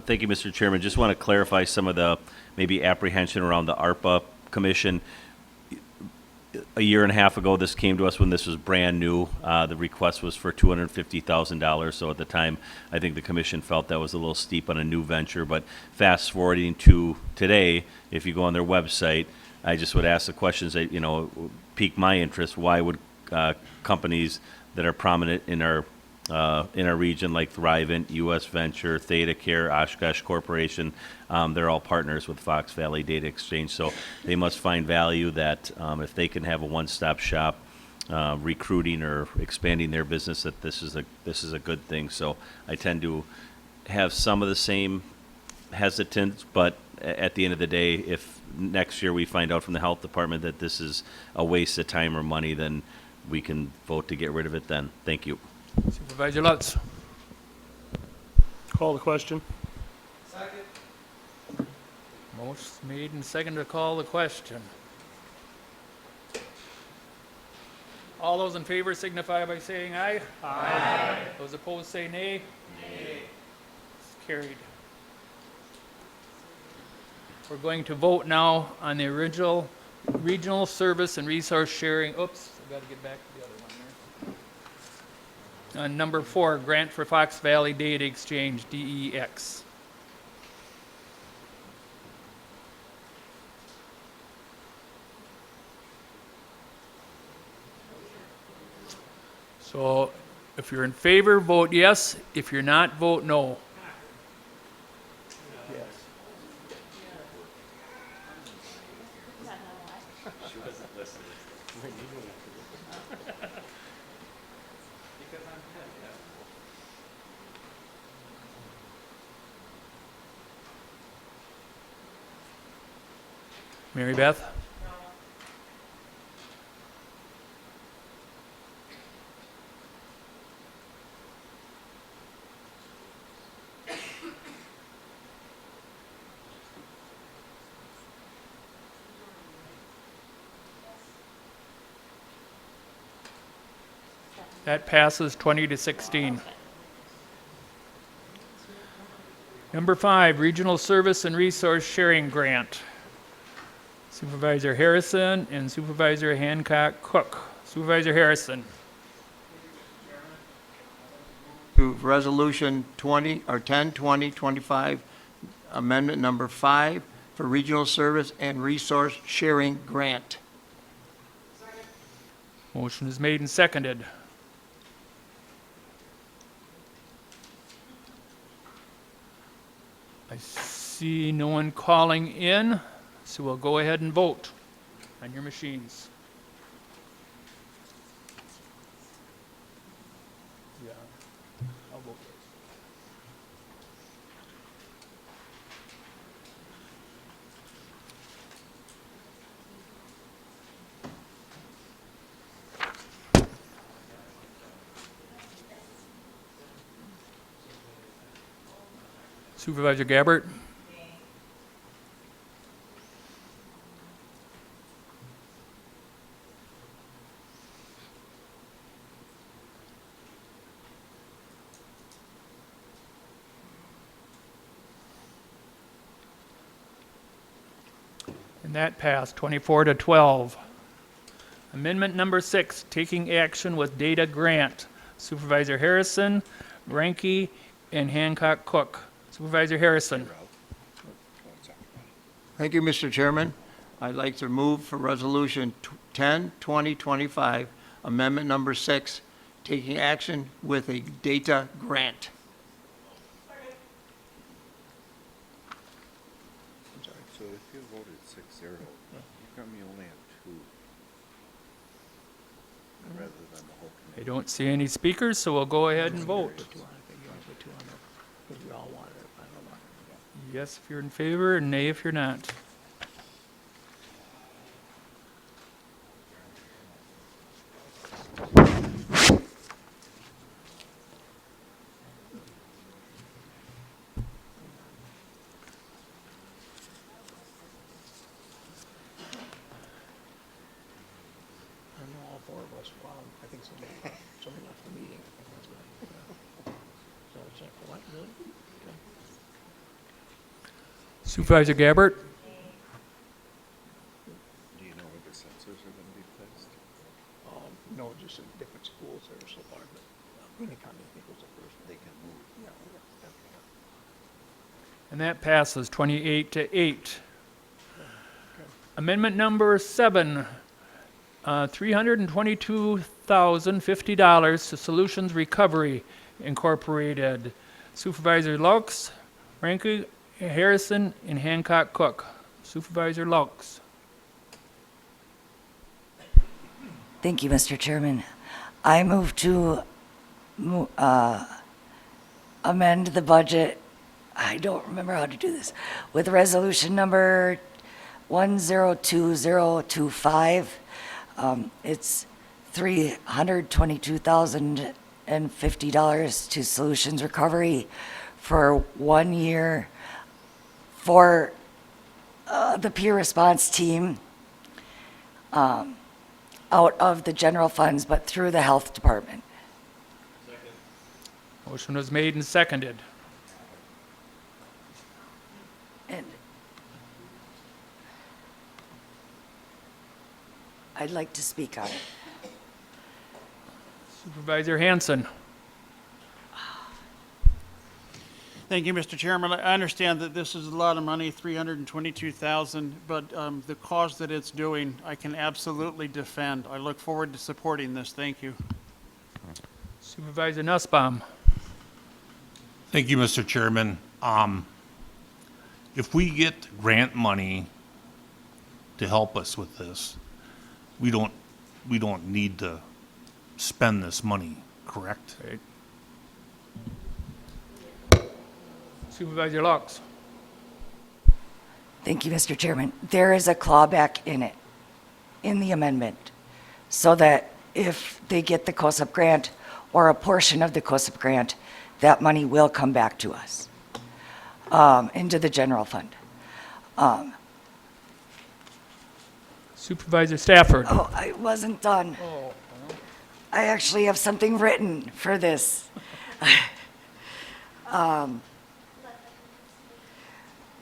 Thank you, Mr. Chairman. Just want to clarify some of the maybe apprehension around the ARPA Commission. A year and a half ago, this came to us when this was brand new. The request was for $250,000. So at the time, I think the commission felt that was a little steep on a new venture. But fast forwarding to today, if you go on their website, I just would ask the questions that, pique my interest. Why would companies that are prominent in our region, like Thrivent, U.S. Venture, Theta Care, Oshkosh Corporation, they're all partners with Fox Valley Data Exchange. So they must find value that if they can have a one-stop shop recruiting or expanding their business, that this is a good thing. So I tend to have some of the same hesitance, but at the end of the day, if next year we find out from the health department that this is a waste of time or money, then we can vote to get rid of it then. Thank you. Supervisor Lutz. Call the question. Motion made and seconded to call the question. All those in favor signify by saying aye. Aye. Those opposed say nay. Nay. It's carried. We're going to vote now on the original regional service and resource sharing. Oops, I got to get back to the other one there. On number 4, grant for Fox Valley Data Exchange, DEX. So if you're in favor, vote yes. If you're not, vote no. Mary Beth? That passes 20-16. Number 5, Regional Service and Resource Sharing Grant. Supervisor Harrison and Supervisor Hancock Cook. Supervisor Harrison. To Resolution 10/2025, Amendment Number 5 for Regional Service and Resource Sharing Grant. Motion is made and seconded. I see no one calling in, so we'll go ahead and vote on your machines. Yeah, I'll vote. Supervisor Gabbert? And that passed 24-12. Amendment number 6, taking action with data grant. Supervisor Harrison, Ranky, and Hancock Cook. Supervisor Harrison. Thank you, Mr. Chairman. I'd like to move for Resolution 10/2025, Amendment Number 6, taking action with a data grant. I'm sorry, so if you voted 6-0, how come you only have 2? Rather than the whole I don't see any speakers, so we'll go ahead and vote. Yes if you're in favor, and nay if you're not. Supervisor Gabbert? Do you know where the sensors are going to be placed? No, just in different schools there so far, but Green County, I think, was the first. They can move. And that passes 28-8. Amendment number 7, $322,050 to Solutions Recovery Incorporated. Supervisor Laux, Ranky, Harrison, and Hancock Cook. Supervisor Laux. Thank you, Mr. Chairman. I move to amend the budget, I don't remember how to do this, with resolution number 102025. It's $322,050 to Solutions Recovery for 1 year for the peer response team out of the general funds, but through the health department. Motion was made and seconded. And I'd like to speak on it. Supervisor Hanson. Thank you, Mr. Chairman. I understand that this is a lot of money, $322,000, but the cause that it's doing, I can absolutely defend. I look forward to supporting this. Thank you. Supervisor Nussbaum. Thank you, Mr. Chairman. If we get grant money to help us with this, we don't need to spend this money, correct? Right. Supervisor Lux. Thank you, Mr. Chairman. There is a clawback in it, in the amendment, so that if they get the COSUP grant or a portion of the COSUP grant, that money will come back to us, into the general fund. Supervisor Stafford. Oh, I wasn't done. I actually have something written for this.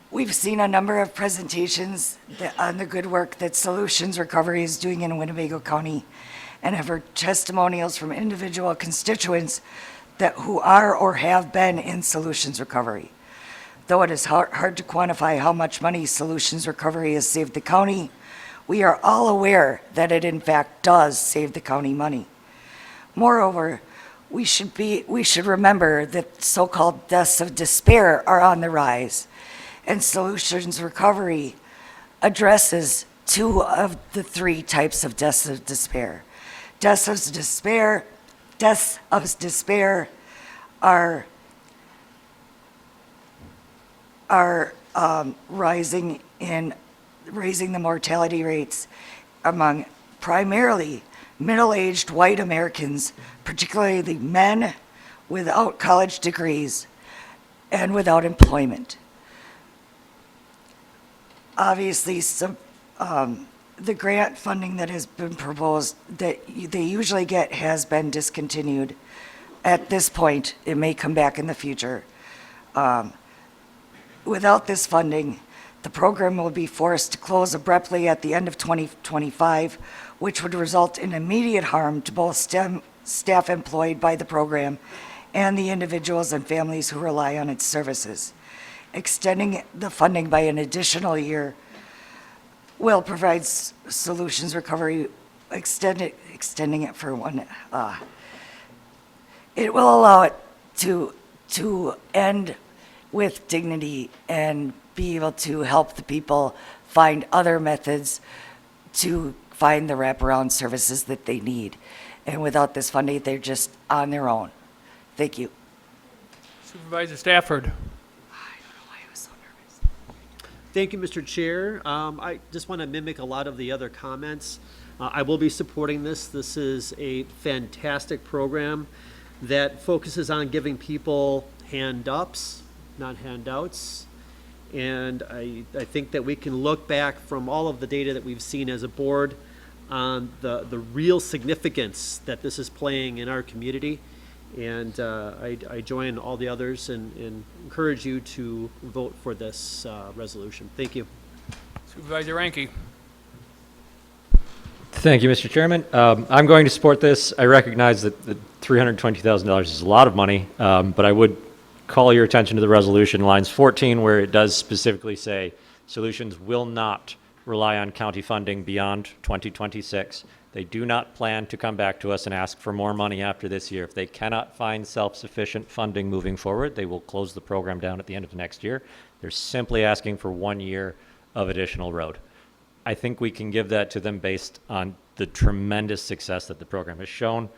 We've seen a number of presentations on the good work that Solutions Recovery is doing in Winnebago County, and have heard testimonials from individual constituents who are or have been in Solutions Recovery. Though it is hard to quantify how much money Solutions Recovery has saved the county, we are all aware that it in fact does save the county money. Moreover, we should remember that so-called deaths of despair are on the rise, and Solutions Recovery addresses 2 of the 3 types of deaths of despair. Deaths of despair are raising the mortality rates among primarily middle-aged white Americans, particularly the men without college degrees and without employment. Obviously, the grant funding that has been proposed that they usually get has been discontinued at this point. It may come back in the future. Without this funding, the program will be forced to close abruptly at the end of 2025, which would result in immediate harm to both staff employed by the program and the individuals and families who rely on its services. Extending the funding by an additional year will provide Solutions Recovery, extending it for one. It will allow it to end with dignity and be able to help the people find other methods to find the wraparound services that they need. And without this funding, they're just on their own. Thank you. Supervisor Stafford. Thank you, Mr. Chair. I just want to mimic a lot of the other comments. I will be supporting this. This is a fantastic program that focuses on giving people hand-ups, not handouts. And I think that we can look back from all of the data that we've seen as a board on the real significance that this is playing in our community. And I join all the others and encourage you to vote for this resolution. Thank you. Supervisor Ranke. Thank you, Mr. Chairman. I'm going to support this. I recognize that $320,000 is a lot of money, but I would call your attention to the resolution, lines 14, where it does specifically say Solutions will not rely on county funding beyond 2026. They do not plan to come back to us and ask for more money after this year. If they cannot find self-sufficient funding moving forward, they will close the program down at the end of next year. They're simply asking for 1 year of additional road. I think we can give that to them based on the tremendous success that the program has shown.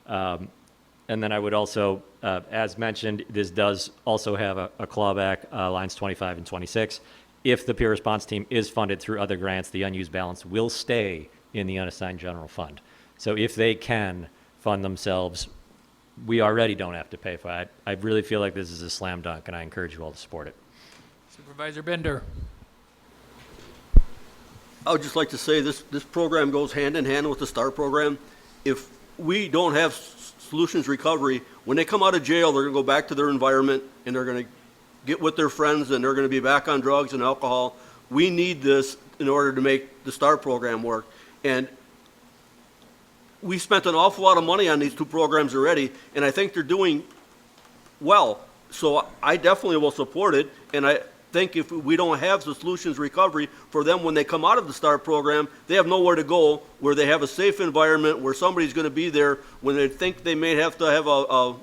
And then I would also, as mentioned, this does also have a clawback, lines 25 and 26. If the peer response team is funded through other grants, the unused balance will stay in the unassigned general fund. So if they can fund themselves, we already don't have to pay for it. I really feel like this is a slam dunk, and I encourage you all to support it. Supervisor Bender. I would just like to say this program goes hand in hand with the STAR program. If we don't have solutions recovery, when they come out of jail, they're going to go back to their environment and they're going to get with their friends and they're going to be back on drugs and alcohol. We need this in order to make the STAR program work. And we spent an awful lot of money on these two programs already, and I think they're doing well. So I definitely will support it, and I think if we don't have the solutions recovery for them when they come out of the STAR program, they have nowhere to go where they have a safe environment where somebody's going to be there when they think they may have to have a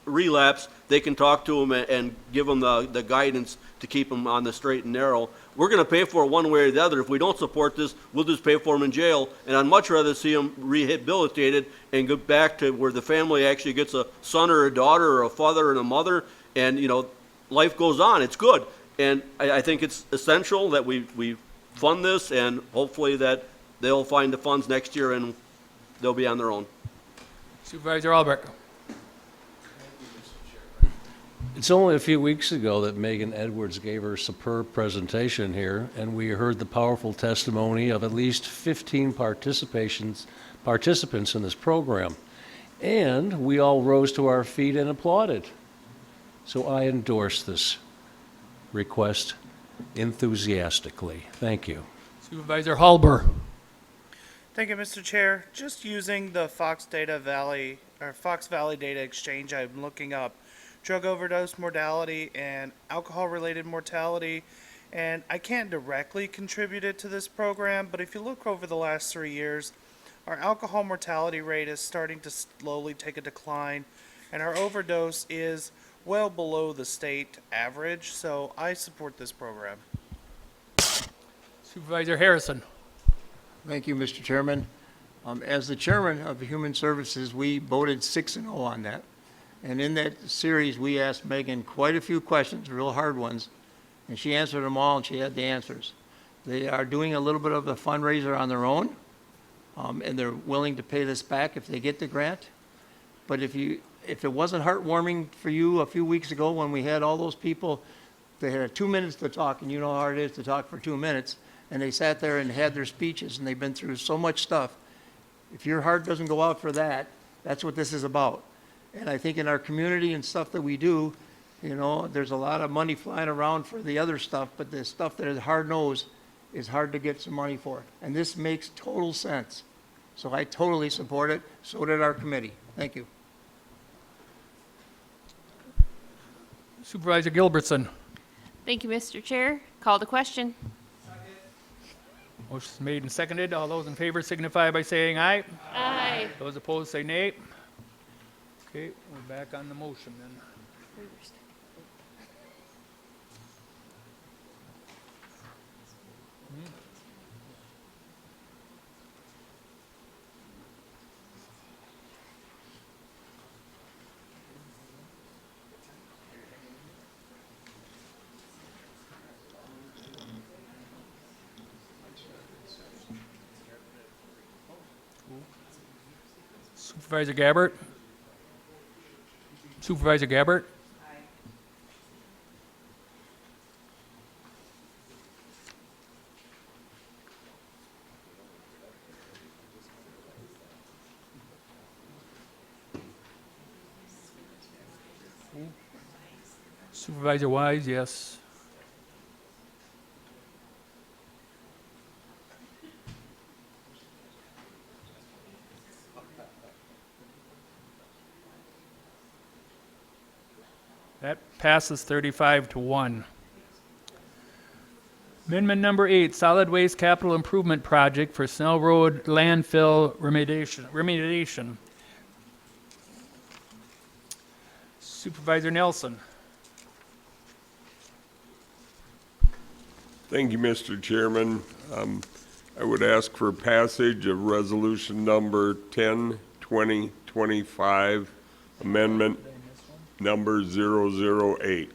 relapse. They can talk to them and give them the guidance to keep them on the straight and narrow. We're going to pay for it one way or the other. If we don't support this, we'll just pay for them in jail, and I'd much rather see them rehabilitated and go back to where the family actually gets a son or a daughter or a father and a mother, and life goes on. It's good. And I think it's essential that we fund this, and hopefully that they'll find the funds next year and they'll be on their own. Supervisor Albrecht. It's only a few weeks ago that Megan Edwards gave her superb presentation here, and we heard the powerful testimony of at least 15 participants in this program. And we all rose to our feet and applauded. So I endorse this request enthusiastically. Thank you. Supervisor Halber. Thank you, Mr. Chair. Just using the Fox Valley Data Exchange, I'm looking up drug overdose mortality and alcohol-related mortality, and I can't directly contribute it to this program, but if you look over the last 3 years, our alcohol mortality rate is starting to slowly take a decline, and our overdose is well below the state average, so I support this program. Supervisor Harrison. Thank you, Mr. Chairman. As the chairman of the Human Services, we voted 6-0 on that. And in that series, we asked Megan quite a few questions, real hard ones, and she answered them all, and she had the answers. They are doing a little bit of a fundraiser on their own, and they're willing to pay this back if they get the grant. But if it wasn't heartwarming for you a few weeks ago when we had all those people, they had 2 minutes to talk, and you know how hard it is to talk for 2 minutes, and they sat there and had their speeches, and they've been through so much stuff. If your heart doesn't go out for that, that's what this is about. And I think in our community and stuff that we do, there's a lot of money flying around for the other stuff, but the stuff that is hard-nosed is hard to get some money for. And this makes total sense. So I totally support it. So did our committee. Thank you. Supervisor Gilbertson. Thank you, Mr. Chair. Call the question. Motion's made and seconded. All those in favor signify by saying aye. Aye. Those opposed say nay. Okay, we're back on the motion then. Supervisor Gabbard? Supervisor Gabbard? Supervisor Wise, yes. That passes 35-1. Amendment number 8, solid waste capital improvement project for Snell Road landfill remediation. Supervisor Nelson. Thank you, Mr. Chairman. I would ask for passage of resolution number 10, 2025, amendment number 008.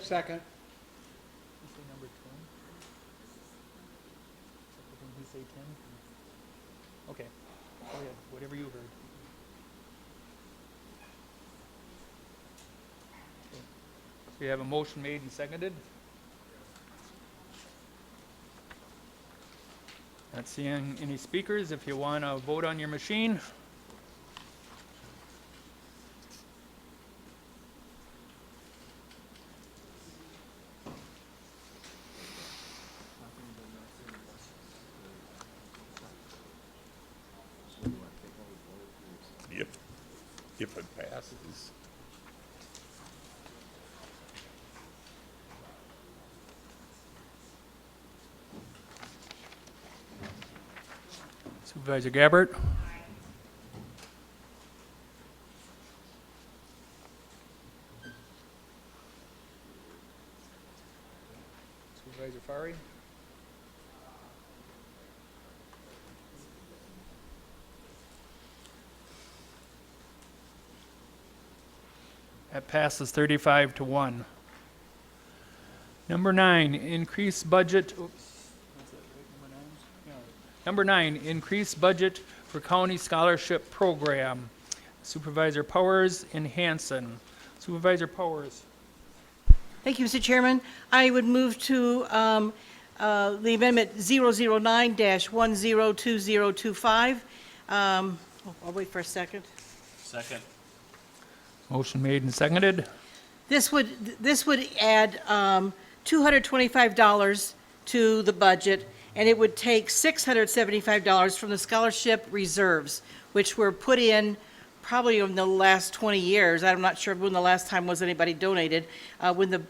Second. Did he say 10? Okay, go ahead, whatever you heard. Okay. So we have a motion made and seconded. Not seeing any speakers. If you want to vote on your machine. If it passes. Supervisor Gabbard? Supervisor Fari? That passes 35 to 1. Number 9, increase budget. Oops. What's that, right? Number 9? Yeah. Number 9, increase budget for county scholarship program. Supervisor Powers and Hanson. Supervisor Powers. Thank you, Mr. Chairman. I would move to the amendment 009-102025. I'll wait for a second. Second. Motion made and seconded. This would add $225 to the budget, and it would take $675 from the scholarship reserves, which were put in probably in the last 20 years. I'm not sure when the last time was anybody donated. When the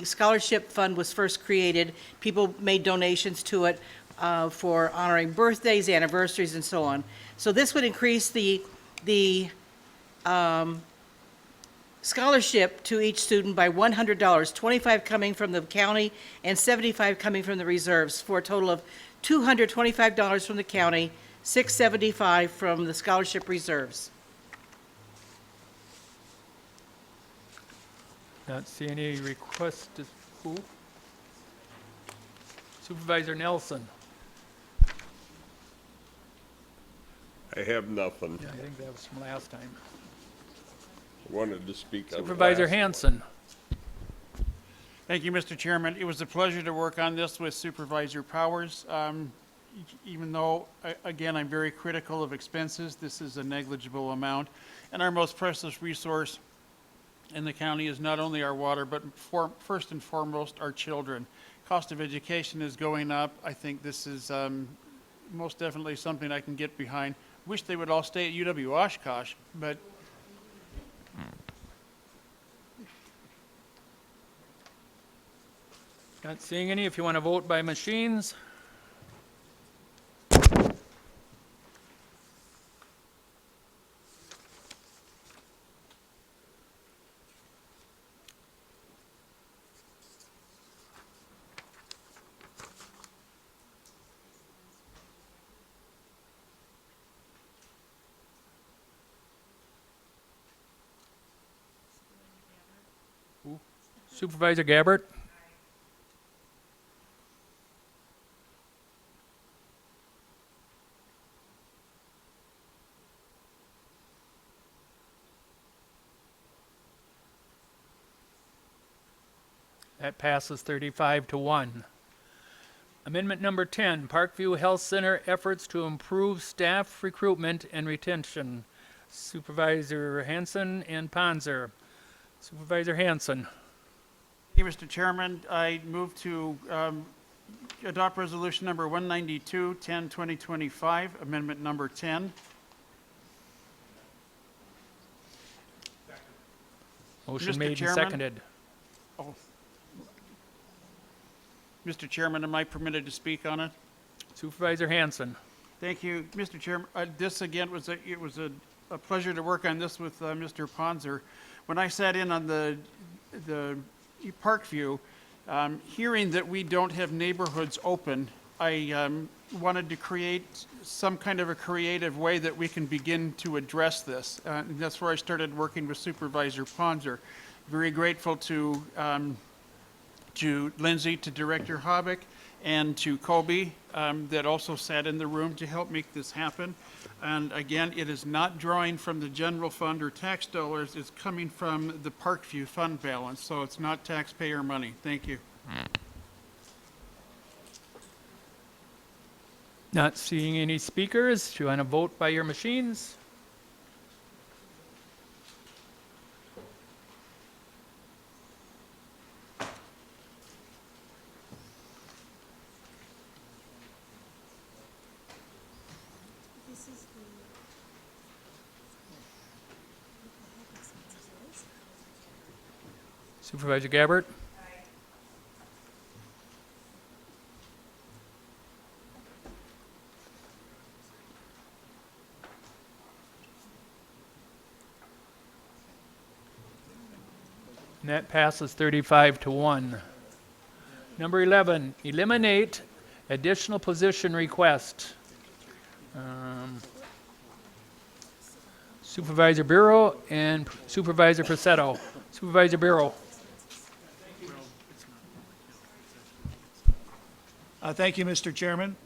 scholarship fund was first created, people made donations to it for honoring birthdays, anniversaries, and so on. So this would increase the scholarship to each student by $100, 25 coming from the county and 75 coming from the reserves, for a total of $225 from the county, $675 from the scholarship reserves. Not see any requests to move. Supervisor Nelson. I have nothing. Yeah, I think that was from last time. I wanted to speak on the Supervisor last Hanson. Thank you, Mr. Chairman. It was a pleasure to work on this with Supervisor Powers. Even though, again, I'm very critical of expenses, this is a negligible amount. And our most precious resource in the county is not only our water, but first and foremost, our children. Cost of education is going up. I think this is most definitely something I can get behind. Wish they would all stay at UW Oshkosh, but Not seeing any. If you want to vote by machines. Supervisor Gabbard? That passes 35 to 1. Amendment number 10, Parkview Health Center efforts to improve staff recruitment and retention. Supervisor Hanson and Panzer. Supervisor Hanson. Thank you, Mr. Chairman. I move to adopt resolution number 192, 10-2025, amendment number 10. Motion Mr. made and Chairman? seconded. Oh. Mr. Chairman, am I permitted to speak on it? Supervisor Hanson. Thank you, Mr. Chairman. This again was a pleasure to work on this with Mr. Ponzer. When I sat in on the Parkview, Hearing that we don't have neighborhoods open, I wanted to create some kind of a creative way that we can begin to address this. And that's where I started working with Supervisor Ponzer. Very grateful to Lindsay, to Director Hobbick, and to Kobe that also sat in the room to help make this happen. And again, it is not drawing from the general fund or tax dollars, it's coming from the Parkview fund balance, so it's not taxpayer money. Thank you. Not seeing any speakers. Do you want to vote by your machines? Supervisor Gabbard? And that passes 35-1. Number 11, eliminate additional position request. Supervisor Bureau and Supervisor Pacetto. Supervisor Bureau. Thank you, Mr. Chairman.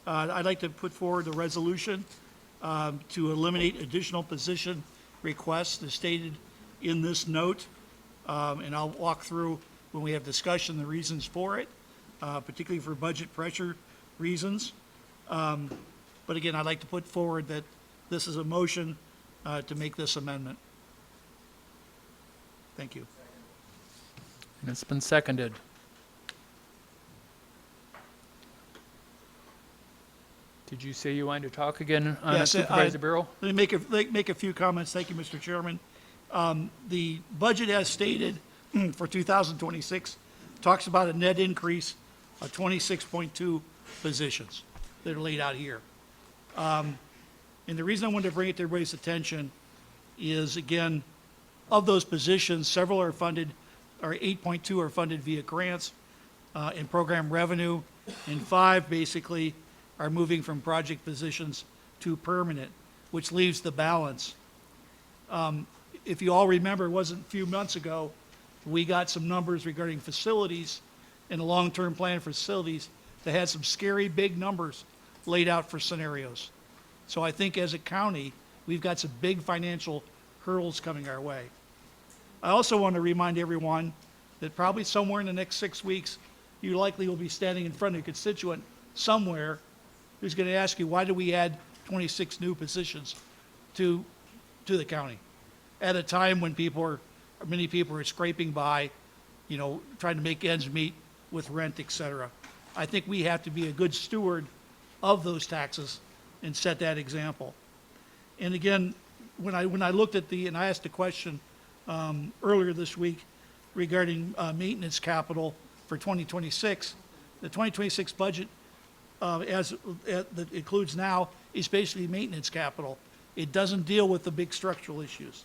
I'd like to put forward a resolution to eliminate additional position requests as stated in this note. And I'll walk through when we have discussion the reasons for it, particularly for budget pressure reasons. But again, I'd like to put forward that this is a motion to make this amendment. Thank you. And it's been seconded. Did you say you wanted to talk again on it, Supervisor Bureau? Let me make a few comments. Thank you, Mr. Chairman. The budget as stated for 2026 talks about a net increase of 26.2 positions that are laid out here. And the reason I wanted to bring it to everybody's attention is, again, of those positions, several are funded, or 8.2 are funded via grants and program revenue, and 5 basically are moving from project positions to permanent, which leaves the balance. If you all remember, it wasn't a few months ago, we got some numbers regarding facilities and a long-term plan for facilities that had some scary big numbers laid out for scenarios. So I think as a county, we've got some big financial hurdles coming our way. I also want to remind everyone that probably somewhere in the next 6 weeks, you likely will be standing in front of a constituent somewhere who's going to ask you, why do we add 26 new positions to the county at a time when many people are scraping by, trying to make ends meet with rent, et cetera. I think we have to be a good steward of those taxes and set that example. And again, when I looked at and I asked a question earlier this week regarding maintenance capital for 2026, the 2026 budget that includes now is basically maintenance capital. It doesn't deal with the big structural issues.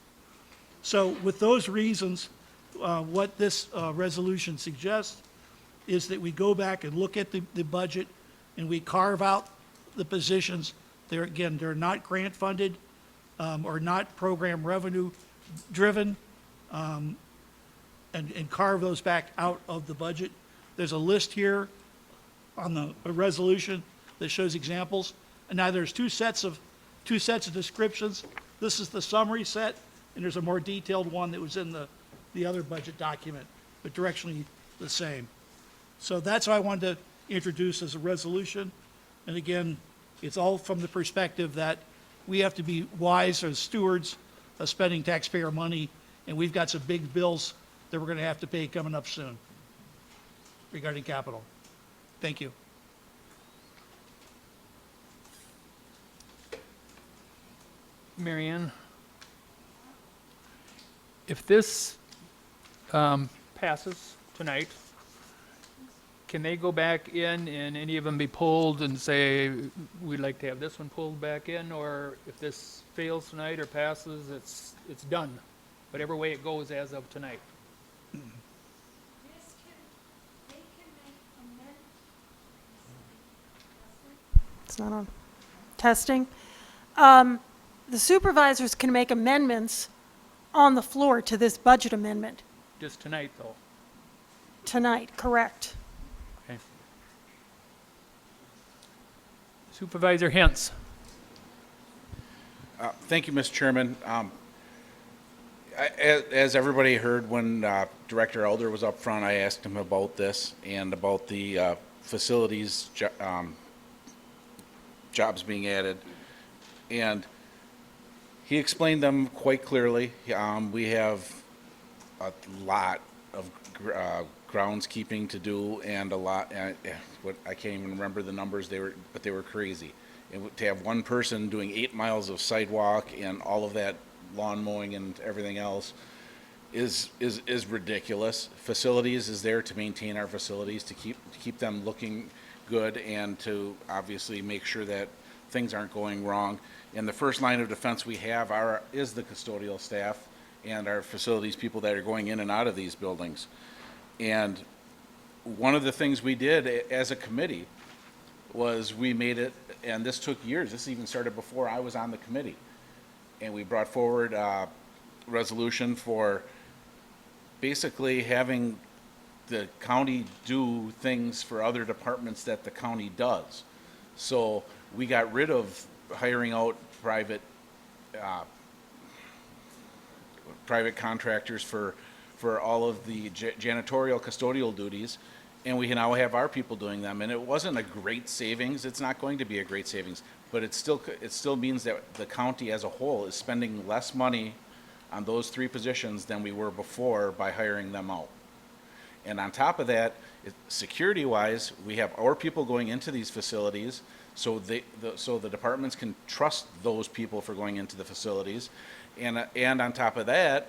So with those reasons, what this resolution suggests is that we go back and look at the budget and we carve out the positions. They're not grant funded or not program revenue driven, and carve those back out of the budget. There's a list here on the resolution that shows examples. And now there's two sets of descriptions. This is the summary set, and there's a more detailed one that was in the other budget document, but directionally the same. So that's what I wanted to introduce as a resolution. And again, it's all from the perspective that we have to be wise as stewards of spending taxpayer money, and we've got some big bills that we're going to have to pay coming up soon regarding capital. Thank you. Marianne, if this passes tonight, can they go back in and any of them be pulled and say, we'd like to have this one pulled back in? Or if this fails tonight or passes, it's done, whatever way it goes as of tonight? They It's not on. Testing. The supervisors can make amendments on the floor to this budget amendment Just tonight, though. tonight, correct? Okay. Supervisor Hintz. Thank you, Mr. Chairman. As everybody heard when Director Elder was up front, I asked him about this and about the facilities jobs being added. And he explained them quite clearly. We have a lot of groundskeeping to do and a lot, what I can't even remember the numbers, but they were crazy. And to have one person doing 8 miles of sidewalk and all of that lawn mowing and everything else is ridiculous. Facilities is there to maintain our facilities, to keep them looking good and to obviously make sure that things aren't going wrong. And the first line of defense we have is the custodial staff and our facilities people that are going in and out of these buildings. And one of the things we did as a committee was we made it, and this took years, this even started before I was on the committee, and we brought forward a resolution for basically having the county do things for other departments that the county does. So we got rid of hiring out private contractors for all of the janitorial custodial duties, and we now have our people doing them. And it wasn't a great savings. It's not going to be a great savings, but it still means that the county as a whole is spending less money on those 3 positions than we were before by hiring them out. And on top of that, security-wise, we have our people going into these facilities, so the departments can trust those people for going into the facilities. And on top of that,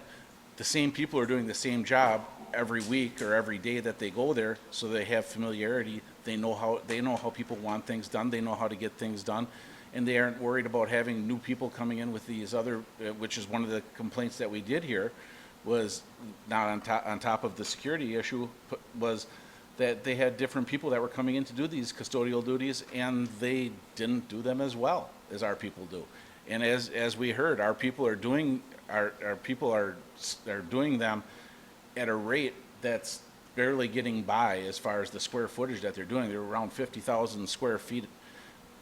the same people are doing the same job every week or every day that they go there, so they have familiarity. They know how people want things done. They know how to get things done, and they aren't worried about having new people coming in with these other, which is one of the complaints that we did here, was not on top of the security issue, was that they had different people that were coming in to do these custodial duties, and they didn't do them as well as our people do. And as we heard, our people are doing doing them at a rate that's barely getting by as far as the square footage that they're doing. They're around 50,000 square feet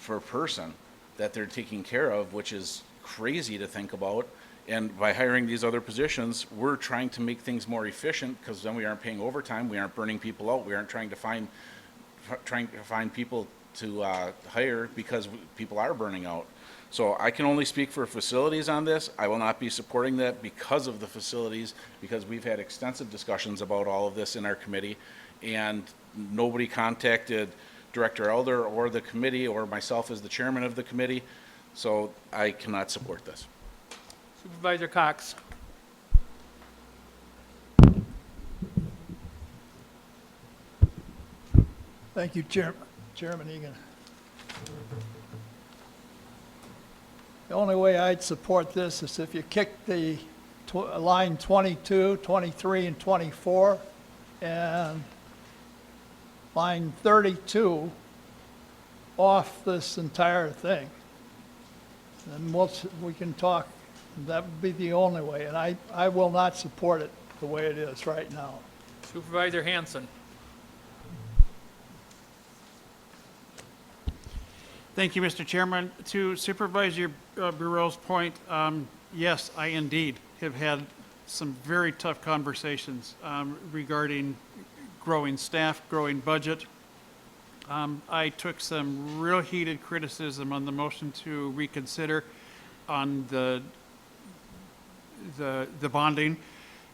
per person that they're taking care of, which is crazy to think about. And by hiring these other positions, we're trying to make things more efficient, because then we aren't paying overtime, we aren't burning people out, we aren't trying to find people to hire because people are burning out. So I can only speak for facilities on this. I will not be supporting that because of the facilities, because we've had extensive discussions about all of this in our committee, and nobody contacted Director Elder or the committee or myself as the chairman of the committee, so I cannot support this. Supervisor Cox. Thank you, Chairman Egan. The only way I'd support this is if you kick the line 22, 23, and 24, and line 32 off this entire thing. And we can talk. That would be the only way, and I will not support it the way it is right now. Supervisor Hanson. Thank you, Mr. Chairman. To Supervisor Burrell's point, yes, I indeed have had some very tough conversations regarding growing staff, growing budget. I took some real heated criticism on the motion to reconsider on the bonding,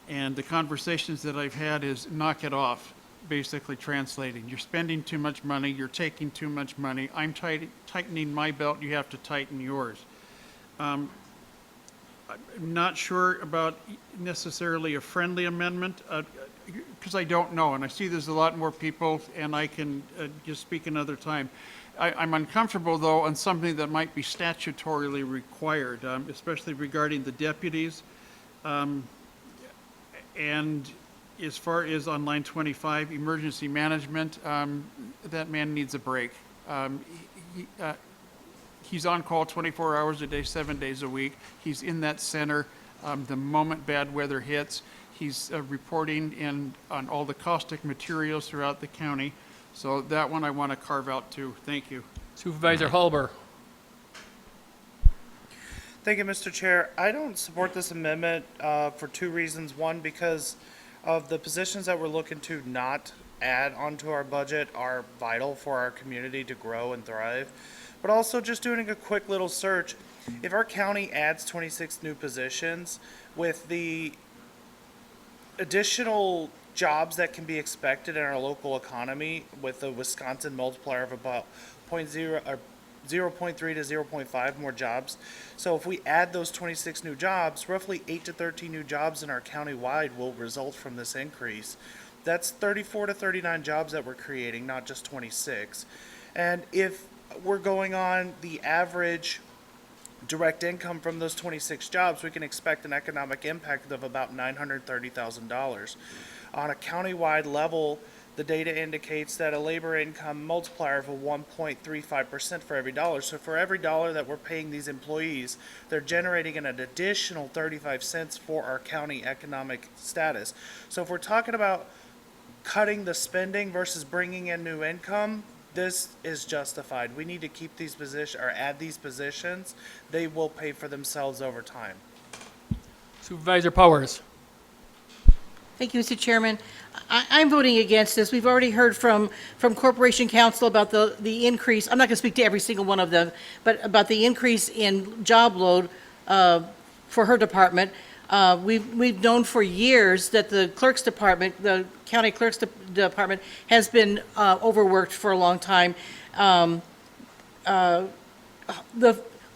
and the conversations that I've had is knock it off, basically translating. You're spending too much money, you're taking too much money, I'm tightening my belt, you have to tighten yours. I'm not sure about necessarily a friendly amendment, because I don't know, and I see there's a lot more people, and I can just speak another time. I'm uncomfortable, though, on something that might be statutorily required, especially regarding the deputies. And as far as on line 25, emergency management, that man needs a break. he's on call 24 hours a day, 7 days a week. He's in that center the moment bad weather hits. He's reporting on all the caustic materials throughout the county. So that one I want to carve out too. Thank you. Supervisor Hulber. Thank you, Mr. Chair. I don't support this amendment for two reasons. One, because of the positions that we're looking to not add onto our budget are vital for our community to grow and thrive. But also just doing a quick little search, if our county adds 26 new positions with the additional jobs that can be expected in our local economy with the Wisconsin multiplier of about 0.3 to 0.5 more jobs. So if we add those 26 new jobs, roughly 8 to 13 new jobs in our county-wide will result from this increase. That's 34 to 39 jobs that we're creating, not just 26. And if we're going on the average direct income from those 26 jobs, we can expect an economic impact of about $930,000. On a county-wide level, the data indicates that a labor income multiplier of a 1.35% for every dollar. So for every dollar that we're paying these employees, they're generating an additional 35 cents for our county economic status. So if we're talking about cutting the spending versus bringing in new income, this is justified. We need to keep these positions or add these positions. They will pay for themselves over time. Supervisor Powers. Thank you, Mr. Chairman. I'm voting against this. We've already heard from Corporation Counsel about the increase. I'm not going to speak to every single one of them, but about the increase in job load for her department. We've known for years that the clerk's department, the county clerk's department, has been overworked for a long time. The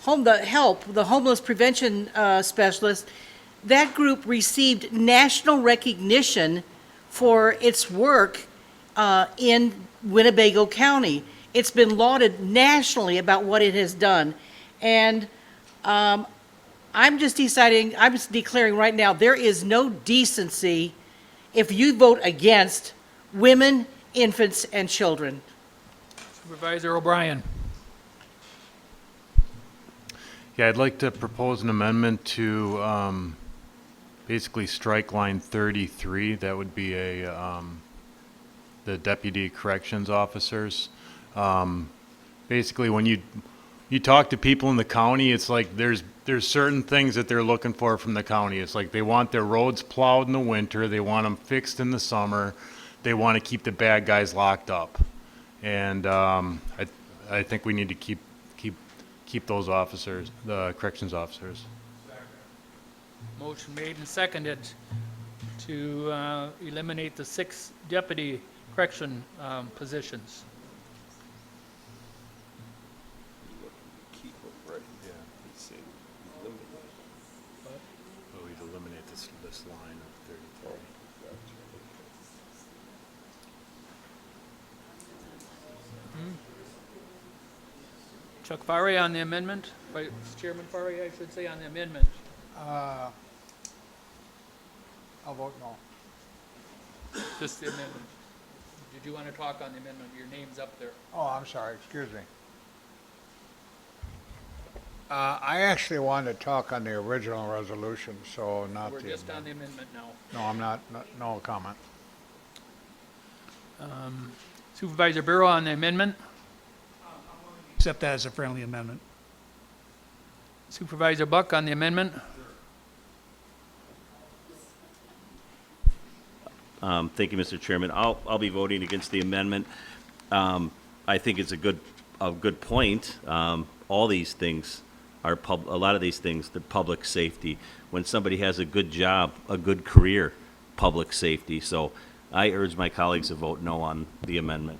homeless prevention specialist, that group received national recognition for its work in Winnebago County. It's been lauded nationally about what it has done. And I'm just declaring right now, there is no decency if you vote against women, infants, and children. Supervisor O'Brien. Yeah, I'd like to propose an amendment to basically strike line 33. That would be the deputy corrections officers. Basically, when you talk to people in the county, it's like there's certain things that they're looking for from the county. It's like they want their roads plowed in the winter, they want them fixed in the summer, they want to keep the bad guys locked up. And I think we need to keep those officers, the corrections officers. Motion made and seconded to eliminate the 6 deputy correction positions. Keep them right, yeah, he's saying eliminate. Oh, we'd eliminate this line of 33. Chuck Farry on the amendment. Vice Chairman Farry, I should say, on the amendment. I'll vote no. Just the amendment. Did you want to talk on the amendment? Your name's up there. Oh, I'm sorry, excuse me. I actually wanted to talk on the original resolution, so not the... We're just on the amendment now. No, I'm not, no comment. Supervisor Burrow on the amendment. Accept that as a friendly amendment. Supervisor Buck on the amendment. Thank you, Mr. Chairman. I'll be voting against the amendment. I think it's a good point. All these things are a lot of these things, the public safety. When somebody has a good job, a good career, public safety. So I urge my colleagues to vote no on the amendment.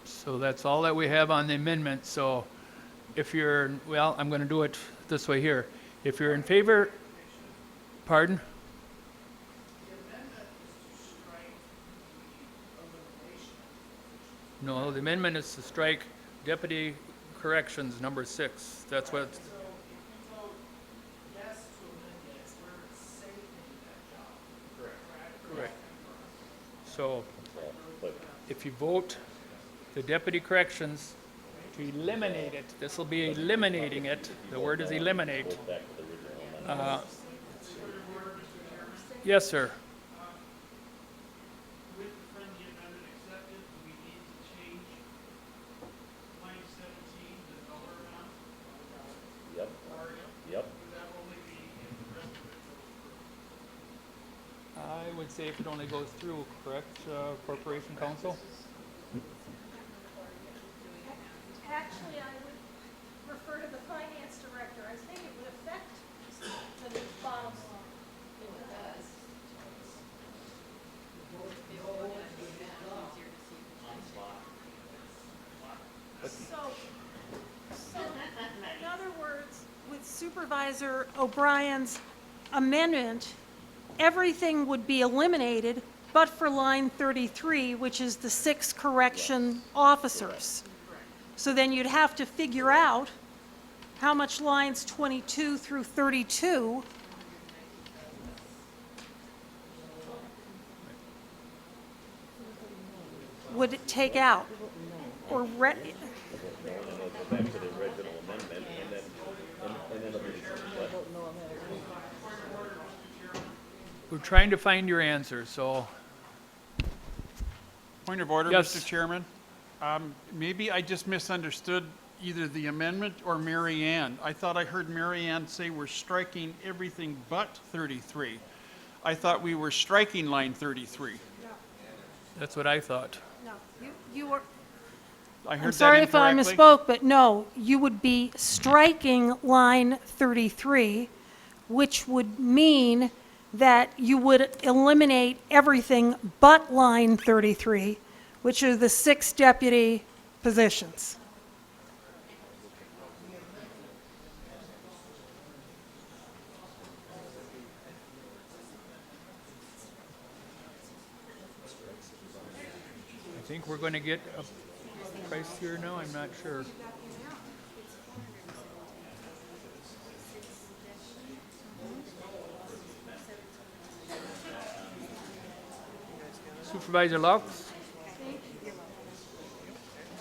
So that's all that we have on the amendment. So if you're, well, I'm going to do it this way here. If you're in favor, pardon? No, the amendment is to strike deputy corrections number 6. That's what. So if you vote the deputy corrections to eliminate it, this will be eliminating it. The word is eliminate. Yes, sir. With the friendly amendment accepted, do we need to change line 17, the dollar amount? Yep. Or Yep. would that only be if the rest of it goes through? I would say if it only goes through, correct, Corporation Council? Actually, I would refer to the finance director. I think it would affect the bottom line. So, in other words, with Supervisor O'Brien's amendment, everything would be eliminated but for line 33, which is the 6 correction officers. So then you'd have to figure out how much lines 22 through 32 would it take out? Or Back to the original amendment, and then it'll be. We're trying to find your answer, so. Point of order, Yes. Mr. Chairman. Maybe I just misunderstood either the amendment or Mary Ann. I thought I heard Mary Ann say we're striking everything but 33. I thought we were striking line 33. That's what I thought. No, you were, I heard I'm sorry that if I incorrectly. misspoke, but no, you would be striking line 33, which would mean that you would eliminate everything but line 33, which are the 6 deputy positions. I think we're going to get a price here now, I'm not sure. Supervisor Laux?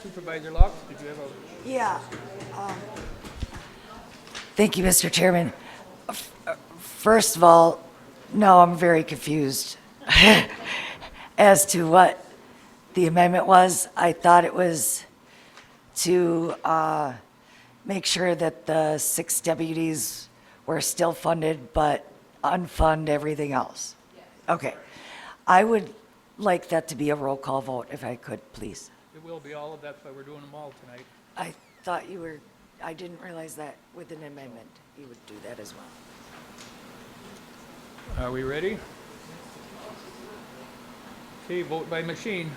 Supervisor Laux, did you have a? Yeah. Thank you, Mr. Chairman. First of all, no, I'm very confused as to what the amendment was. I thought it was to make sure that the 6 deputies were still funded, but unfund everything else. Okay. I would like that to be a roll call vote, if I could, please. It will be all of that, that's why we're doing them all tonight. I thought you were, I didn't realize that with an amendment, you would do that as well. Are we ready? Okay, vote by machine.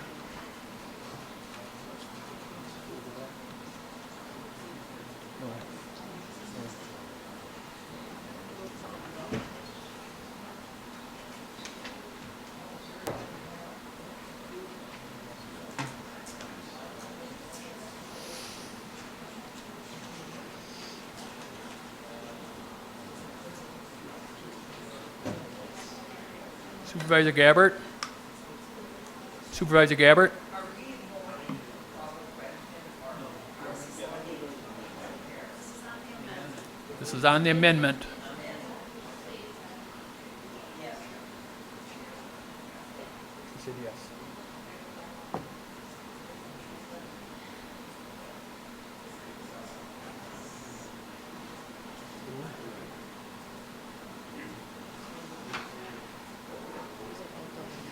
Supervisor Gabbert? Supervisor Gabbert? This is on the amendment. She said yes.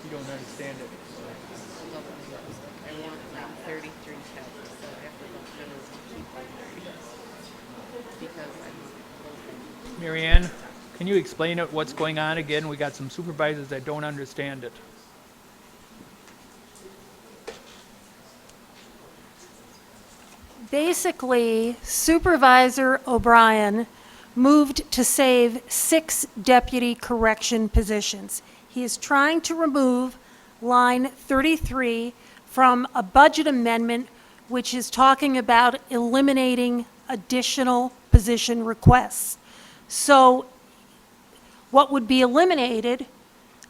You don't understand it. I want now 33 kept, so after the generals to keep on 30. Because I want Mary Ann, can you explain it, what's going on again? We got some supervisors that don't understand it. Basically, Supervisor O'Brien moved to save 6 deputy correction positions. He is trying to remove line 33 from a budget amendment which is talking about eliminating additional position requests. So what would be eliminated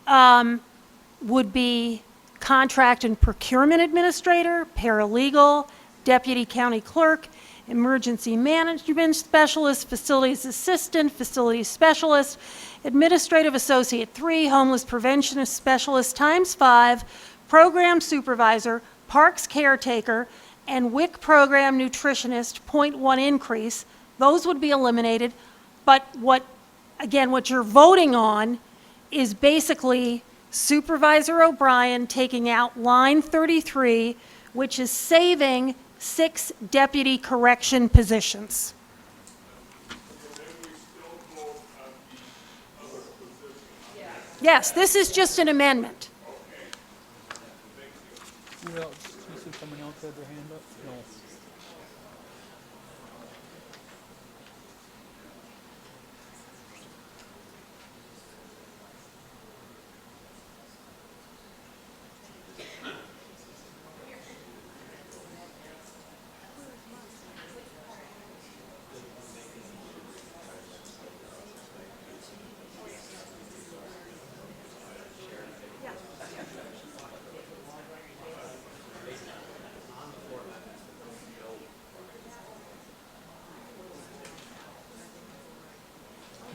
would be contract and procurement administrator, paralegal, deputy county clerk, emergency management specialist, facilities assistant, facilities specialist, administrative associate 3, homeless prevention specialist ×5, program supervisor, parks caretaker, and WIC program nutritionist, 0.1 increase. Those would be eliminated. But again, what you're voting on is basically Supervisor O'Brien taking out line 33, which is saving 6 deputy correction positions. Yes, this is just an amendment. Who else? You see someone else had their hand up? No.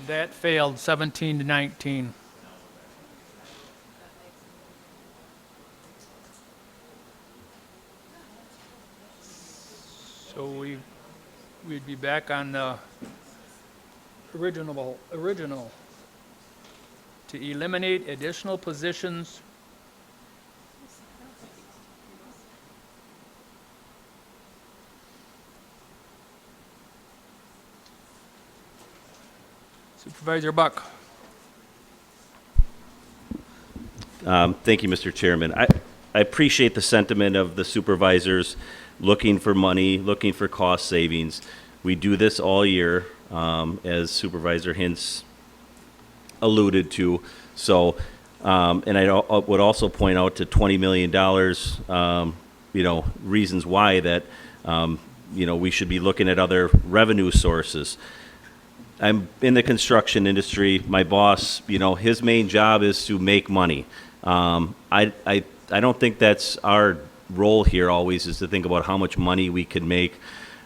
That failed 17 to 19. So we'd be back on the original to eliminate additional positions. Supervisor Buck. Thank you, Mr. Chairman. I appreciate the sentiment of the supervisors looking for money, looking for cost savings. We do this all year, as Supervisor Hintz alluded to. So, and I would also point out to $20 million, reasons why that, we should be looking at other revenue sources. I'm in the construction industry. My boss, his main job is to make money. I don't think that's our role here always, is to think about how much money we can make.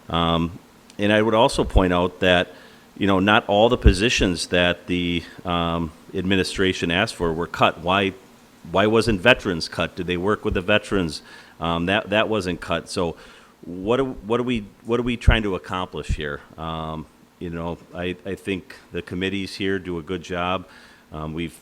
And I would also point out that, not all the positions that the administration asked for were cut. Why wasn't veterans cut? Did they work with the veterans? That wasn't cut. So what are we trying to accomplish here? I think the committees here do a good job. We've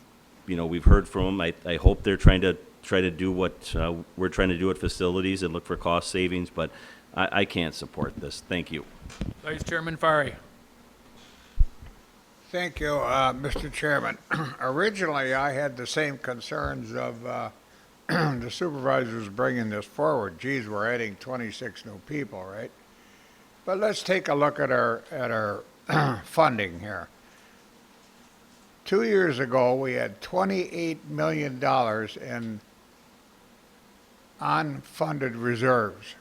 heard from them. I hope they're trying to do what we're trying to do at facilities and look for cost savings, but I can't support this. Thank you. Vice Chairman Fari. Thank you, Mr. Chairman. Originally, I had the same concerns of the supervisors bringing this forward. Geez, we're adding 26 new people, right? But let's take a look at our funding here. 2 years ago, we had $28 million in unfunded reserves.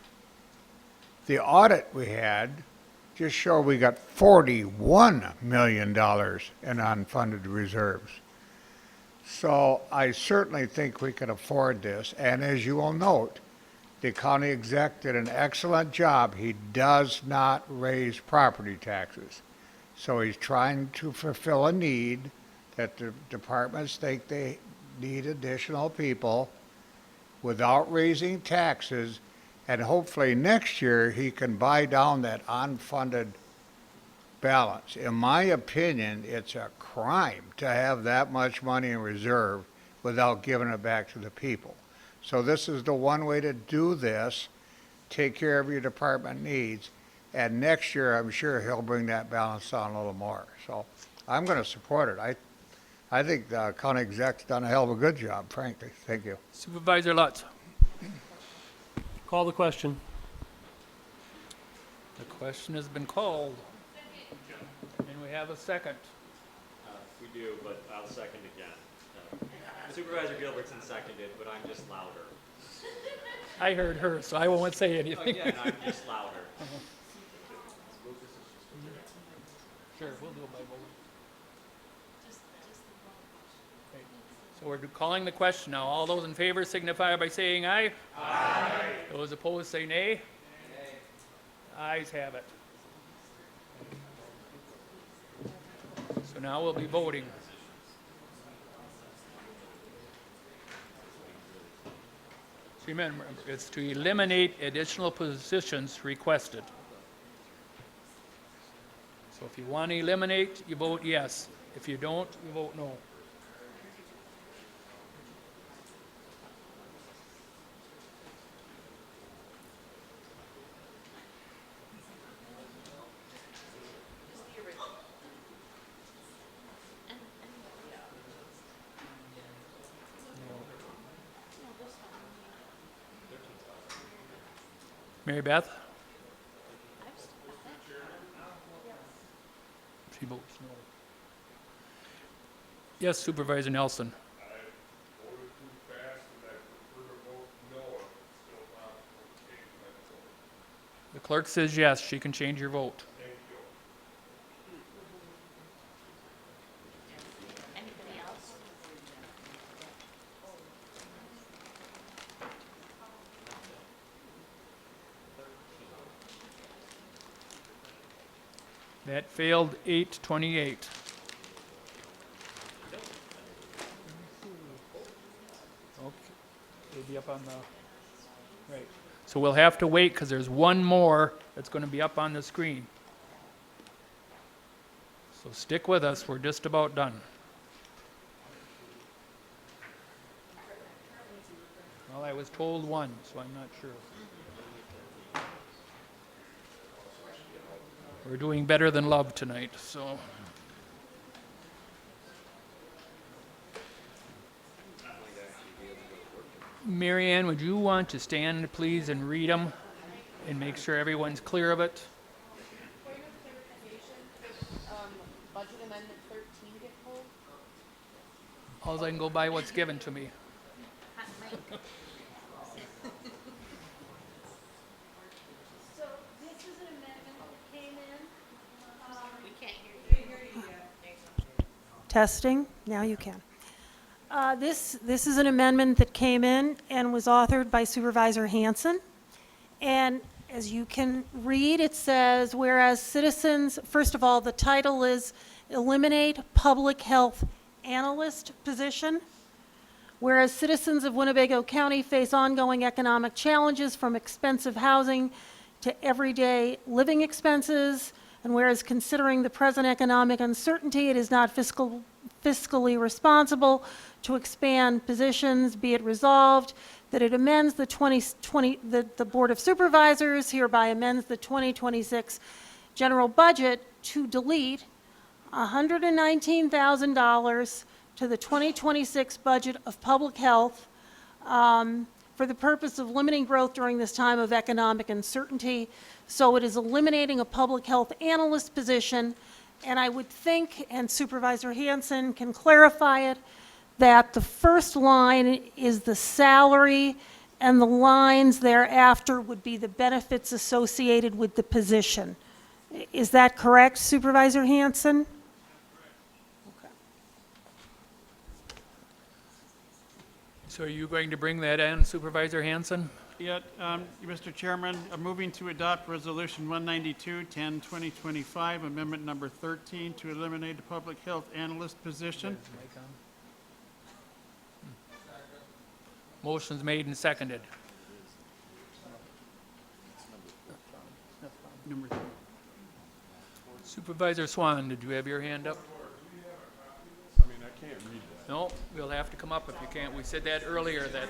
The audit we had just showed we got $41 million in unfunded reserves. So I certainly think we can afford this. And as you will note, the county exec did an excellent job. He does not raise property taxes. So he's trying to fulfill a need that the departments think they need additional people without raising taxes. And hopefully next year he can buy down that unfunded balance. In my opinion, it's a crime to have that much money in reserve without giving it back to the people. So this is the one way to do this, take care of your department needs, and next year I'm sure he'll bring that balance down a little more. So I'm going to support it. I think the county exec's done a hell of a good job, frankly. Thank you. Supervisor Lutz. Call the question. The question has been called. And we have a second. We do, but I'll second again. Supervisor Gilbertson seconded, but I'm just louder. I heard her, so I won't say anything. Again, I'm just louder. Sure, we'll do it by vote. So we're calling the question now. All those in favor signify by saying aye. Aye. Those opposed say nay. Nay. Ayes have it. So now we'll be voting. So remember, it's to eliminate additional positions requested. So if you want to eliminate, you vote yes. If you don't, you vote no. Mary Beth? She votes no. Yes, Supervisor Nelson. The clerk says yes, she can change your vote. Anybody else? That failed 8-28. Okay, it'll be up on the, right. So we'll have to wait because there's one more that's going to be up on the screen. So stick with us, we're just about done. Well, I was told one, so I'm not sure. We're doing better than love tonight, so. Mary Ann, would you want to stand, please, and read them and make sure everyone's clear of it? Point of clarification, budget amendment 13 get pulled? All I can go by what's given to me. So this is an amendment that came in. We can't hear you. Testing, now you can. This is an amendment that came in and was authored by Supervisor Hanson. And as you can read, it says, whereas citizens, first of all, the title is Eliminate Public Health Analyst Position. Whereas citizens of Winnebago County face ongoing economic challenges from expensive housing to everyday living expenses, and whereas considering the present economic uncertainty, it is not fiscally responsible to expand positions, be it resolved that it amends the the Board of Supervisors hereby amends the 2026 general budget to delete $119,000 to the 2026 budget of public health for the purpose of limiting growth during this time of economic uncertainty. So it is eliminating a public health analyst position, and I would think, and Supervisor Hanson can clarify it, that the first line is the salary and the lines thereafter would be the benefits associated with the position. Is that correct, Supervisor Hanson? So are you going to bring that in, Supervisor Hanson? Yeah, Mr. Chairman, I'm moving to adopt Resolution 192-10-2025, Amendment Number 13, to eliminate the public health analyst position. Motion's made and seconded. Number 3. Supervisor Swan, did you have your hand up? I mean, I can't read that. No, you'll have to come up if you can't. We said that earlier, that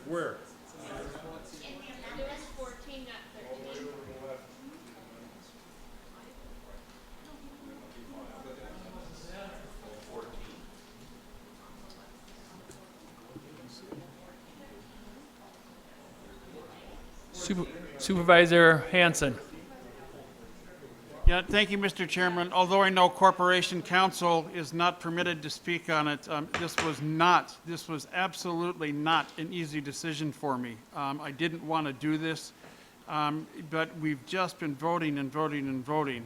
Where? It was 14, not 13. Supervisor Hanson. Yeah, thank you, Mr. Chairman. Although I know Corporation Counsel is not permitted to speak on it, this was absolutely not an easy decision for me. I didn't want to do this, but we've just been voting and voting and voting.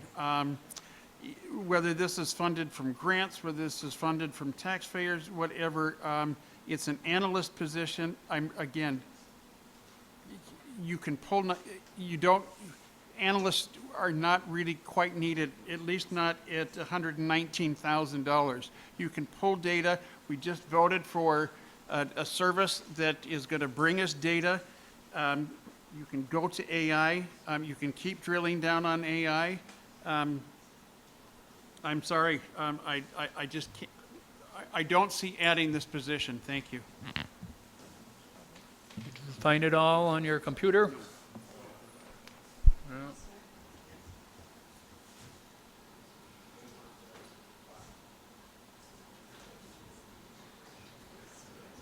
whether this is funded from grants, whether this is funded from taxpayers, whatever, it's an analyst position. Again, you can pull, you don't, analysts are not really quite needed, at least not at $119,000. You can pull data. We just voted for a service that is going to bring us data. You can go to AI. You can keep drilling down on AI. I'm sorry, I just can't, I don't see adding this position. Thank you. Find it all on your computer?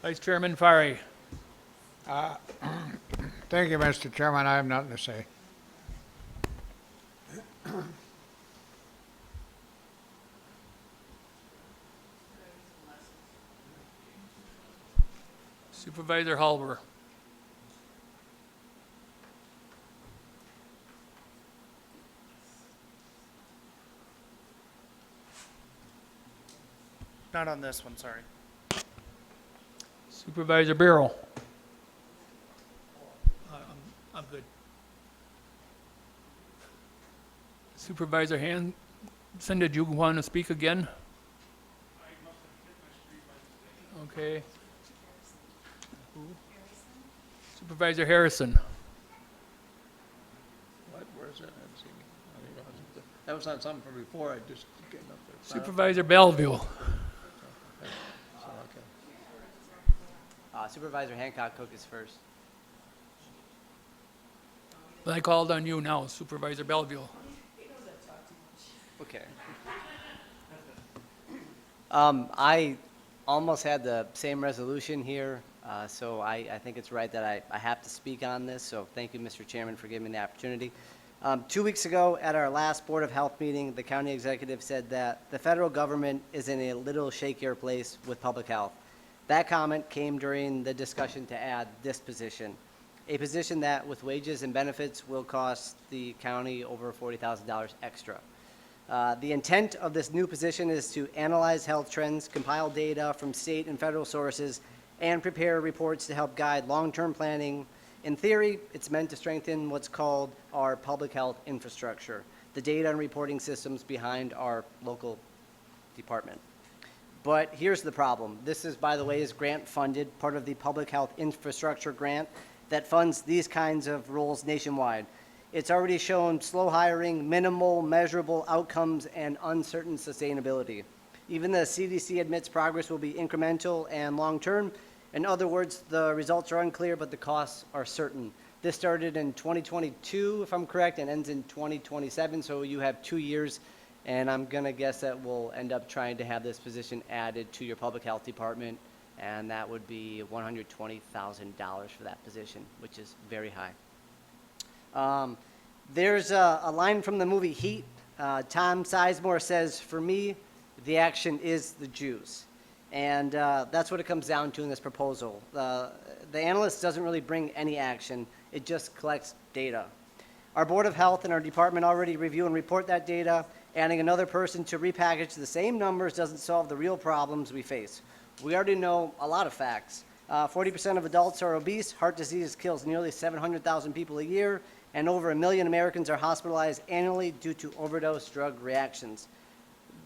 Vice Chairman Fari. Thank you, Mr. Chairman. I have nothing to say. Supervisor Halber. Not on this one, sorry. Supervisor Barrel. I'm good. Supervisor Hanson, did you want to speak again? Okay. Supervisor Harrison. What, where is that? I haven't seen it. That was on something from before, I just getting up there. Supervisor Bellevue. Supervisor Hancock Cook is first. I called on you now, Supervisor Bellevue. Okay. I almost had the same resolution here, so I think it's right that I have to speak on this, so thank you, Mr. Chairman, for giving me the opportunity. 2 weeks ago, at our last Board of Health meeting, the county executive said that the federal government is in a little shakier place with public health. That comment came during the discussion to add this position, a position that with wages and benefits will cost the county over $40,000 extra. The intent of this new position is to analyze health trends, compile data from state and federal sources, and prepare reports to help guide long-term planning. In theory, it's meant to strengthen what's called our public health infrastructure, the data and reporting systems behind our local department. But here's the problem. This is, by the way, is grant funded, part of the public health infrastructure grant that funds these kinds of roles nationwide. It's already shown slow hiring, minimal measurable outcomes, and uncertain sustainability. Even the CDC admits progress will be incremental and long-term. In other words, the results are unclear, but the costs are certain. This started in 2022, if I'm correct, and ends in 2027, so you have 2 years. And I'm going to guess that we'll end up trying to have this position added to your public health department, and that would be $120,000 for that position, which is very high. There's a line from the movie Heat. Tom Sizemore says, "For me, the action is the juice." And that's what it comes down to in this proposal. The analyst doesn't really bring any action. It just collects data. Our Board of Health and our department already review and report that data. Adding another person to repackage the same numbers doesn't solve the real problems we face. We already know a lot of facts. 40% of adults are obese. Heart disease kills nearly 700,000 people a year, and over 1 million Americans are hospitalized annually due to overdose drug reactions.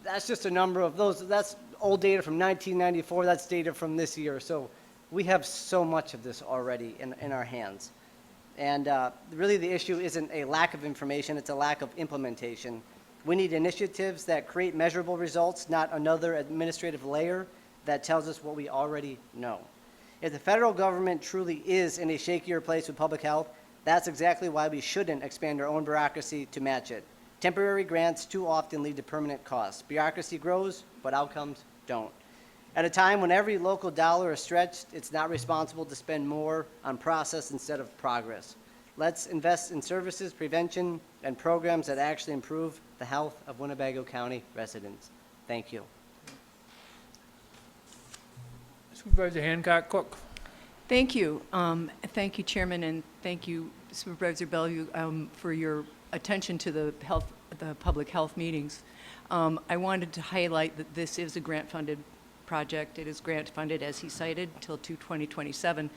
That's just a number of those. That's old data from 1994. That's data from this year. So we have so much of this already in our hands. And really the issue isn't a lack of information, it's a lack of implementation. We need initiatives that create measurable results, not another administrative layer that tells us what we already know. If the federal government truly is in a shakier place with public health, that's exactly why we shouldn't expand our own bureaucracy to match it. Temporary grants too often lead to permanent costs. Bureaucracy grows, but outcomes don't. At a time when every local dollar is stretched, it's not responsible to spend more on process instead of progress. Let's invest in services, prevention, and programs that actually improve the health of Winnebago County residents. Thank you. Supervisor Hancock Cook. Thank you. Thank you, Chairman, and thank you, Supervisor Bellevue, for your attention to the health the public health meetings. I wanted to highlight that this is a grant-funded project. It is grant-funded, as he cited, till 2027,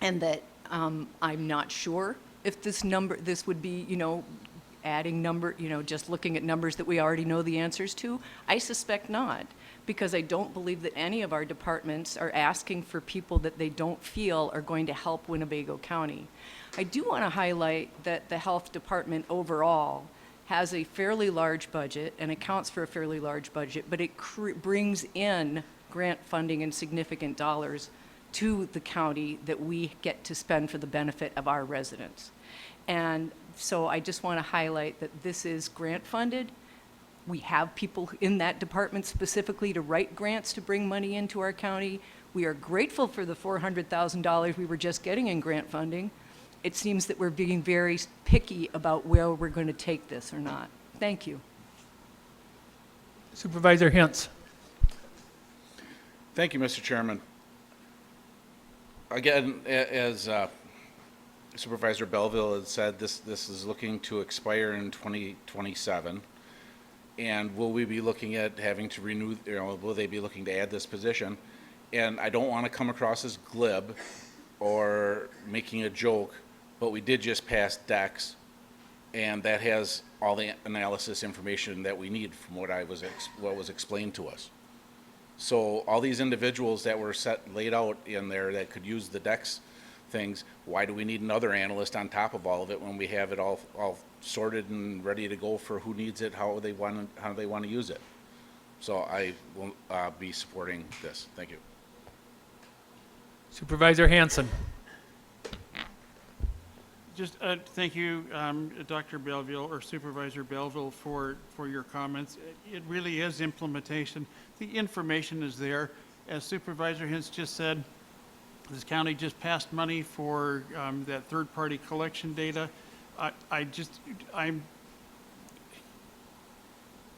and that I'm not sure if this would be, adding just looking at numbers that we already know the answers to. I suspect not, because I don't believe that any of our departments are asking for people that they don't feel are going to help Winnebago County. I do want to highlight that the health department overall has a fairly large budget and accounts for a fairly large budget, but it brings in grant funding and significant dollars to the county that we get to spend for the benefit of our residents. And so I just want to highlight that this is grant funded. We have people in that department specifically to write grants to bring money into our county. We are grateful for the $400,000 we were just getting in grant funding. It seems that we're being very picky about where we're going to take this or not. Thank you. Supervisor Hintz. Thank you, Mr. Chairman. Again, as Supervisor Belleville had said, this is looking to expire in 2027. And will we be looking at having to renew, will they be looking to add this position? And I don't want to come across as glib or making a joke, but we did just pass DEX, and that has all the analysis information that we need from what was explained to us. So all these individuals that were laid out in there that could use the DEX things, why do we need another analyst on top of all of it when we have it all sorted and ready to go for who needs it, how they want to use it? So I will be supporting this. Thank you. Supervisor Hanson. Just thank you, Dr. Belleville or Supervisor Belleville, for your comments. It really is implementation. The information is there. As Supervisor Hintz just said, this county just passed money for that third-party collection data.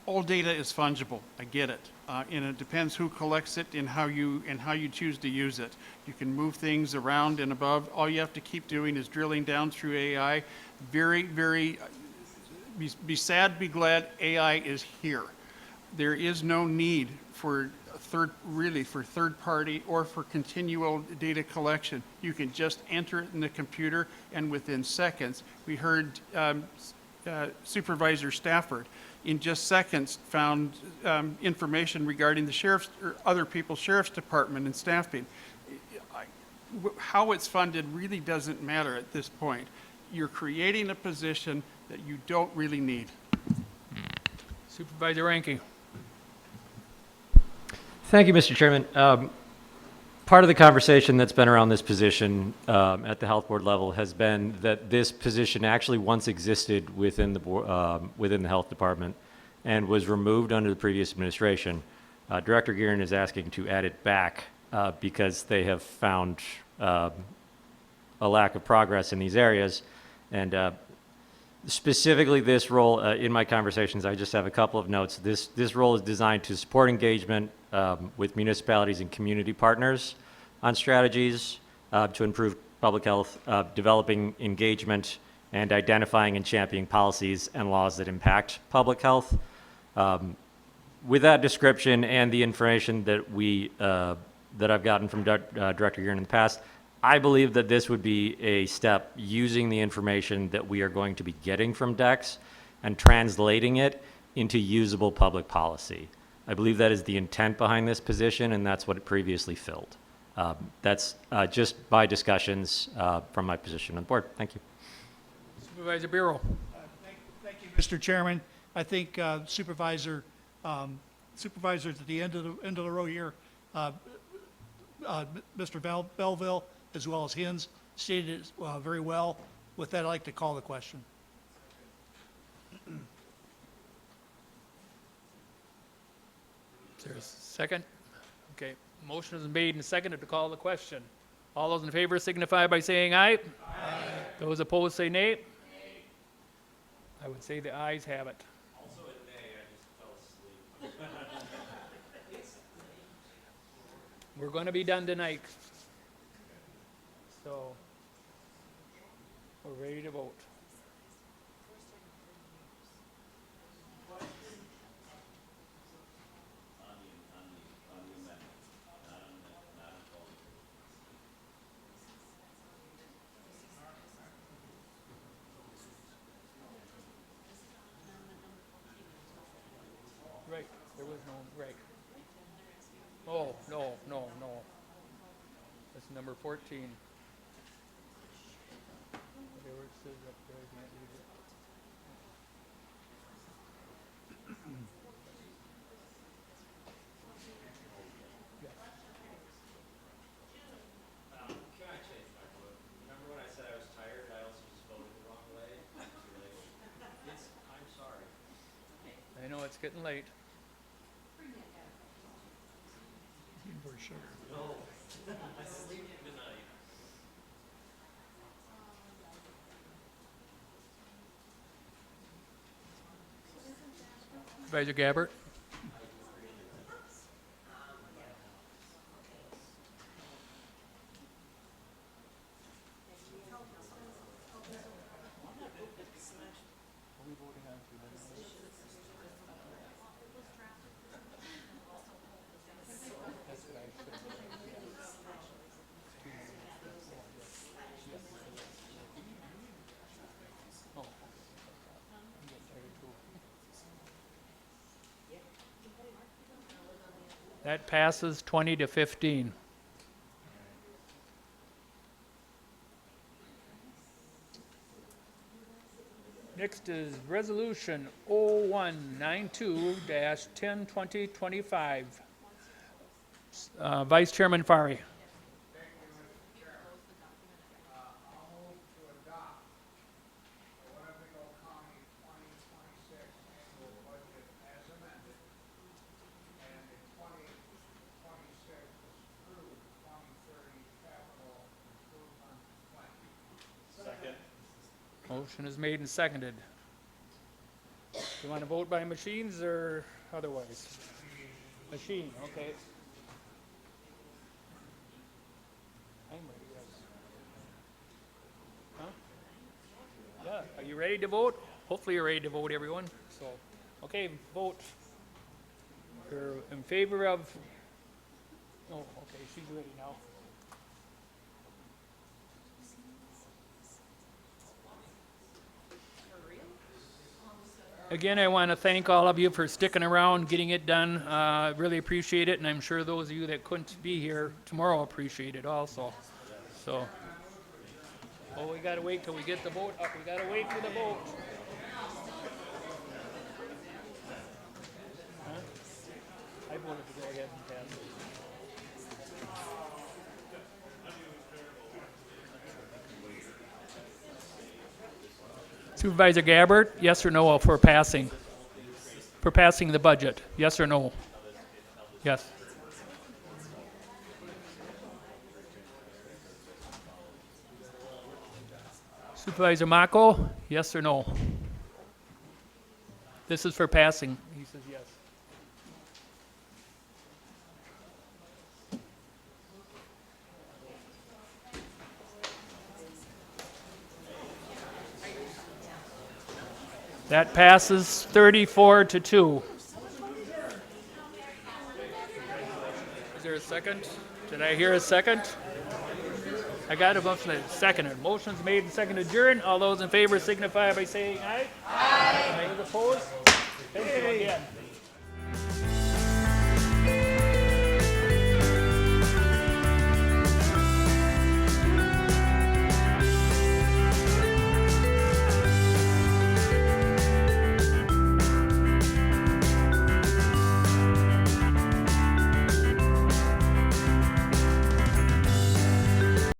All data is fungible. I get it, and it depends who collects it and how you choose to use it. You can move things around and above. All you have to keep doing is drilling down through AI. Be sad, be glad. AI is here. There is no need for third party or for continual data collection. You can just enter it in the computer, and within seconds, we heard Supervisor Stafford in just seconds found information regarding the sheriff's or other people's sheriff's department and staffing. How it's funded really doesn't matter at this point. You're creating a position that you don't really need. Supervisor Rankin. Thank you, Mr. Chairman. Part of the conversation that's been around this position at the health board level has been that this position actually once existed within the health department and was removed under the previous administration. Director Gearin is asking to add it back because they have found a lack of progress in these areas. And specifically this role, in my conversations, I just have a couple of notes. This role is designed to support engagement with municipalities and community partners on strategies to improve public health, developing engagement, and identifying and championing policies and laws that impact public health. With that description and the information that I've gotten from Director Gearin in the past, I believe that this would be a step using the information that we are going to be getting from DEX and translating it into usable public policy. I believe that is the intent behind this position, and that's what it previously filled. That's just by discussions from my position on the board. Thank you. Supervisor Bureau. Thank you, Mr. Chairman. I think supervisors at the end of the row here, Mr. Belleville, as well as Hins, stated it very well. With that, I'd like to call the question. Is there a second? Okay. Motion is made and seconded to call the question. All those in favor signify by saying aye. Aye. Those opposed say nay. Nay. I would say the ayes have it. Also at nay, I just fell asleep. We're going to be done tonight. So we're ready to vote. 14. Whatever it says up there, I can't read it. Remember when I said I was tired, I also just voted the wrong way? I'm sorry. I know it's getting late. For sugar. No, I sleep tonight. Supervisor Gabbard? That passes 20 to 15. Next is Resolution 0192-102025. Vice Chairman Fari. Motion is made and seconded. You want to vote by machines or otherwise? Machine, okay. I'm ready, yes. Huh? Yeah, are you ready to vote? Hopefully you're ready to vote, everyone. So, okay, vote. You're in favor of, oh, okay, she's ready now. Again, I want to thank all of you for sticking around, getting it done. Really appreciate it, and I'm sure those of you that couldn't be here tomorrow appreciate it also. So, oh, we gotta wait till we get the vote up. We gotta wait for the vote. Huh? I voted to go ahead and pass it. Supervisor Gabbard, yes or no for passing? For passing the budget, yes or no? Yes. Supervisor Mako, yes or no? This is for passing. He says yes. That passes 34 to 2. Is there a second? Did I hear a second? I got a motion that seconded. Motion's made and seconded. Adjourned. All those in favor signify by saying aye. Aye. Those opposed? Thank you again.